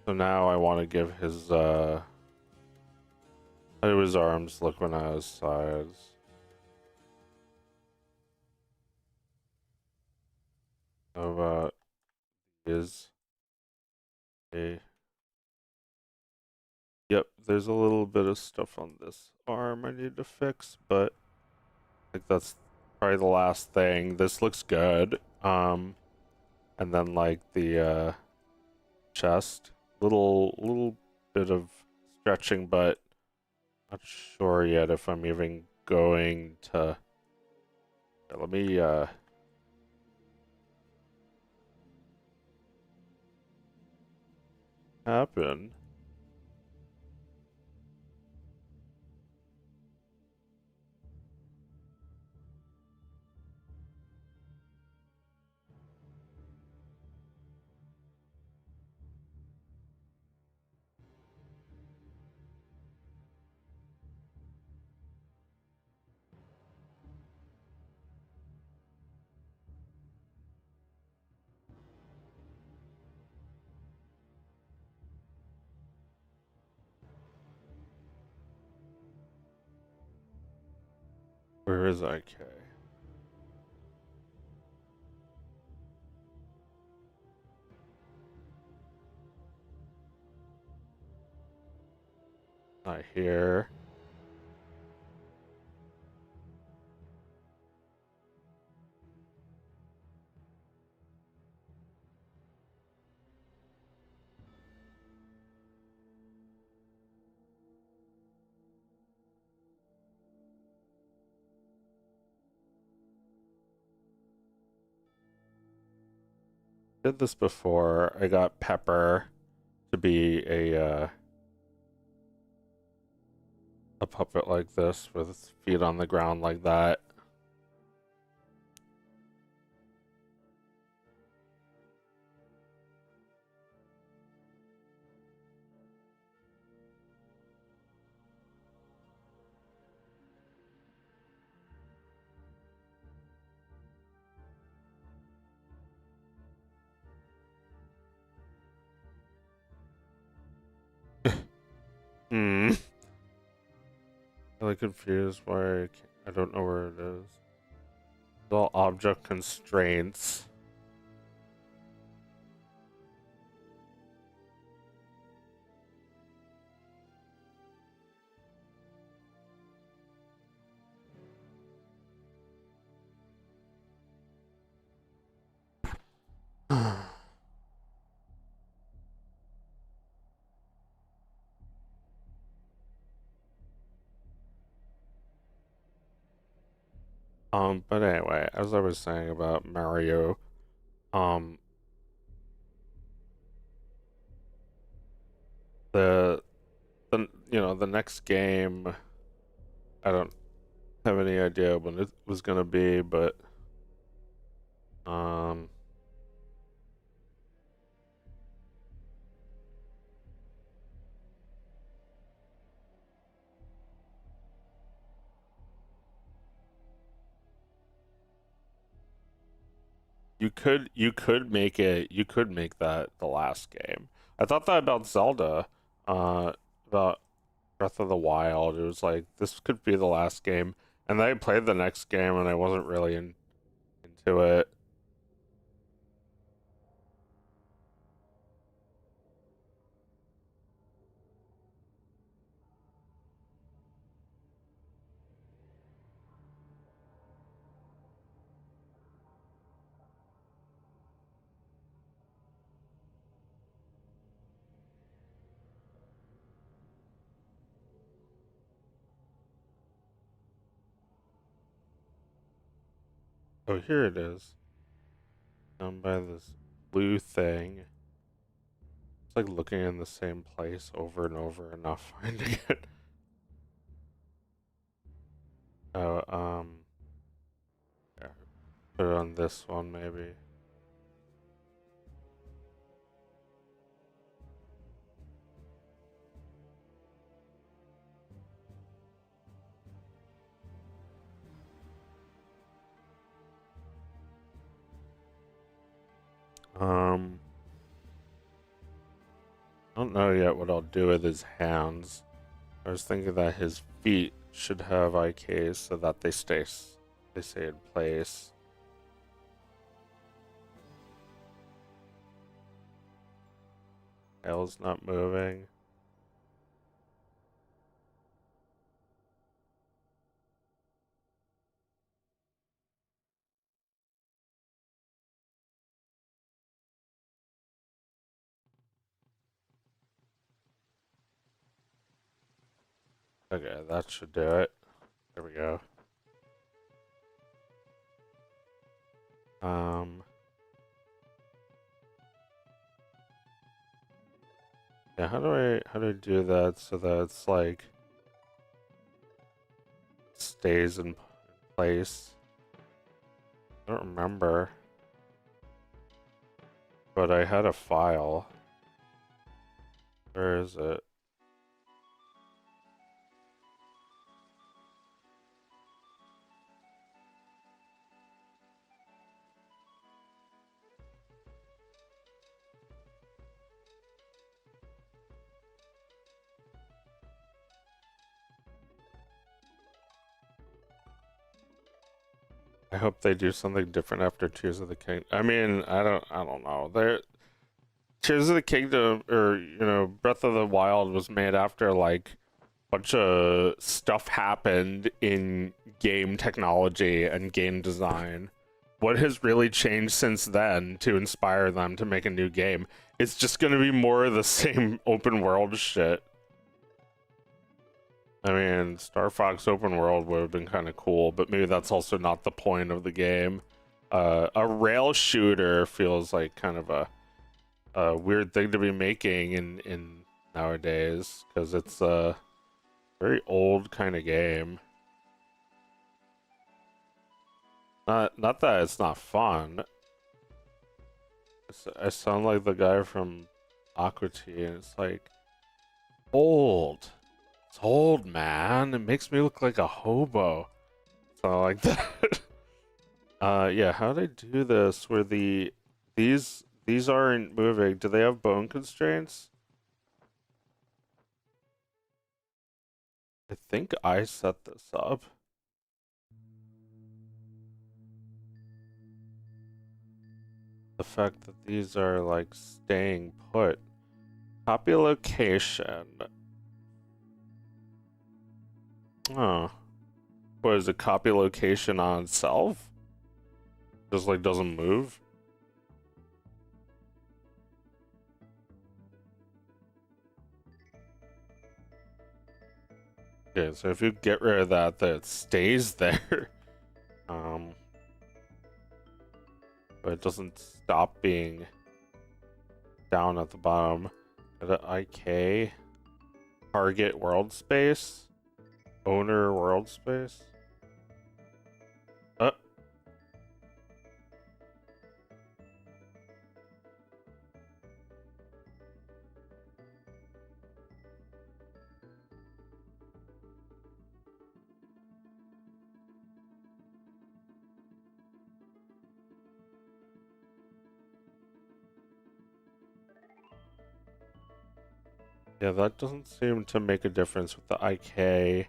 now I want to give his arms looking at his sides. How about his a Yep, there's a little bit of stuff on this arm I need to fix, but I think that's probably the last thing. This looks good. And then like the chest, little bit of stretching, but not sure yet if I'm even going to. Let me happen. Where is IK? Not here. Did this before. I got Pepper to be a puppet like this with its feet on the ground like that. Hmm. Really confused why I don't know where it is. It's all object constraints. But anyway, as I was saying about Mario, um, the the next game, I don't have any idea when it was gonna be, but um, you could make that the last game. I thought that about Zelda, about Breath of the Wild. It was like this could be the last game, and then I played the next game and I wasn't really into it. Oh, here it is. Down by this blue thing. It's like looking in the same place over and over and not finding it. Oh, yeah, put it on this one maybe. I don't know yet what I'll do with his hands. I was thinking that his feet should have IKs so that they stay in place. Tail's not moving. Okay, that should do it. There we go. Yeah, how do I do that so that it's like stays in place? I don't remember. But I had a file. Where is it? I hope they do something different after Tears of the Kingdom. I mean, I don't know. Tears of the Kingdom, or Breath of the Wild was made after like a bunch of stuff happened in game technology and game design. What has really changed since then to inspire them to make a new game? It's just gonna be more of the same open world shit. I mean, Star Fox open world would have been kind of cool, but maybe that's also not the point of the game. A rail shooter feels like kind of a weird thing to be making in nowadays, because it's a very old kind of game. Not that it's not fun. I sound like the guy from Aqua Tea, and it's like old. It's old, man. It makes me look like a hobo. So like that. Yeah, how do I do this where these aren't moving? Do they have bone constraints? I think I set this up. The fact that these are like staying put. Copy location. Oh. What is it, copy location on itself? Just like doesn't move? Okay, so if you get rid of that, then it stays there. But it doesn't stop being down at the bottom. Go to IK, target world space, owner world space. Uh, yeah, that doesn't seem to make a difference with the IK.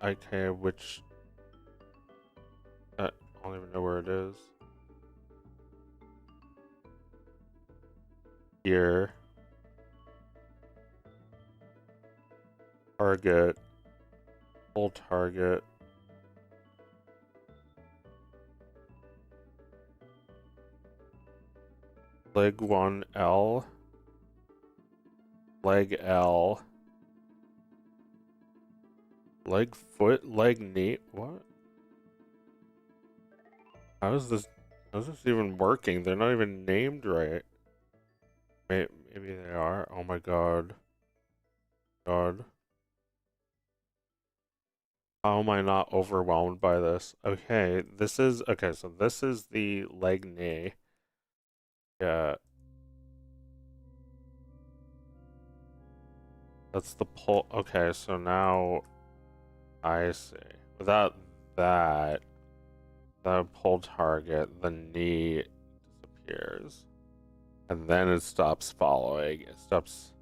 IK, which I don't even know where it is. Here. Target. Full target. Leg 1L. Leg L. Leg foot, leg knee. What? How is this? How's this even working? They're not even named right. Maybe they are. Oh my god. God. How am I not overwhelmed by this? Okay, so this is the leg knee. Yeah. That's the pull. Okay, so now I see. Without that, the pull target, the knee disappears. And then it stops following. It stops.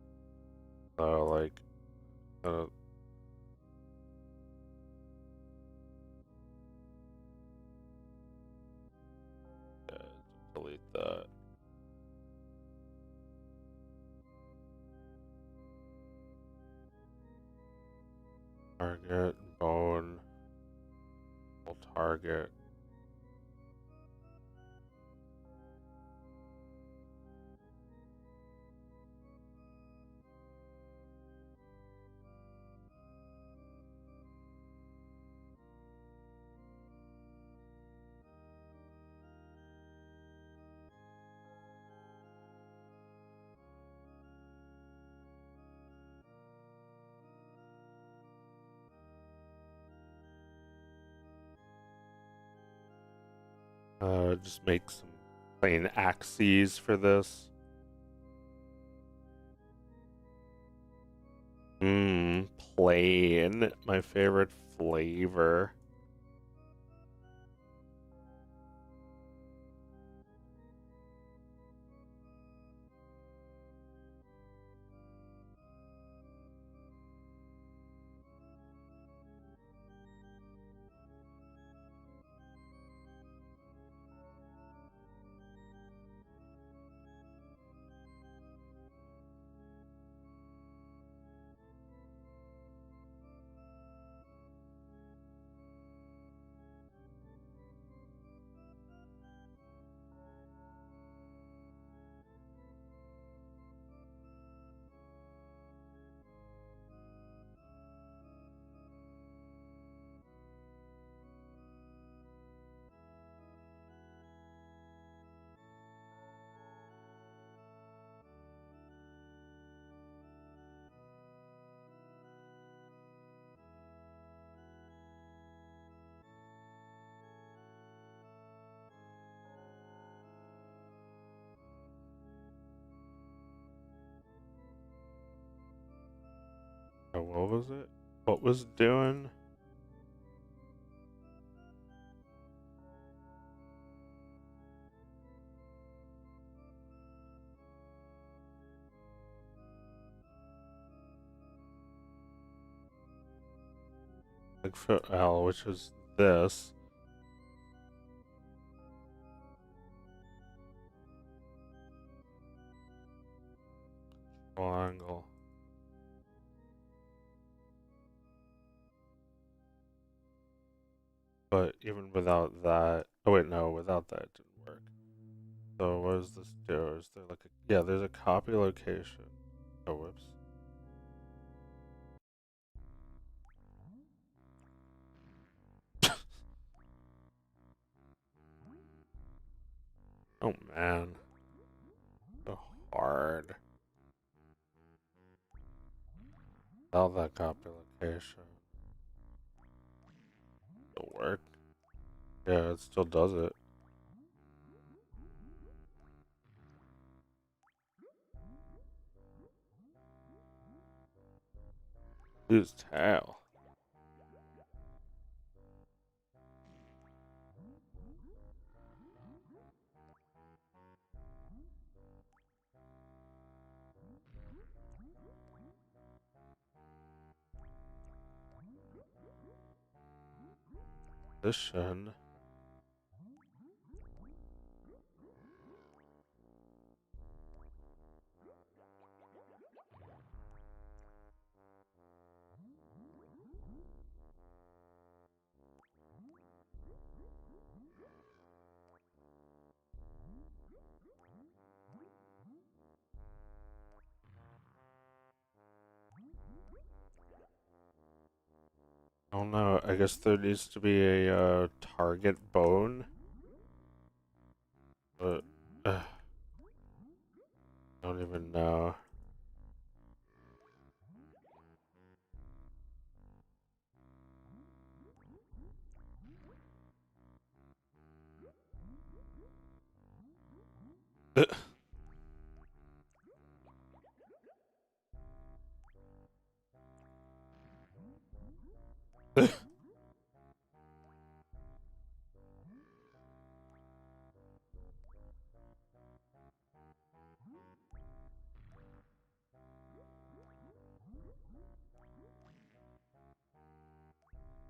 So, like, uh, delete that. Target, bone, pull target. Just make some plain axes for this. Plain. My favorite flavor. Oh, what was it? What was it doing? Bigfoot L, which is this. Triangle. But even without that, oh wait, no, without that it didn't work. So what does this do? Is there like a, yeah, there's a copy location. Oh, whoops. Oh man, so hard. Without that copy location, it'll work. Yeah, it still does it. Whose tail? Position. I don't know. I guess there needs to be a target bone. Don't even know.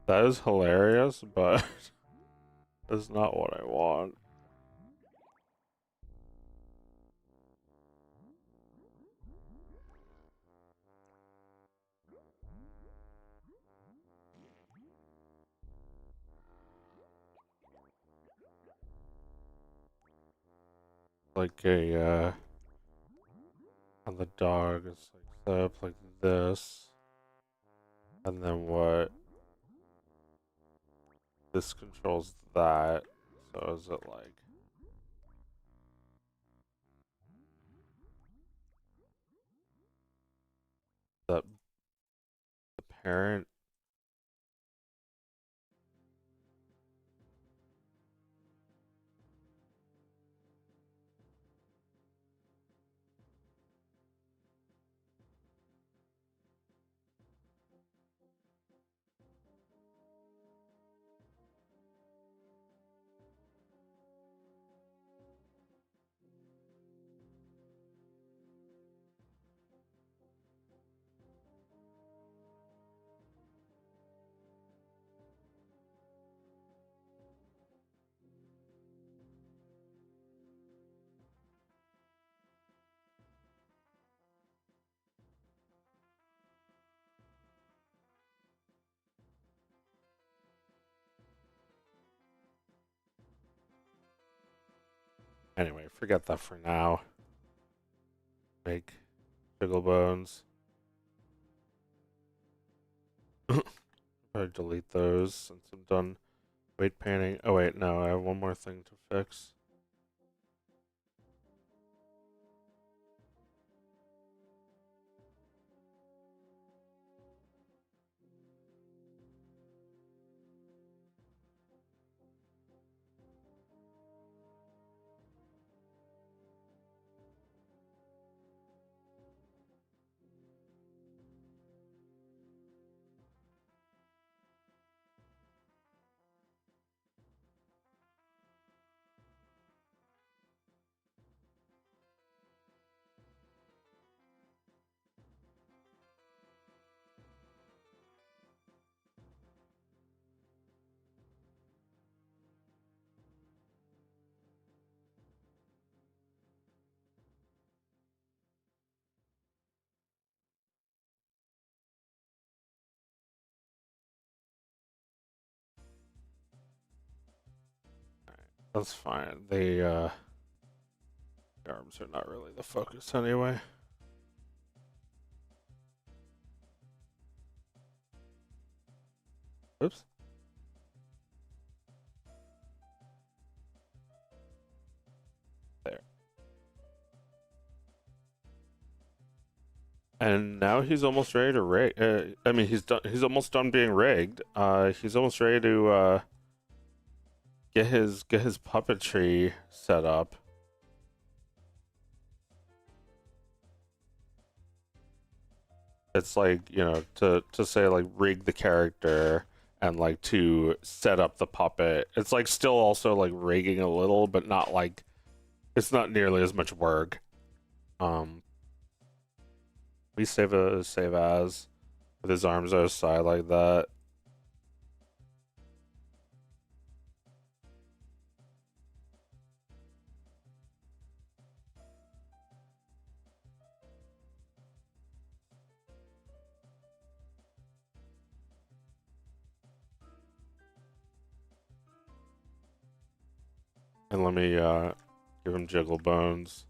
That is hilarious, but that's not what I want. Like a on the dog, it's like set up like this, and then what? This controls that. So is it like the parent? Anyway, forget that for now. Make jiggle bones. Probably delete those since I'm done weight painting. Oh wait, no, I have one more thing to fix. That's fine. The arms are not really the focus anyway. Oops. There. And now he's almost ready to rig. I mean, he's done. He's almost done being rigged. He's almost ready to get his puppetry set up. It's like, you know, to say like rig the character and like to set up the puppet. It's like still also like rigging a little, but not like it's not nearly as much work. Um, we save as with his arms on his side like that. And let me give him jiggle bones.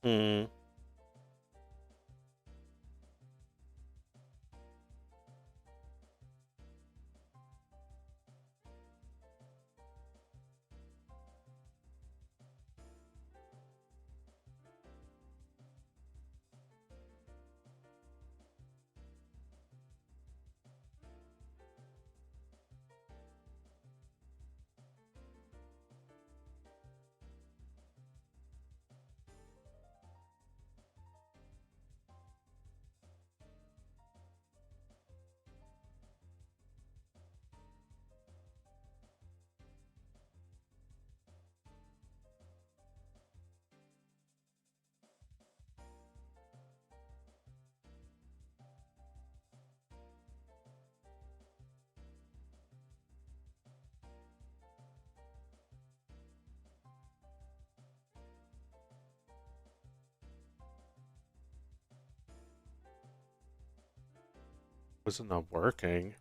Hmm. Was it not working?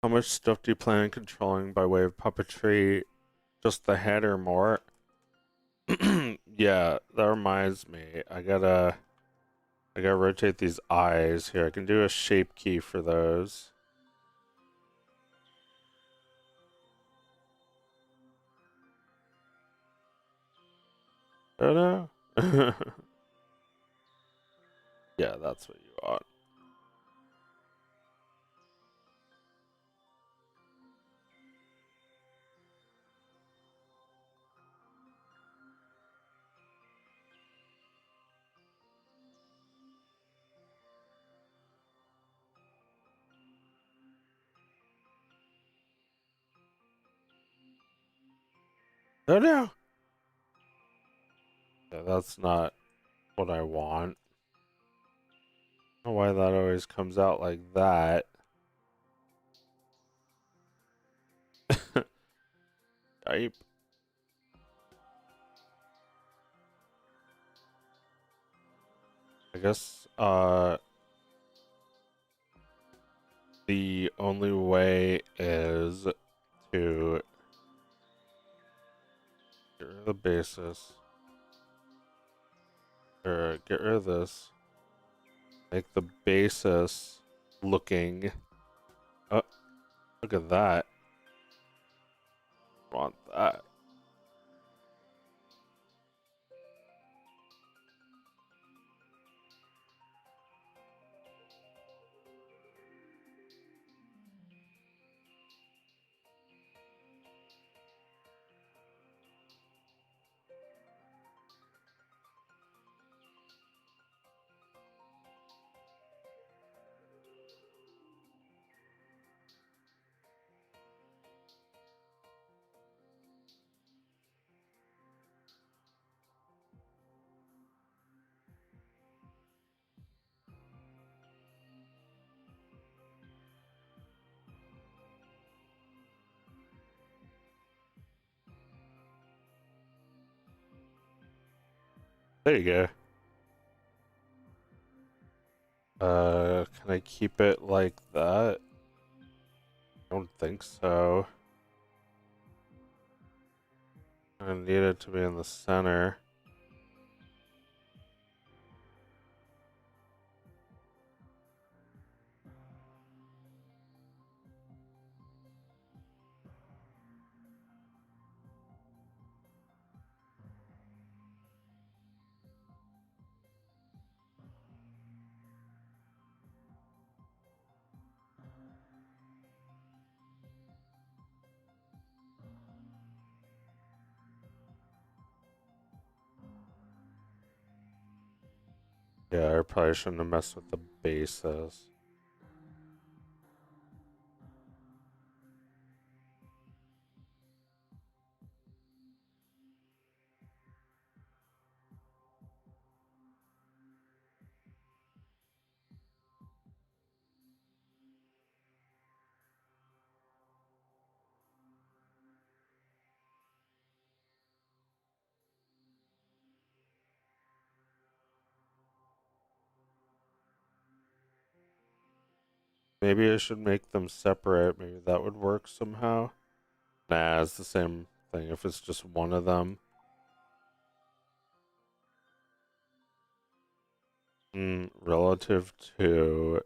How much stuff do you plan on controlling by way of puppetry? Just the head or more? Yeah, that reminds me. I gotta rotate these eyes here. I can do a shape key for those. Oh no. Yeah, that's what you want. Oh no. Yeah, that's not what I want. I don't know why that always comes out like that. Type. I guess the only way is to get rid of the basis. Or get rid of this. Make the basis looking. Oh, look at that. Want that. There you go. Can I keep it like that? I don't think so. I need it to be in the center. Yeah, I probably shouldn't have messed with the bases. Maybe I should make them separate. Maybe that would work somehow. Nah, it's the same thing if it's just one of them. Relative to...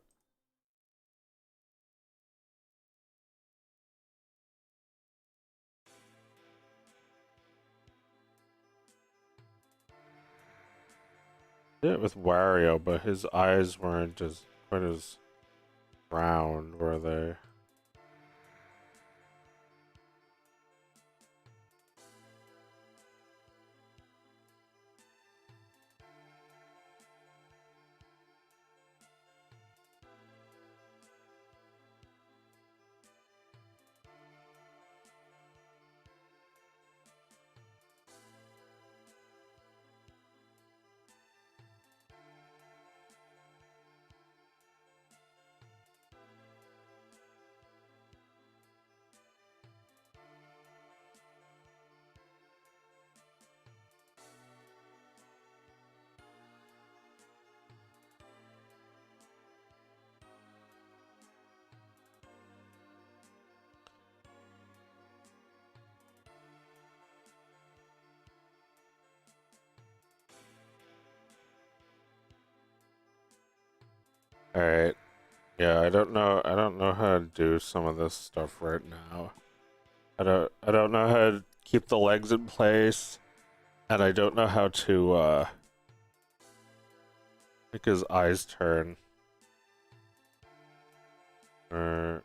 Yeah, with Wario, but his eyes weren't as quite as round, were they? All right. Yeah, I don't know. I don't know how to do some of this stuff right now. I don't know how to keep the legs in place, and I don't know how to make his eyes turn. Or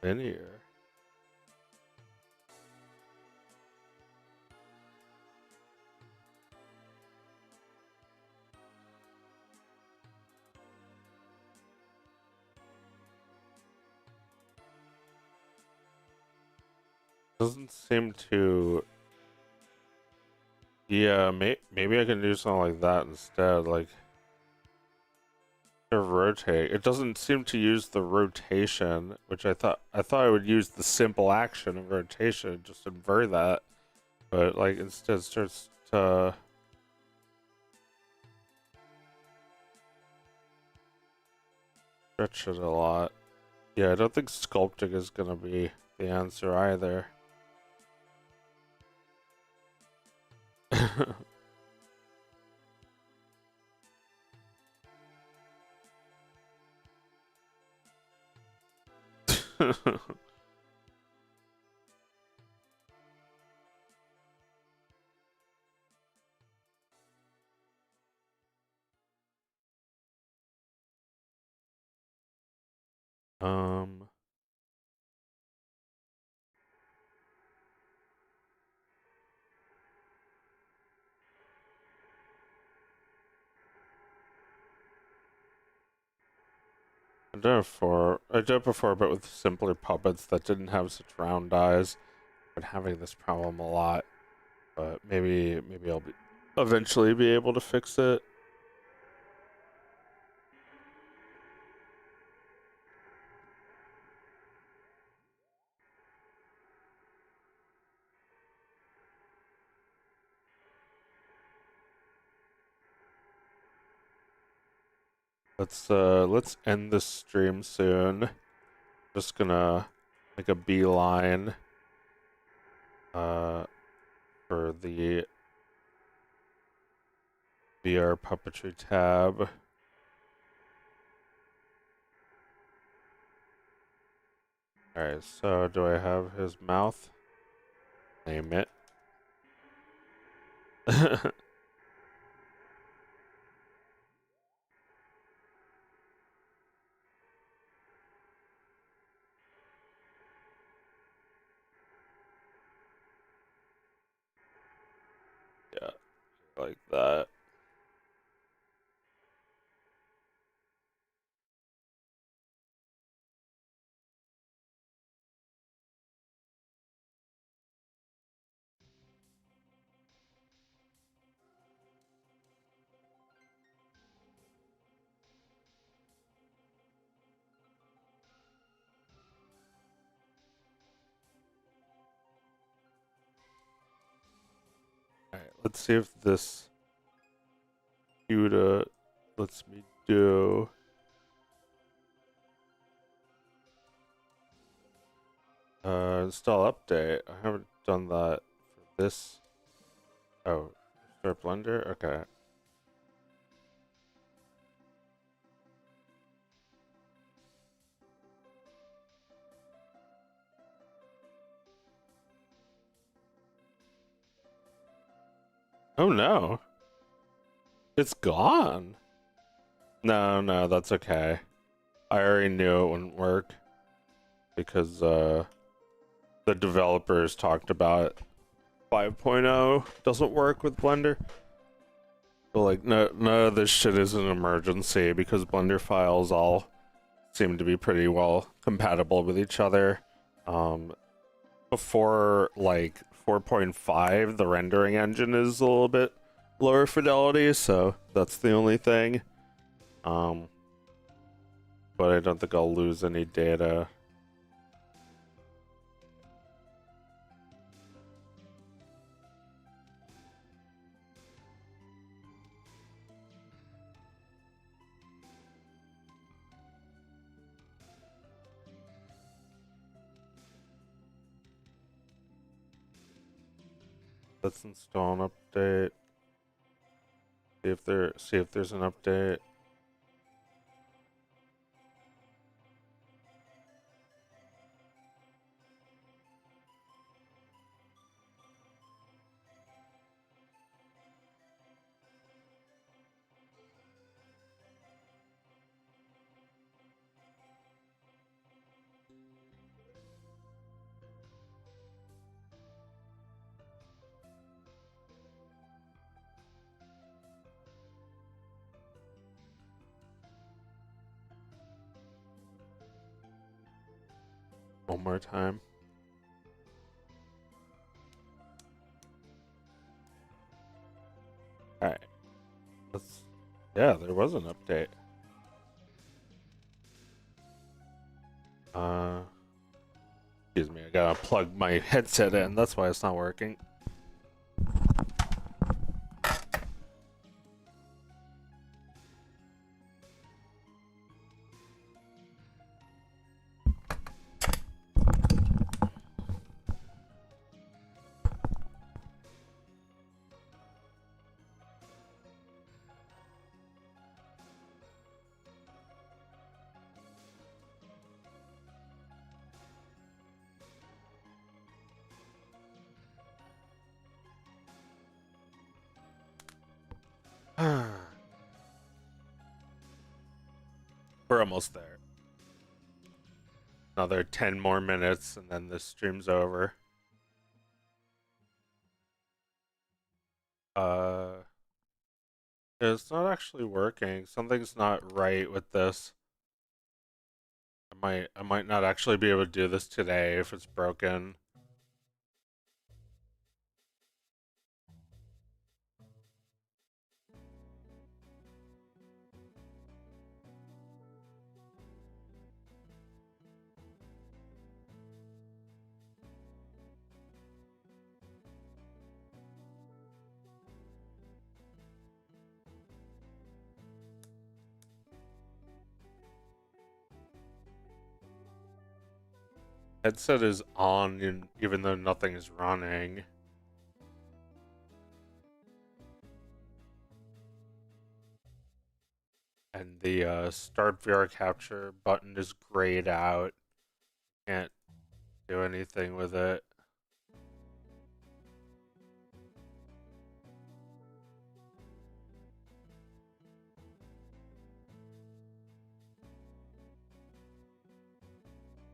linear. Doesn't seem to. Yeah, maybe I can do something like that instead, like to rotate. It doesn't seem to use the rotation, which I thought I would use the simple action of rotation, just invert that, but like instead starts to stretch it a lot. Yeah, I don't think sculpting is gonna be the answer either. um, I did it before, but with simpler puppets that didn't have such round eyes. Been having this problem a lot, but maybe I'll eventually be able to fix it. Let's end this stream soon. Just gonna make a beeline uh for the VR puppetry tab. Alright, so do I have his mouth? Name it. Yeah, like that. Alright, let's see if this Cuda lets me do. Install update. I haven't done that for this. Oh, start Blender? Okay. Oh no. It's gone. No, no, that's okay. I already knew it wouldn't work because the developers talked about 5.0 doesn't work with Blender. But like no, none of this shit is an emergency because Blender files all seem to be pretty well compatible with each other. Um, Before like 4.5, the rendering engine is a little bit lower fidelity, so that's the only thing. Um, but I don't think I'll lose any data. Let's install an update. See if there's an update. One more time. All right. Let's. Yeah, there was an update. Uh, Excuse me. I gotta plug my headset in. That's why it's not working. We're almost there. Another 10 more minutes, and then this stream's over. Uh, it's not actually working. Something's not right with this. I might not actually be able to do this today if it's broken. Headset is on, even though nothing is running. And the start VR capture button is grayed out. Can't do anything with it.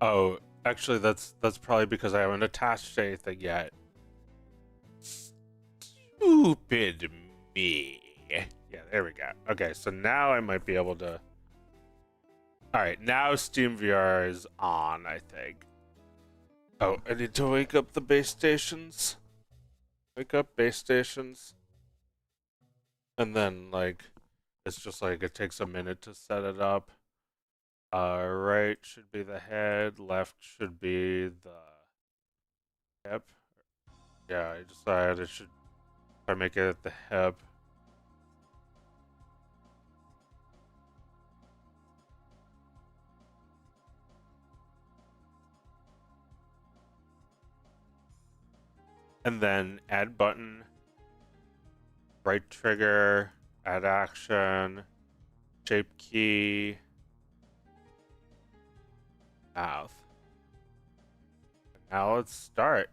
Oh, actually, that's probably because I haven't attached anything yet. Stupid me. Yeah, there we go. Okay, so now I might be able to. All right, now Steam VR is on, I think. Oh, I need to wake up the base stations. Wake up base stations. And then, like, it's just like it takes a minute to set it up. Right should be the head, left should be the hip. Yeah, I decided it should. If I make it at the hip. And then add button, right trigger, add action, shape key, mouth. Now let's start.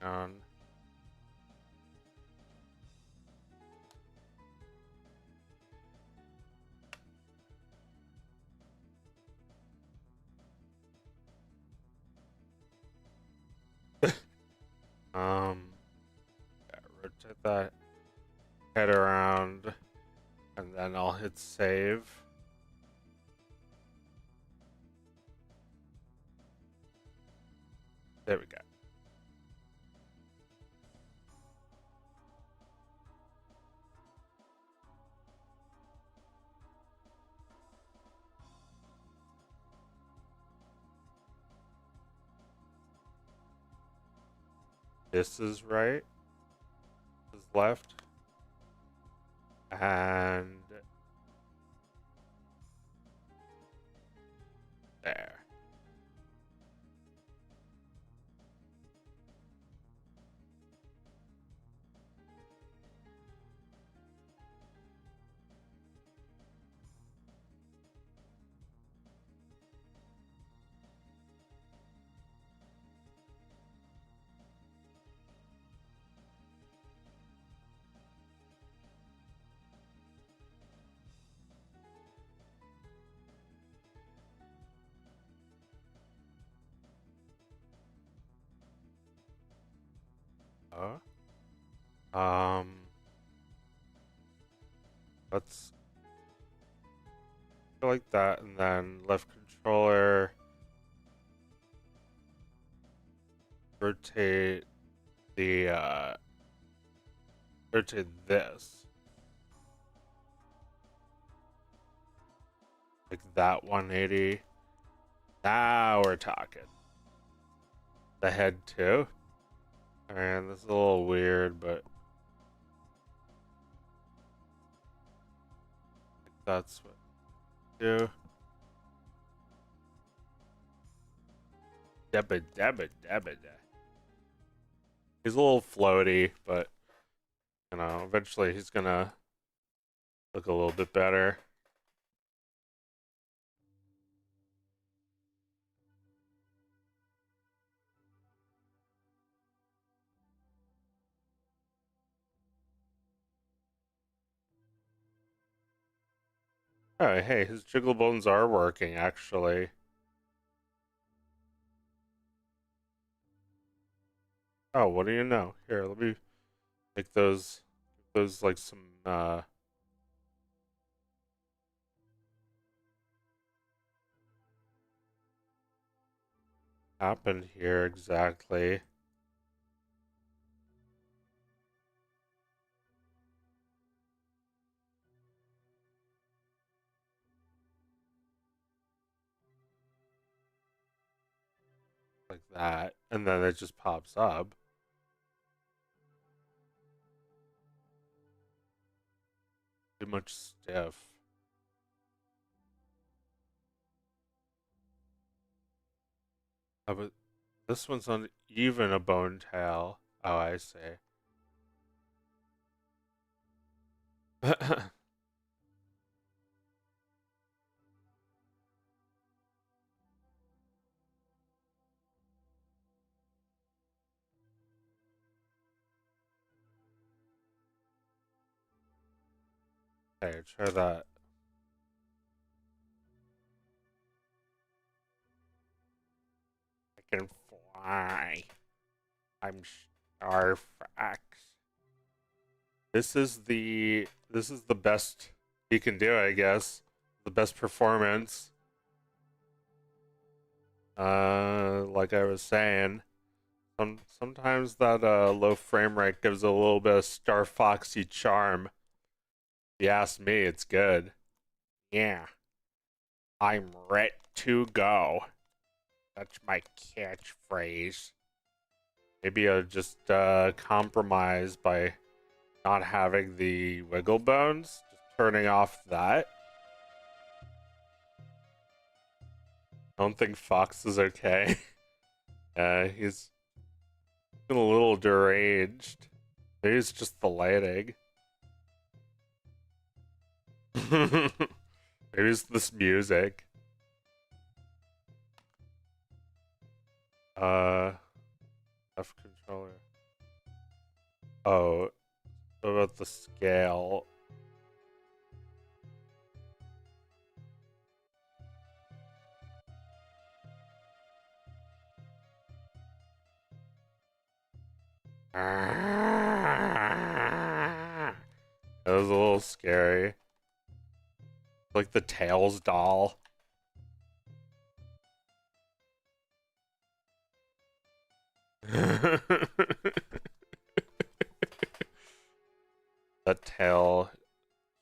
On. Yeah, rotate that head around, and then I'll hit save. There we go. This is right. This is left. And there. Oh. Let's go like that, and then left controller, rotate the rotate this like that 180. Now we're talking. The head too. Man, this is a little weird, but that's what I do. Dabba dabba dabba da. He's a little floaty, but you know, eventually he's gonna look a little bit better. Oh, hey, his jiggle bones are working actually. Oh, what do you know? Here, let me make those like some happened here exactly. Like that. And then it just pops up. Too much stiff. Oh, but this one's not even a bone tail. Oh, I see. Okay, try that. I can fly. I'm Starfax. This is the best he can do, I guess. The best performance. Like I was saying, sometimes that low frame rate gives a little bit of Star Foxy charm. If you ask me, it's good. Yeah, I'm ready to go. That's my catchphrase. Maybe I'll just compromise by not having the wiggle bones, just turning off that. I don't think Fox is okay. He's been a little deranged. Maybe it's just the lighting. Maybe it's this music. F controller. Oh, what about the scale? That was a little scary. Like the Tails doll. That tail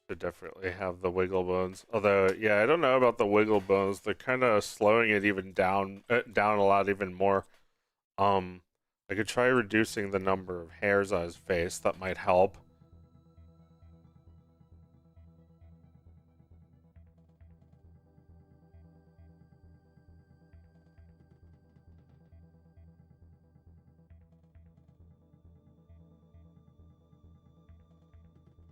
should definitely have the wiggle bones. Although, yeah, I don't know about the wiggle bones. They're kind of slowing it even down a lot even more. Um, I could try reducing the number of hairs on his face. That might help.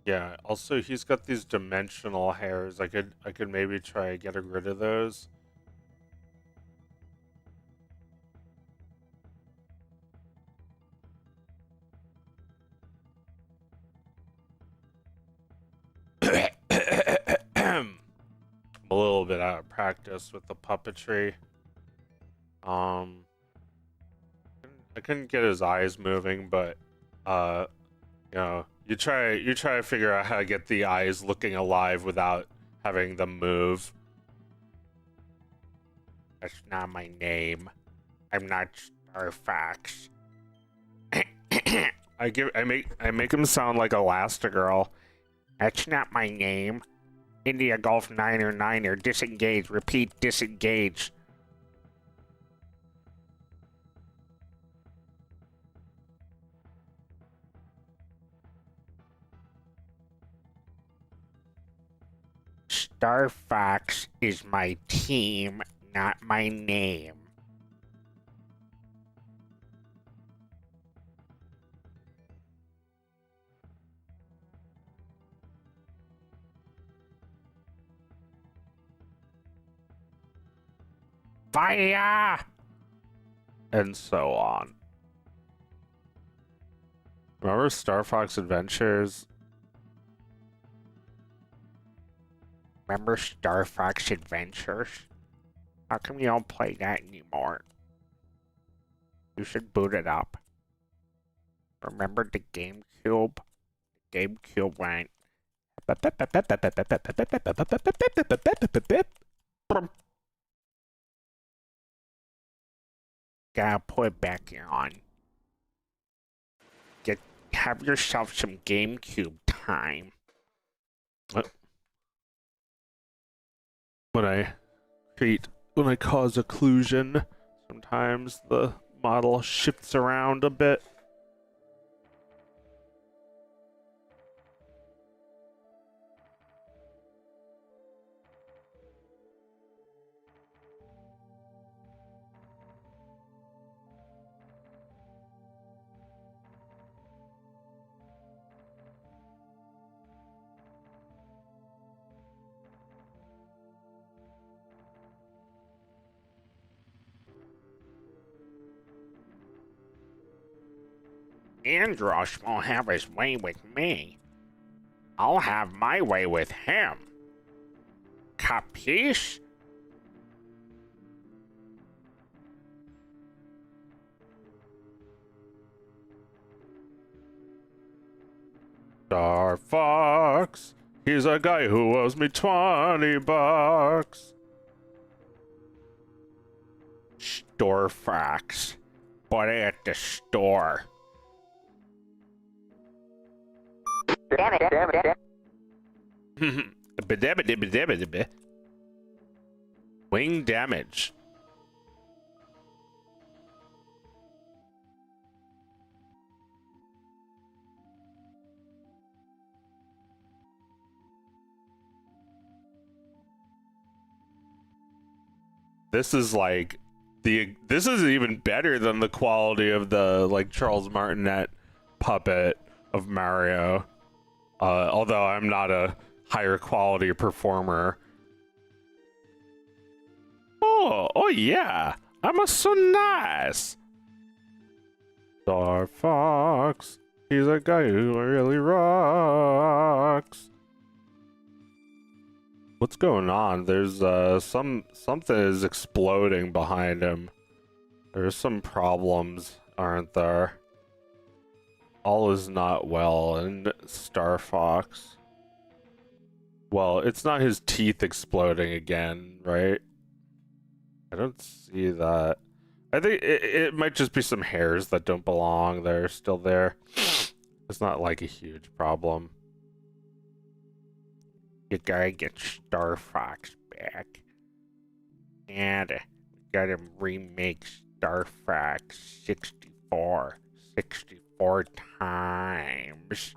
Yeah, also he's got these dimensional hairs. I could maybe try getting rid of those. I'm a little bit out of practice with the puppetry. Um, I couldn't get his eyes moving, but uh, you try to figure out how to get the eyes looking alive without having them move. That's not my name. I'm not Starfax. I make him sound like Elastigirl. That's not my name. India Golf Niner Niner. Disengage. Repeat. Disengage. Starfax is my team, not my name. Fire! And so on. Remember Star Fox Adventures? Remember Star Fox Adventures? How come you don't play that anymore? You should boot it up. Remember the GameCube? The GameCube went. Gotta put it back on. Have yourself some GameCube time. When I cause occlusion, sometimes the model shifts around a bit. Andross won't have his way with me. I'll have my way with him. Capiche? Star Fox. He's a guy who owes me $20. Store Fox. Bought it at the store. Wing damage. This is like this is even better than the quality of the like Charles Martinet puppet of Mario. Although I'm not a higher quality performer. Oh yeah, I'm a so nice. Star Fox, he's a guy who really rocks. What's going on? There's something is exploding behind him. There's some problems, aren't there? All is not well in Star Fox. Well, it's not his teeth exploding again, right? I don't see that. I think it might just be some hairs that don't belong. They're still there. It's not like a huge problem. You gotta get Star Fox back. And we gotta remake Star Fox 64 times.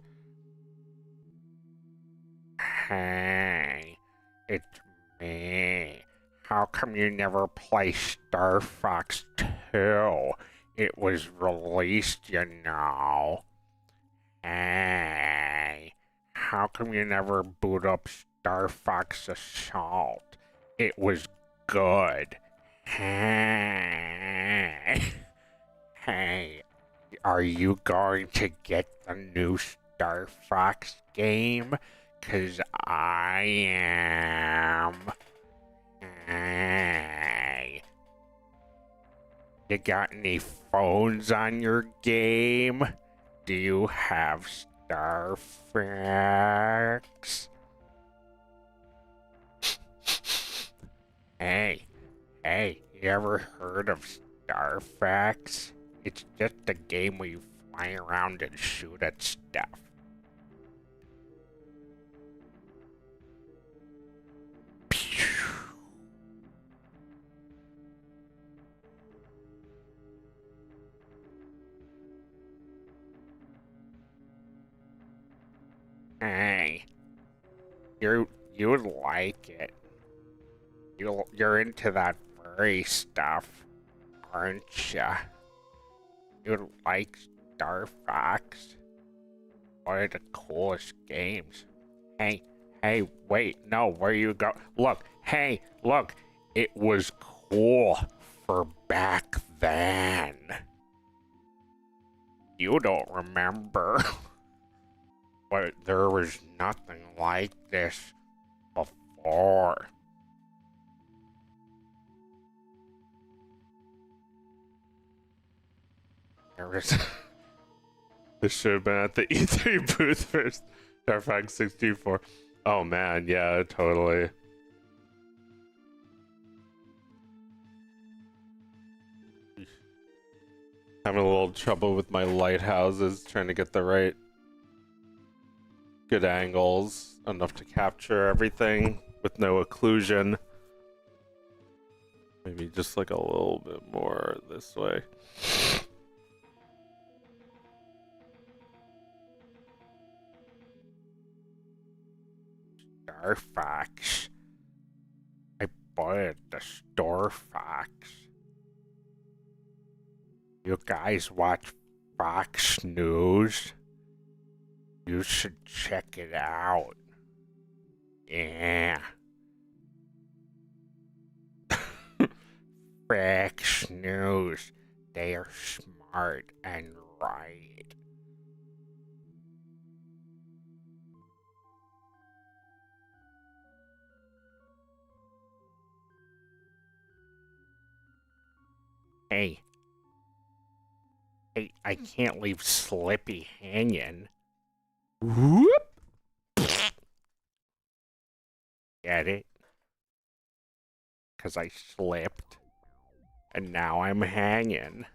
Hey, it's me. How come you never play Star Fox 2? It was released, you know. Hey, how come you never boot up Star Fox Assault? It was good. Hey, hey, are you going to get the new Star Fox game? 'Cause I am. Hey, you got any phones on your game? Do you have Star Fox? Hey, you ever heard of Star Fox? It's just a game where you fly around and shoot at stuff. Hey, you would like it. You're into that furry stuff, aren't ya? You'd like Star Fox? One of the coolest games. Hey, wait, no, where you go? Look, hey, look, it was cool for back then. You don't remember. But there was nothing like this before. There was. This should have been at the E3 booth for Star Fox 64. Oh man, yeah, totally. Having a little trouble with my lighthouses, trying to get the right good angles, enough to capture everything with no occlusion. Maybe just like a little bit more this way. Star Fox. I bought it at the Store Fox. You guys watch Fox News? You should check it out. Yeah. Fox News. They are smart and right. Hey. Hey, I can't leave Slippy hanging. Whoop! Get it? Because I slipped. And now I'm hanging.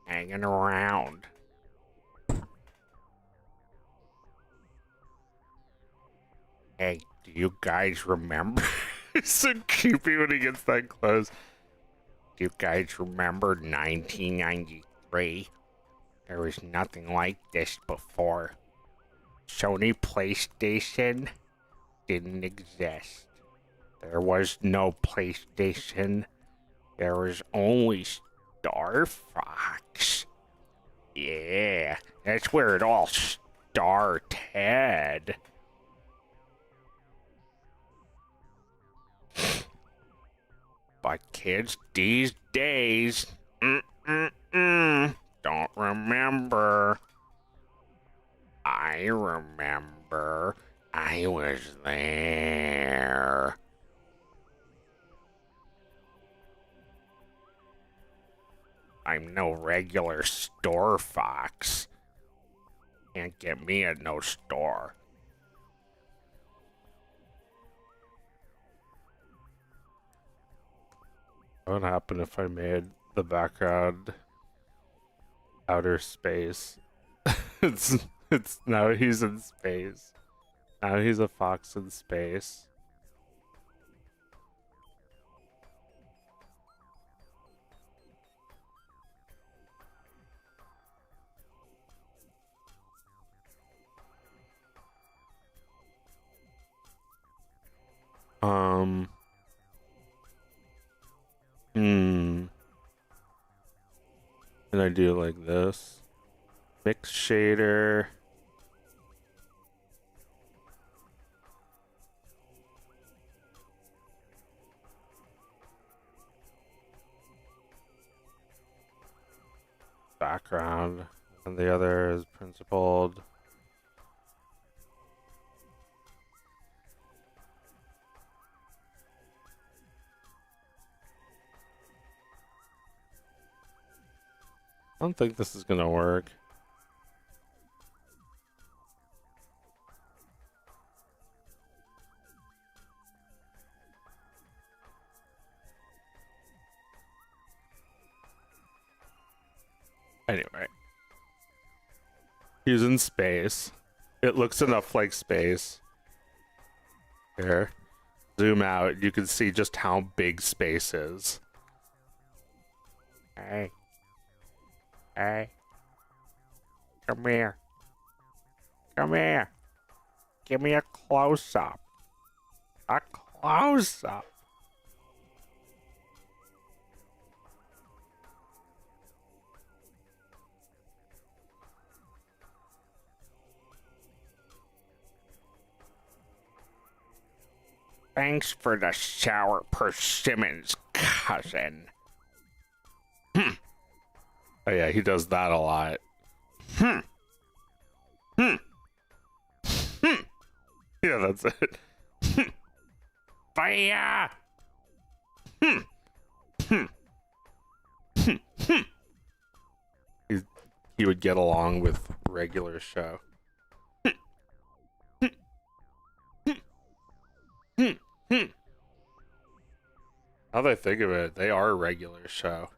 Hanging around. Hey, do you guys remember? It's so creepy when he gets that close. Do you guys remember 1993? There was nothing like this before. Sony PlayStation didn't exist. There was no PlayStation. There was only Star Fox. Yeah, that's where it all started. But kids these days, don't remember. I remember. I was there. I'm no regular store fox. Can't get me at no store. What would happen if I made the background outer space? it's now he's in space. Now he's a fox in space. Hmm. Can I do like this? Mix shader. Background. And the other is principled. I don't think this is gonna work. Anyway. He's in space. It looks enough like space. Here. Zoom out, you can see just how big space is. Hey. Hey. Come here. Come here. Give me a close-up. A close-up. Thanks for the sour persimmons, cousin. Oh yeah, he does that a lot. Yeah, that's it. Fire! He would get along with regular show. Now that I think of it, they are a regular show.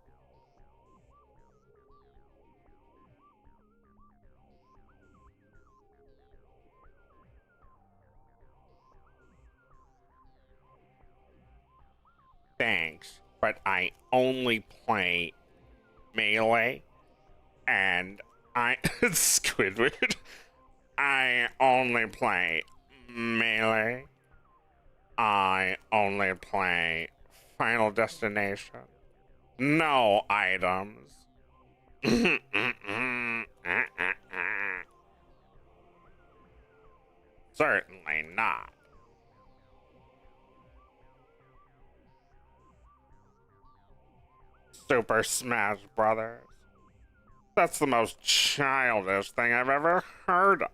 Thanks, but I only play Melee, and Squidward. I only play Melee. I only play Final Destination. No items. Certainly not. Super Smash Brothers. That's the most childish thing I've ever heard of.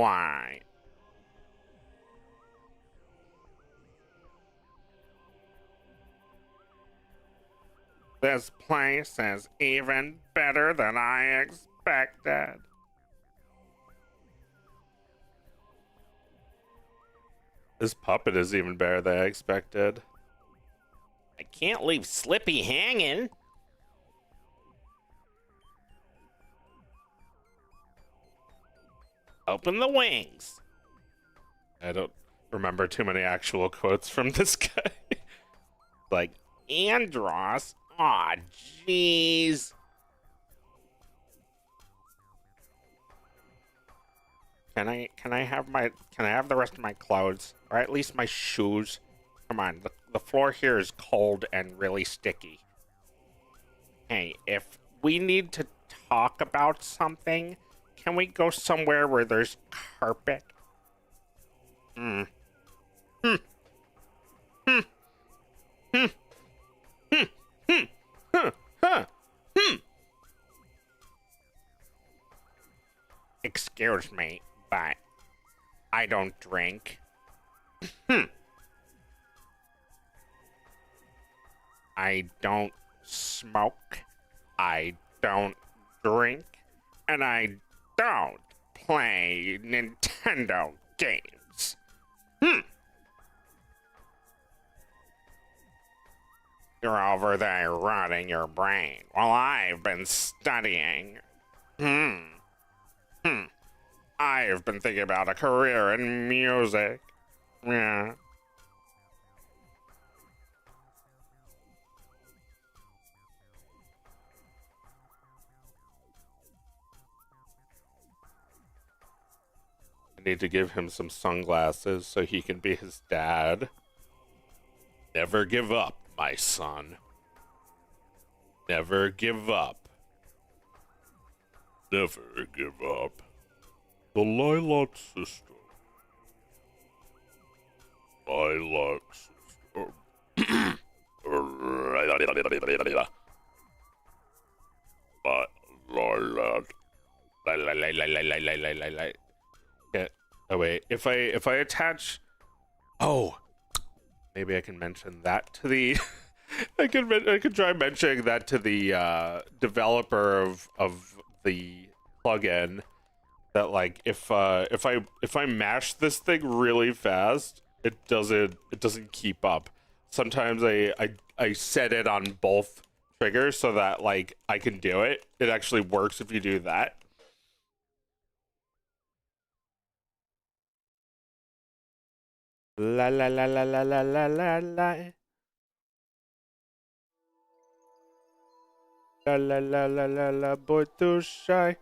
Why? This place is even better than I expected. This puppet is even better than I expected. I can't leave Slippy hanging. Open the wings. I don't remember too many actual quotes from this guy. Like, Andros? Aw, jeez. Can I have the rest of my clothes, or at least my shoes? Come on, the floor here is cold and really sticky. Hey, if we need to talk about something, can we go somewhere where there's carpet? Hmm. Hmm. Hmm. Hmm. Hmm. Hmm. Huh. Huh. Hmm. Excuse me, but I don't drink. Hmm. I don't smoke. I don't drink. And I don't play Nintendo games. Hmm. You're over there rotting your brain while I've been studying. Hmm. Hmm. I've been thinking about a career in music. Yeah. I need to give him some sunglasses so he can be his dad. Never give up, my son. Never give up. Never give up. The Lilac System. Lilac System. Lilac. Yeah. Oh wait, if I attach, oh, maybe I can mention that to the I could try mentioning that to the developer of the plugin, that like if I mash this thing really fast, it doesn't keep up. Sometimes I set it on both triggers so that like I can do it. It actually works if you do that. La la la la la la la la la. La la la la la la, boy too shy.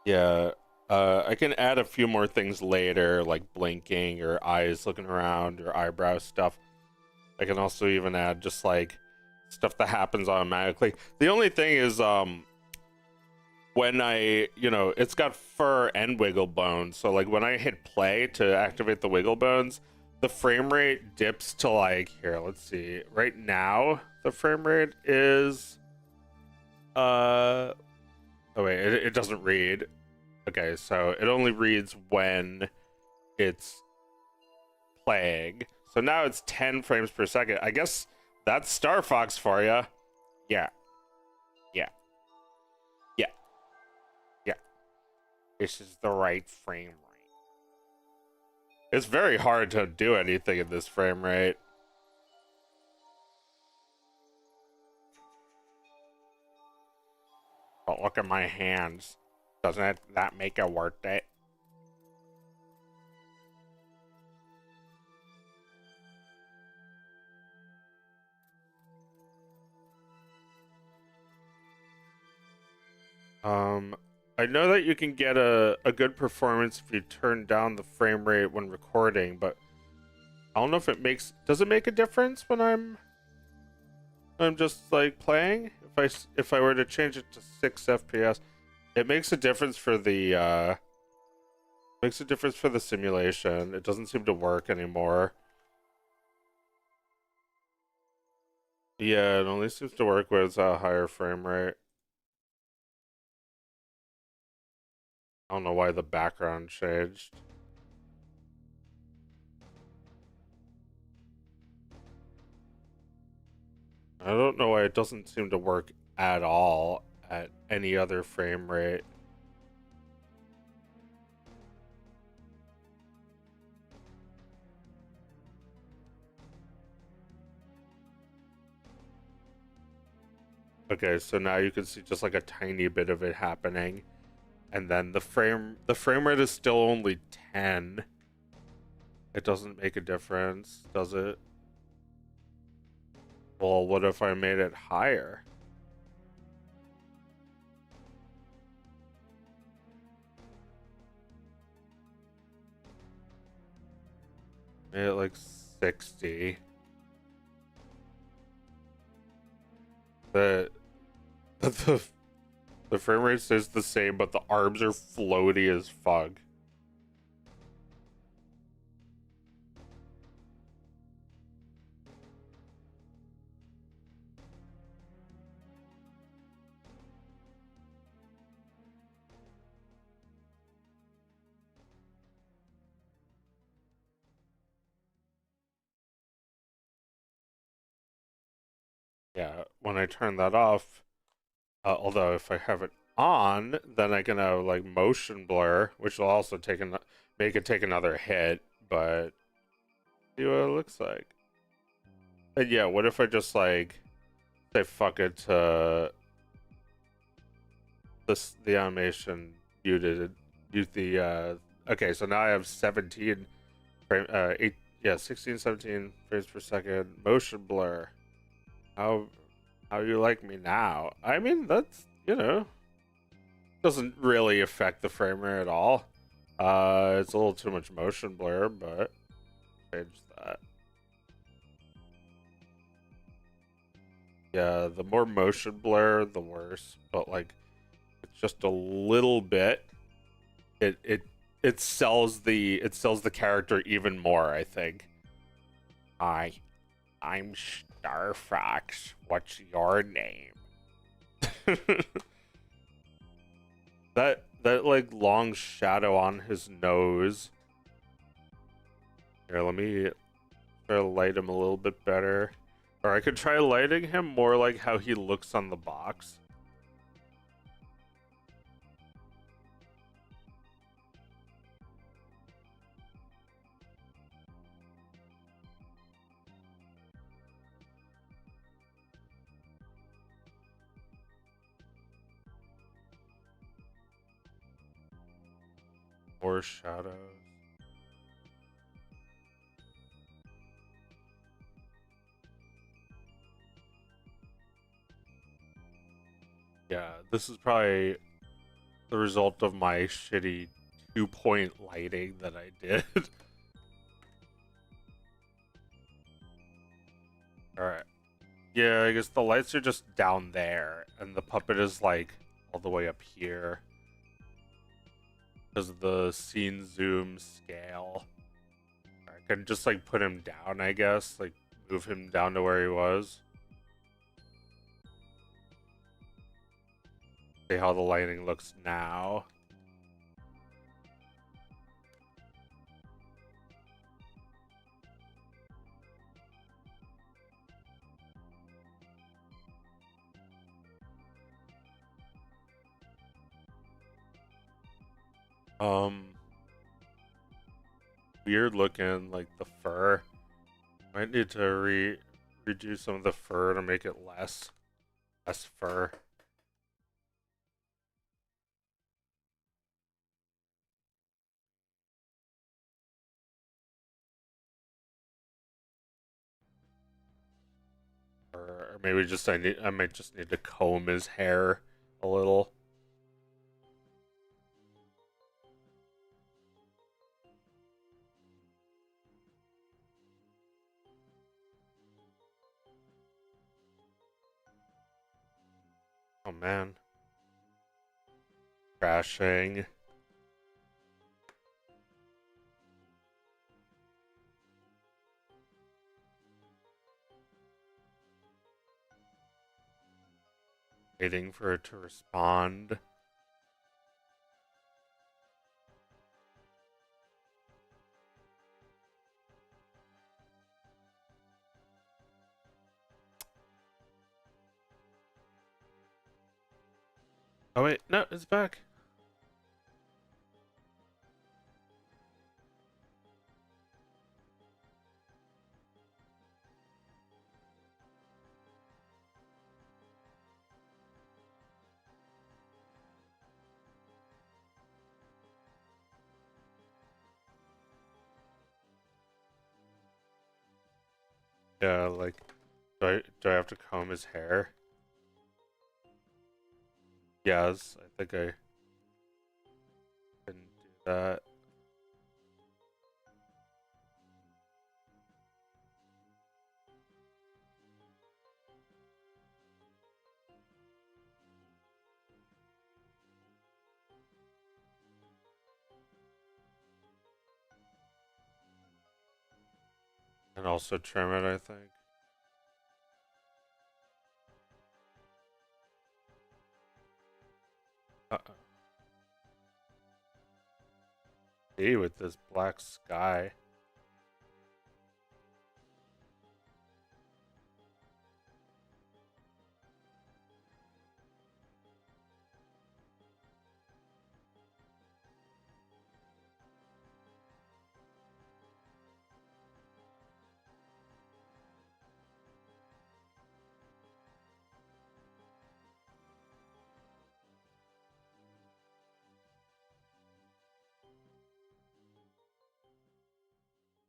Yeah, I can add a few more things later, like blinking or eyes looking around or eyebrow stuff. I can also even add just like stuff that happens automatically. The only thing is, when it's got fur and wiggle bones. So like when I hit play to activate the wiggle bones, the frame rate dips to like, here, let's see. Right now, the frame rate is, oh wait, it doesn't read. Okay, so it only reads when it's playing. So now it's 10 frames per second. I guess that's Star Fox for you. Yeah. Yeah. Yeah. Yeah. This is the right frame rate. It's very hard to do anything in this frame rate. But look at my hands. Doesn't that make it worth it? I know that you can get a good performance if you turn down the frame rate when recording, but I don't know if does it make a difference when I'm I'm just like playing. If I were to change it to 6 FPS, it makes a difference for the simulation. It doesn't seem to work anymore. Yeah, it only seems to work with a higher frame rate. I don't know why the background changed. I don't know why it doesn't seem to work at all at any other frame rate. Okay, so now you can see just like a tiny bit of it happening. And then the frame rate is still only 10. It doesn't make a difference, does it? Well, what if I made it higher? Made it like 60. The the the frame rate stays the same, but the arms are floaty as fuck. Yeah, when I turn that off, although if I have it on, then I can have like motion blur, which will also make it take another hit, but see what it looks like. And yeah, what if I just like say fuck it to the animation muted mute the okay, so now I have 17 frame 8 yeah, 16 17 frames per second motion blur. How how you like me now? I mean, that's, doesn't really affect the frame rate at all. It's a little too much motion blur, but change that. Yeah, the more motion blur, the worse. But like, it's just a little bit. It it sells the character even more, I think. Hi, I'm Star Fox. What's your name? That like long shadow on his nose. Here, let me try to light him a little bit better. Or I could try lighting him more like how he looks on the box. More shadows. Yeah, this is probably the result of my shitty 2-point lighting that I did. Alright. Yeah, I guess the lights are just down there, and the puppet is like all the way up here. Because of the scene zoom scale. I can just like put him down, I guess. Like move him down to where he was. See how the lighting looks now. Um, Weird looking, like the fur. Might need to redo some of the fur to make it less fur. Or maybe just I might just need to comb his hair a little. Oh man. Crashing. Waiting for it to respond. Oh wait, no, it's back. Yeah, like, do I have to comb his hair? Yes, I think I can do that. And also trim it, I think. Uh-oh. See, with this black sky.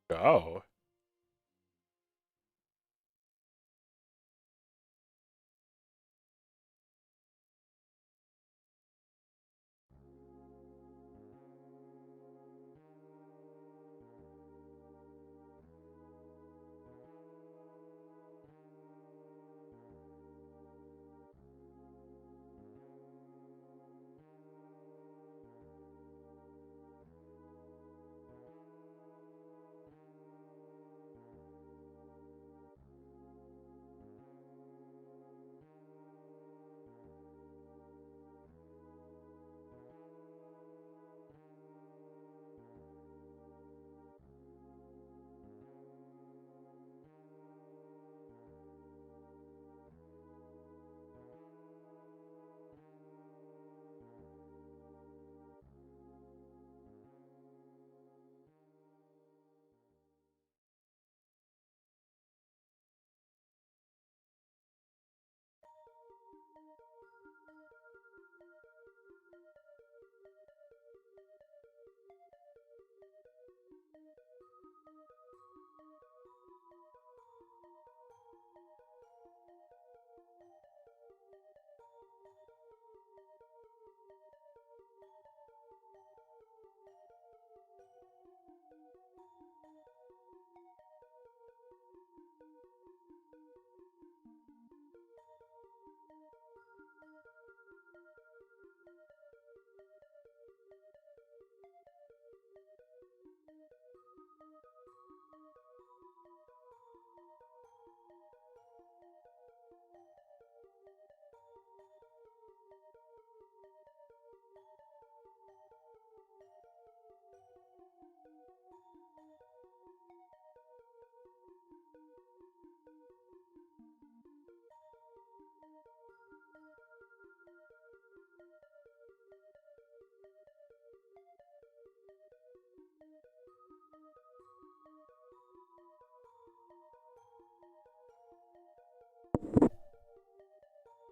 Go.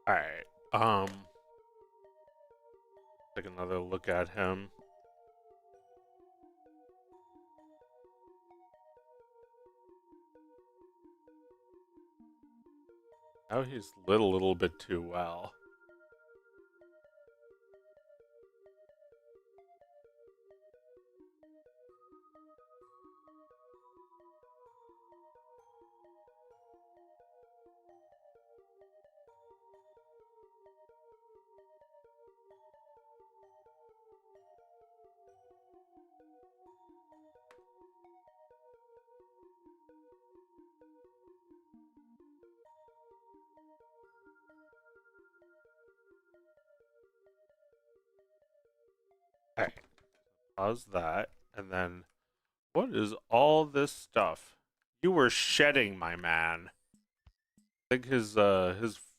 Alright. Take another look at him. Now he's lit a little bit too well. Alright, pause that, and then what is all this stuff? You were shedding, my man. I think his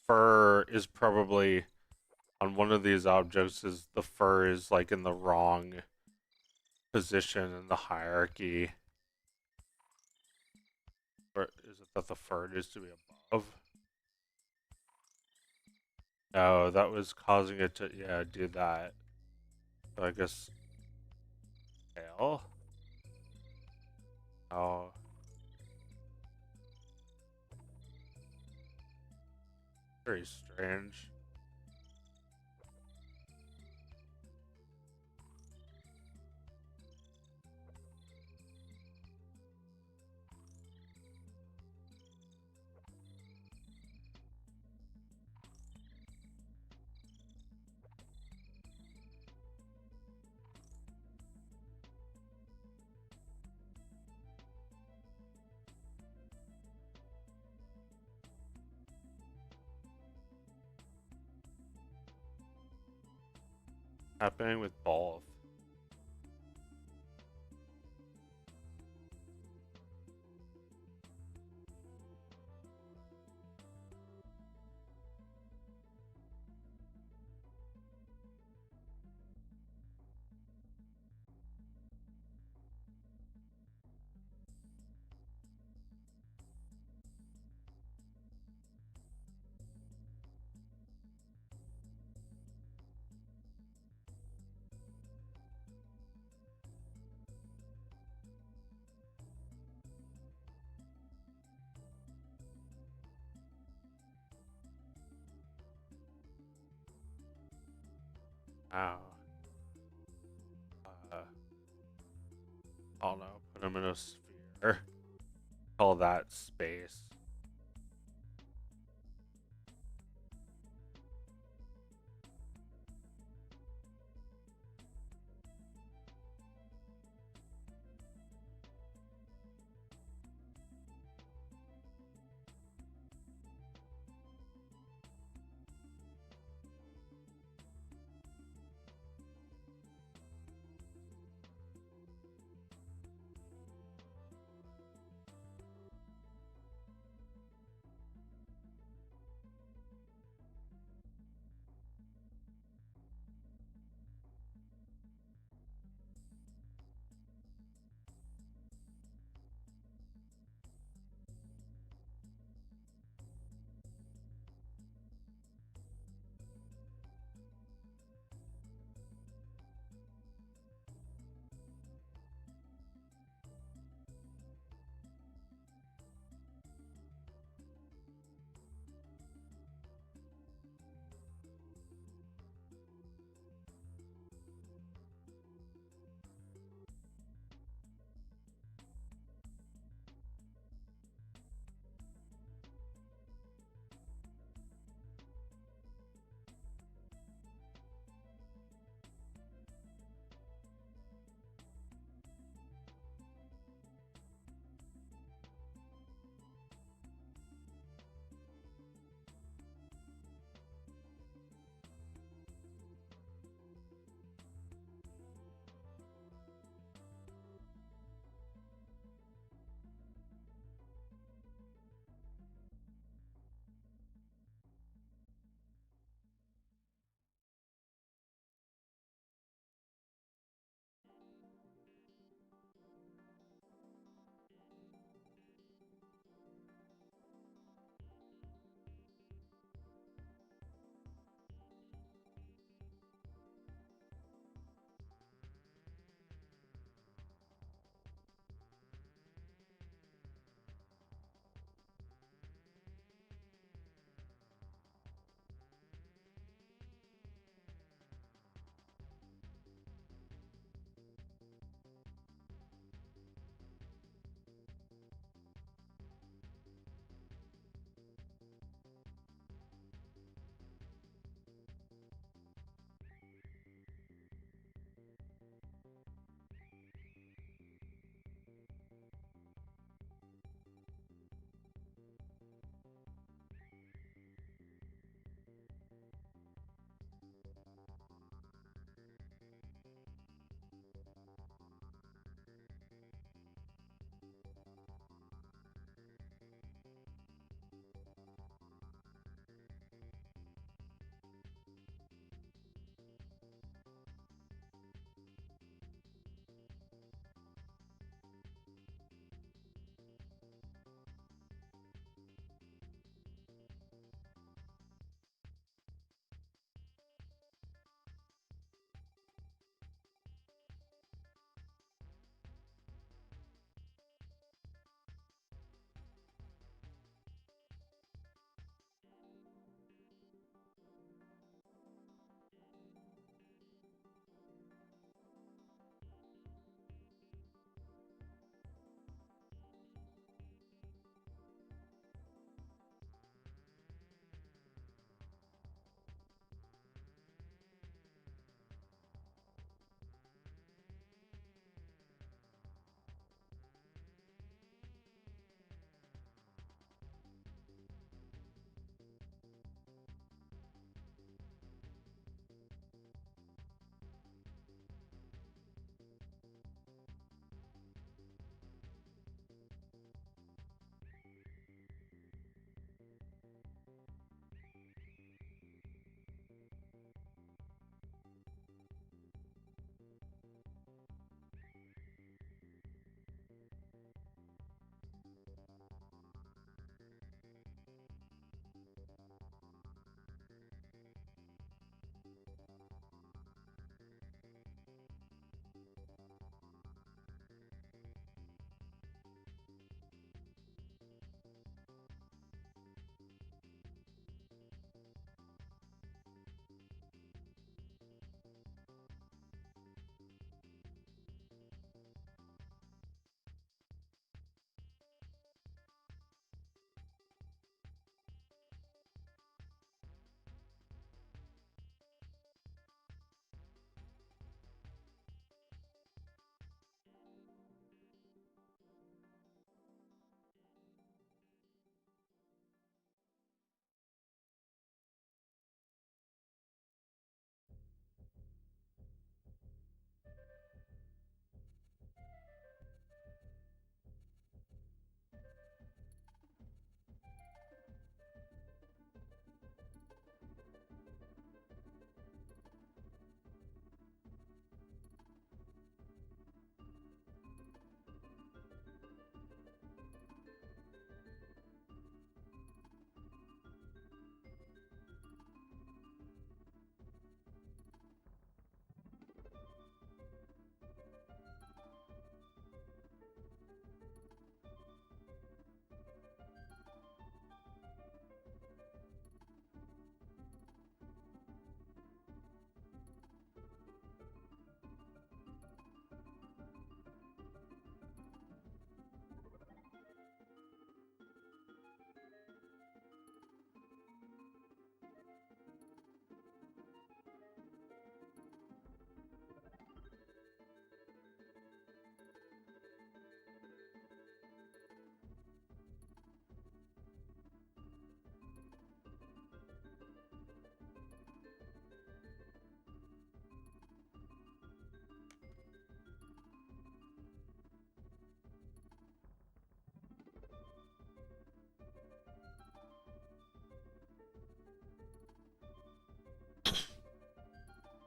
fur is probably on one of these objects. Is the fur is like in the wrong position in the hierarchy, or is it that the fur needs to be above? No, that was causing it to, yeah, do that. So I guess tail. Oh, very strange. Happening with both. Wow. I don't know. Put him in a sphere. Call that space.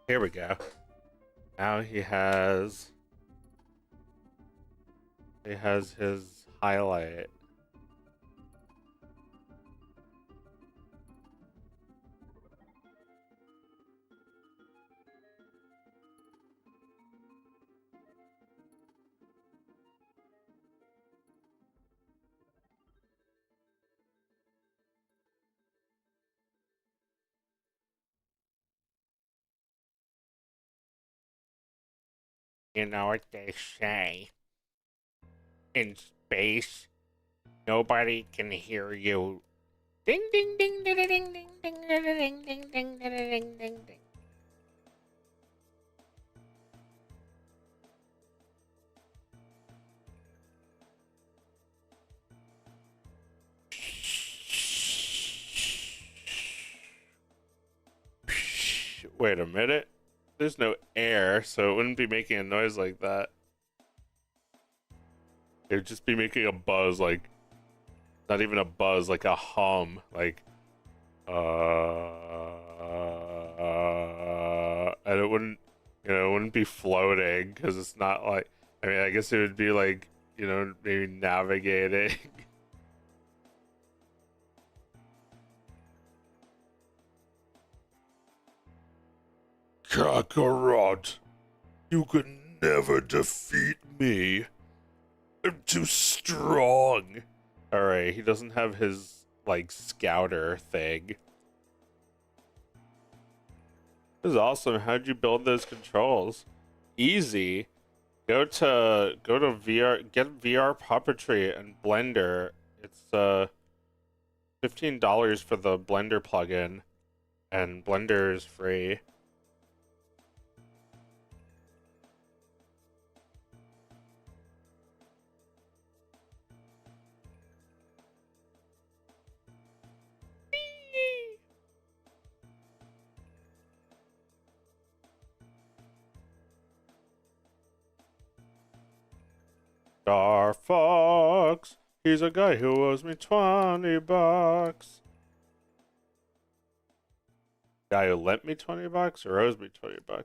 Here we go. Now he has his highlight. You know what they say? In space, nobody can hear you. Ding ding ding ding ding ding ding ding ding ding ding ding ding ding. Wait a minute. There's no air, so it wouldn't be making a noise like that. It would just be making a buzz, like not even a buzz, like a hum, like and it wouldn't, it wouldn't be floating because it's not like. I mean, I guess it would be like, maybe navigating. Kakarot, you can never defeat me. I'm too strong. Alright, he doesn't have his, like, scouter thing. This is awesome. How'd you build those controls? Easy. Go to VR, get VR puppetry and Blender. It's $15 for the Blender plugin, and Blender is free. Star Fox. He's a guy who owes me $20. Guy who lent me $20 or owes me $20? I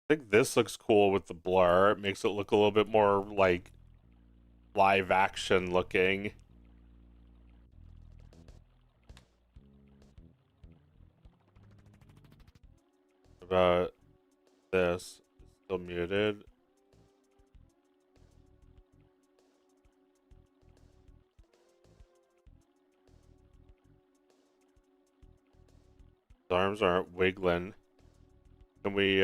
think this looks cool with the blur. It makes it look a little bit more like live action looking. About this, still muted. His arms aren't wiggling. Can we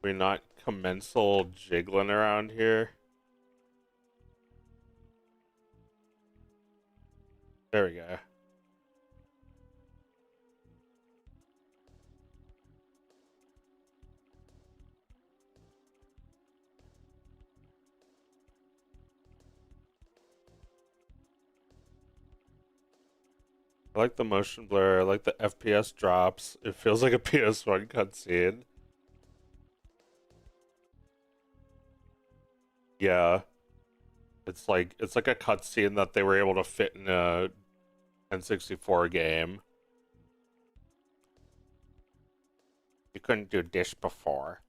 not commensal jiggling around here? There we go. I like the motion blur. I like the FPS drops. It feels like a PS1 cutscene. Yeah. It's like a cutscene that they were able to fit in a N64 game. You couldn't do this before.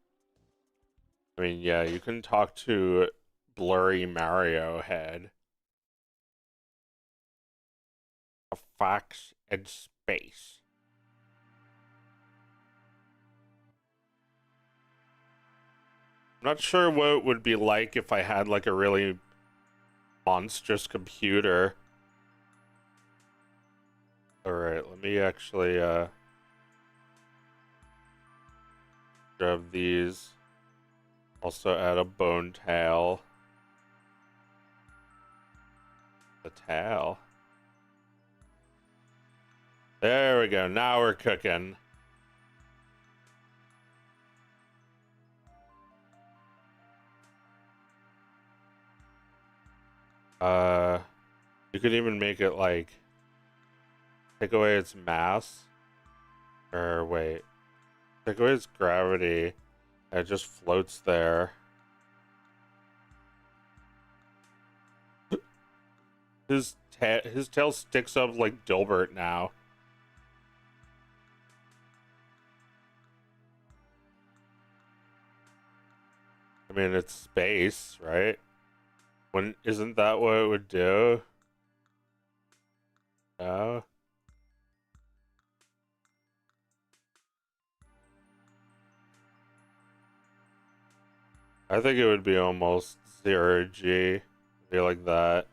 I mean, yeah, you can talk to blurry Mario head. A fox in space. I'm not sure what it would be like if I had like a really monstrous computer. Alright, let me actually grab these. Also add a bone tail. The tail. There we go. Now we're cooking. You could even make it like take away its mass. Or wait. Take away its gravity. And it just floats there. His tail sticks up like Dilbert now. I mean, it's space, right? When isn't that what it would do? No. I think it would be almost 0G. Be like that.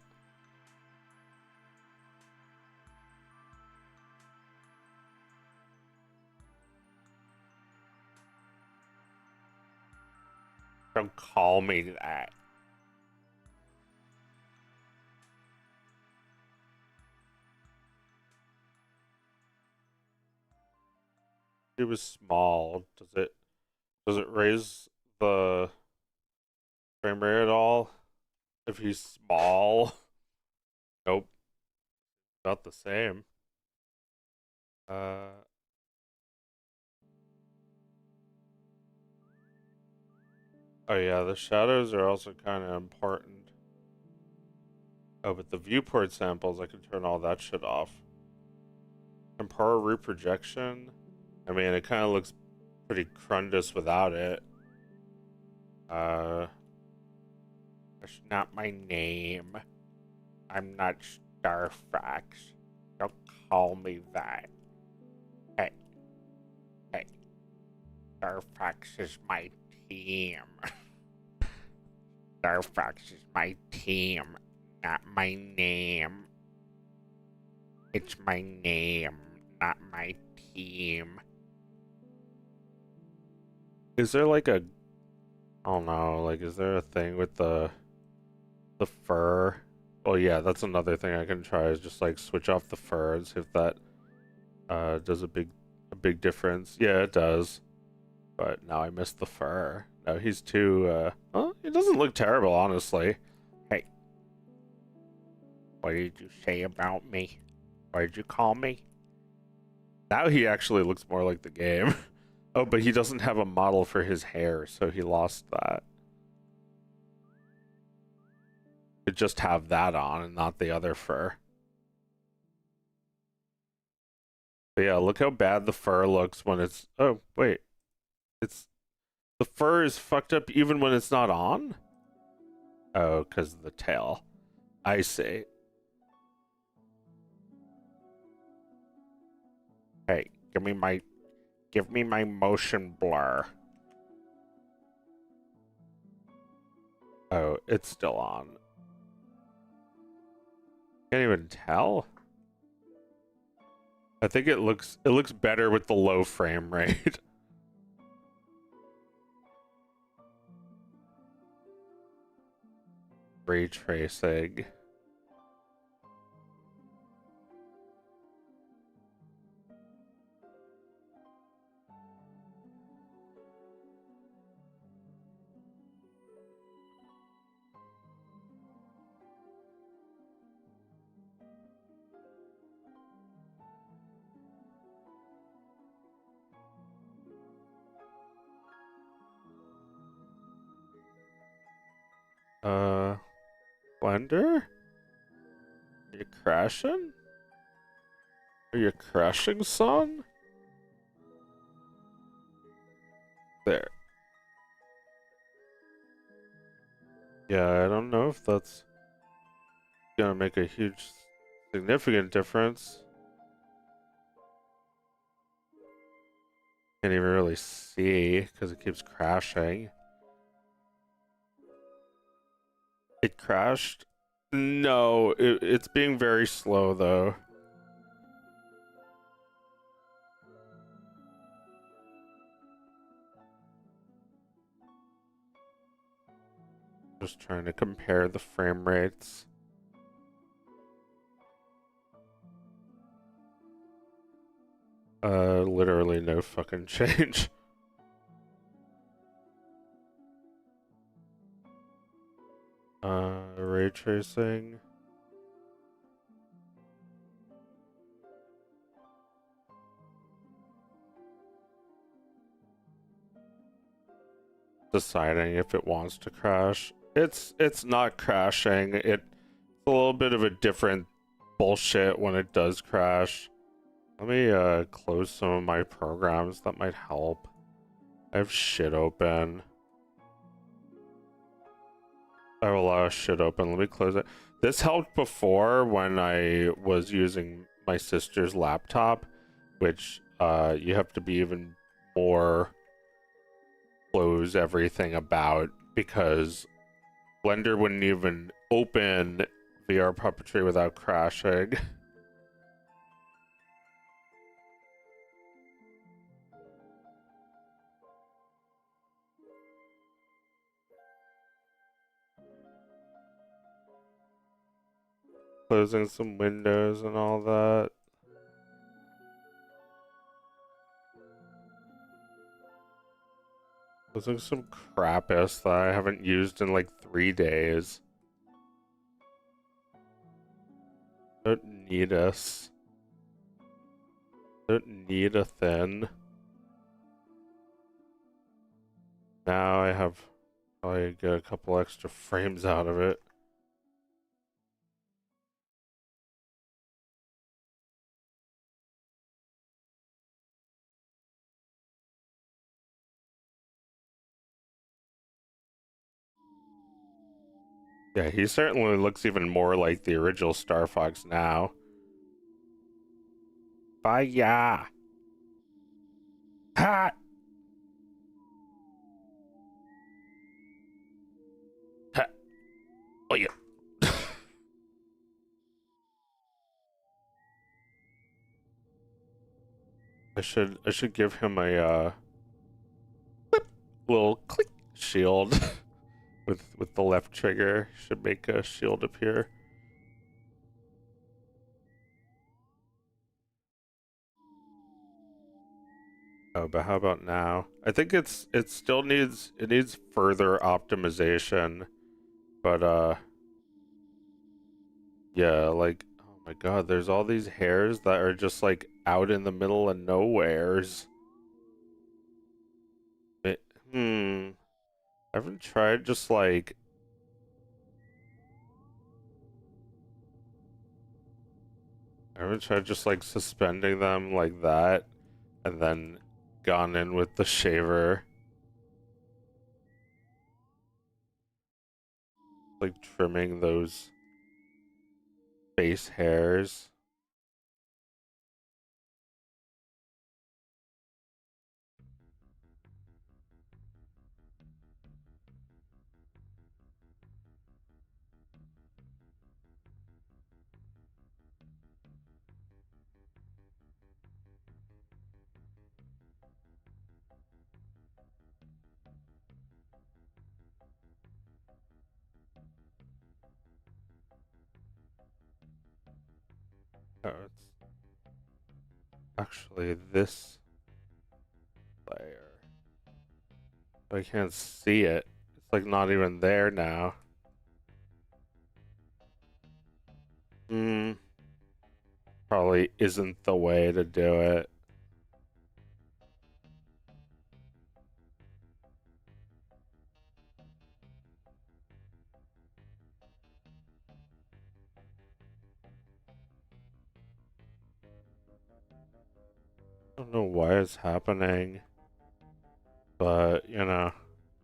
Don't call me that. It was small. Does it raise the frame rate at all? If he's small? Nope. About the same. Uh oh yeah, the shadows are also kind of important. Oh, but the viewport samples, I can turn all that shit off. Temporal reprojection. I mean, it kind of looks pretty crundus without it. That's not my name. I'm not Starfax. Don't call me that. Hey, hey. Starfax is my team. Starfax is my team, not my name. It's my name, not my team. Is there like a, I don't know, like is there a thing with the fur? Oh yeah, that's another thing I can try is just like switch off the fur and see if that does a big difference. Yeah, it does. But now I missed the fur. No, he's too well, he doesn't look terrible, honestly. Hey, what did you say about me? What did you call me? Now he actually looks more like the game. Oh, but he doesn't have a model for his hair, so he lost that. Could just have that on and not the other fur. But yeah, look how bad the fur looks when it's, oh wait, it's, the fur is fucked up even when it's not on? Oh, because of the tail. I see. Hey, give me my motion blur. Oh, it's still on. Can't even tell. I think it looks better with the low frame rate. Ray tracing. Blender? Are you crashing? Are you crashing, son? There. Yeah, I don't know if that's gonna make a huge, significant difference. Can't even really see because it keeps crashing. It crashed? No, it's being very slow though. Just trying to compare the frame rates. Literally no fucking change. Ray tracing. Deciding if it wants to crash. It's not crashing. It's a little bit of a different bullshit when it does crash. Let me close some of my programs that might help. I have shit open. I have a lot of shit open. Let me close it. This helped before when I was using my sister's laptop, which you have to be even more close everything about because Blender wouldn't even open VR Puppetry without crashing. Closing some windows and all that. Closing some Krampus that I haven't used in like 3 days. Don't need us. Don't need a thin. Now I have probably get a couple extra frames out of it. Yeah, he certainly looks even more like the original Star Fox now. Fire! Ha! Ha! Oh yeah. I should give him a little click shield with the left trigger. Should make a shield appear. Oh, but how about now? I think it still needs further optimization, but yeah, like oh my god, there's all these hairs that are just like out in the middle of nowheres. It, I haven't tried just like I haven't tried just like suspending them like that and then gone in with the shaver, like trimming those face hairs. Oh, it's actually this layer. I can't see it. It's like not even there now. Hmm. Probably isn't the way to do it. I don't know why it's happening, but you know,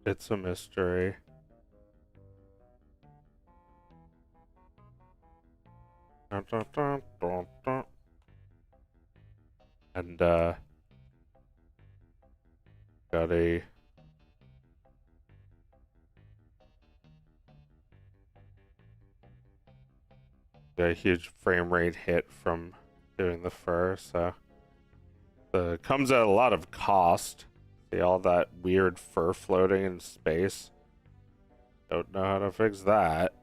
it's a mystery. Dun, dun, dun, dun, dun. And got a huge frame rate hit from doing the fur, so comes at a lot of cost. See all that weird fur floating in space. Don't know how to fix that.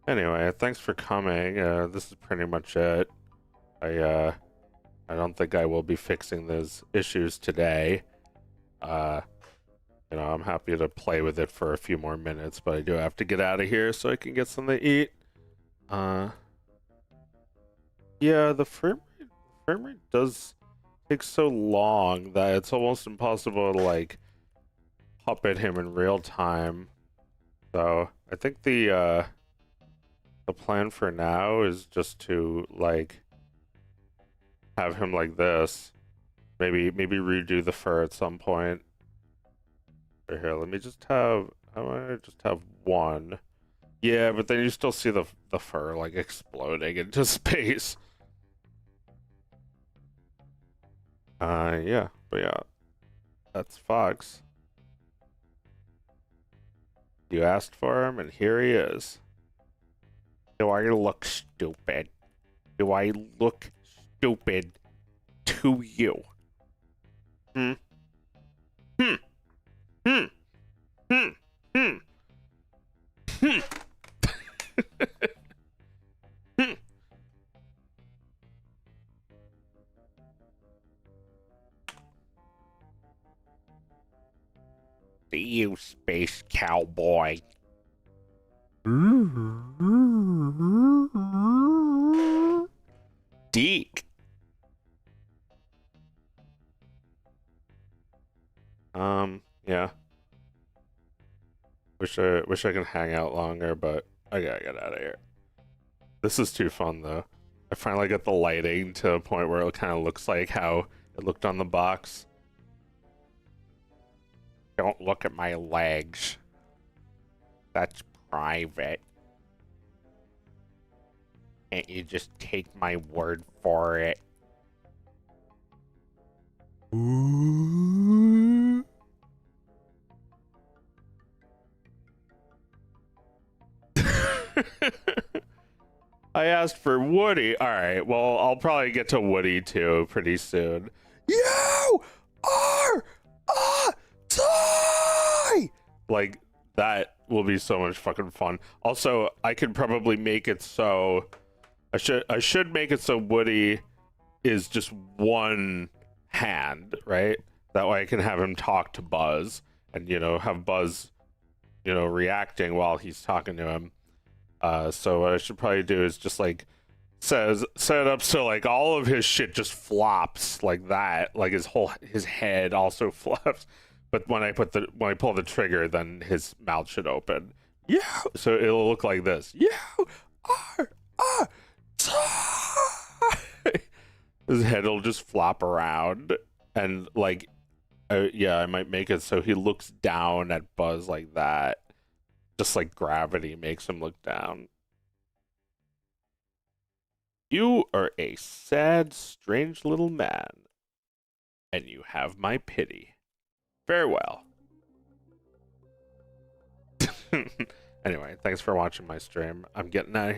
Anyway, thanks for coming. This is pretty much it. I don't think I will be fixing those issues today. You know, I'm happy to play with it for a few more minutes, but I do have to get out of here so I can get something to eat. Uh, yeah, the frame rate does take so long that it's almost impossible to like puppet him in real time. So I think The plan for now is just to like have him like this. Maybe redo the fur at some point. Here, let me just have. I want to just have one. Yeah, but then you still see the fur like exploding into space. Yeah, but yeah, that's Fox. You asked for him, and here he is. Do I look stupid? Do I look stupid to you? Hmm. Hmm. Hmm. Hmm. Hmm. Hmm. Hmm. See you, space cowboy. Deke. Yeah. Wish I could hang out longer, but I gotta get out of here. This is too fun though. I finally got the lighting to a point where it kind of looks like how it looked on the box. Don't look at my legs. That's private. Can't you just take my word for it? Ooh. I asked for Woody. All right, well, I'll probably get to Woody too pretty soon. You are a toy! Like, that will be so much fucking fun. Also, I could probably make it so... I should make it so Woody is just one hand, right? That way I can have him talk to Buzz and, you know, have Buzz, you know, reacting while he's talking to him. So what I should probably do is just like set it up so like all of his shit just flops like that, like his head also flops. But when I pull the trigger, then his mouth should open. Yeah, so it'll look like this. You are a toy. His head will just flop around, and like, yeah, I might make it so he looks down at Buzz like that. Just like gravity makes him look down. You are a sad, strange little man, and you have my pity. Farewell. Anyway, thanks for watching my stream. I'm getting out of here.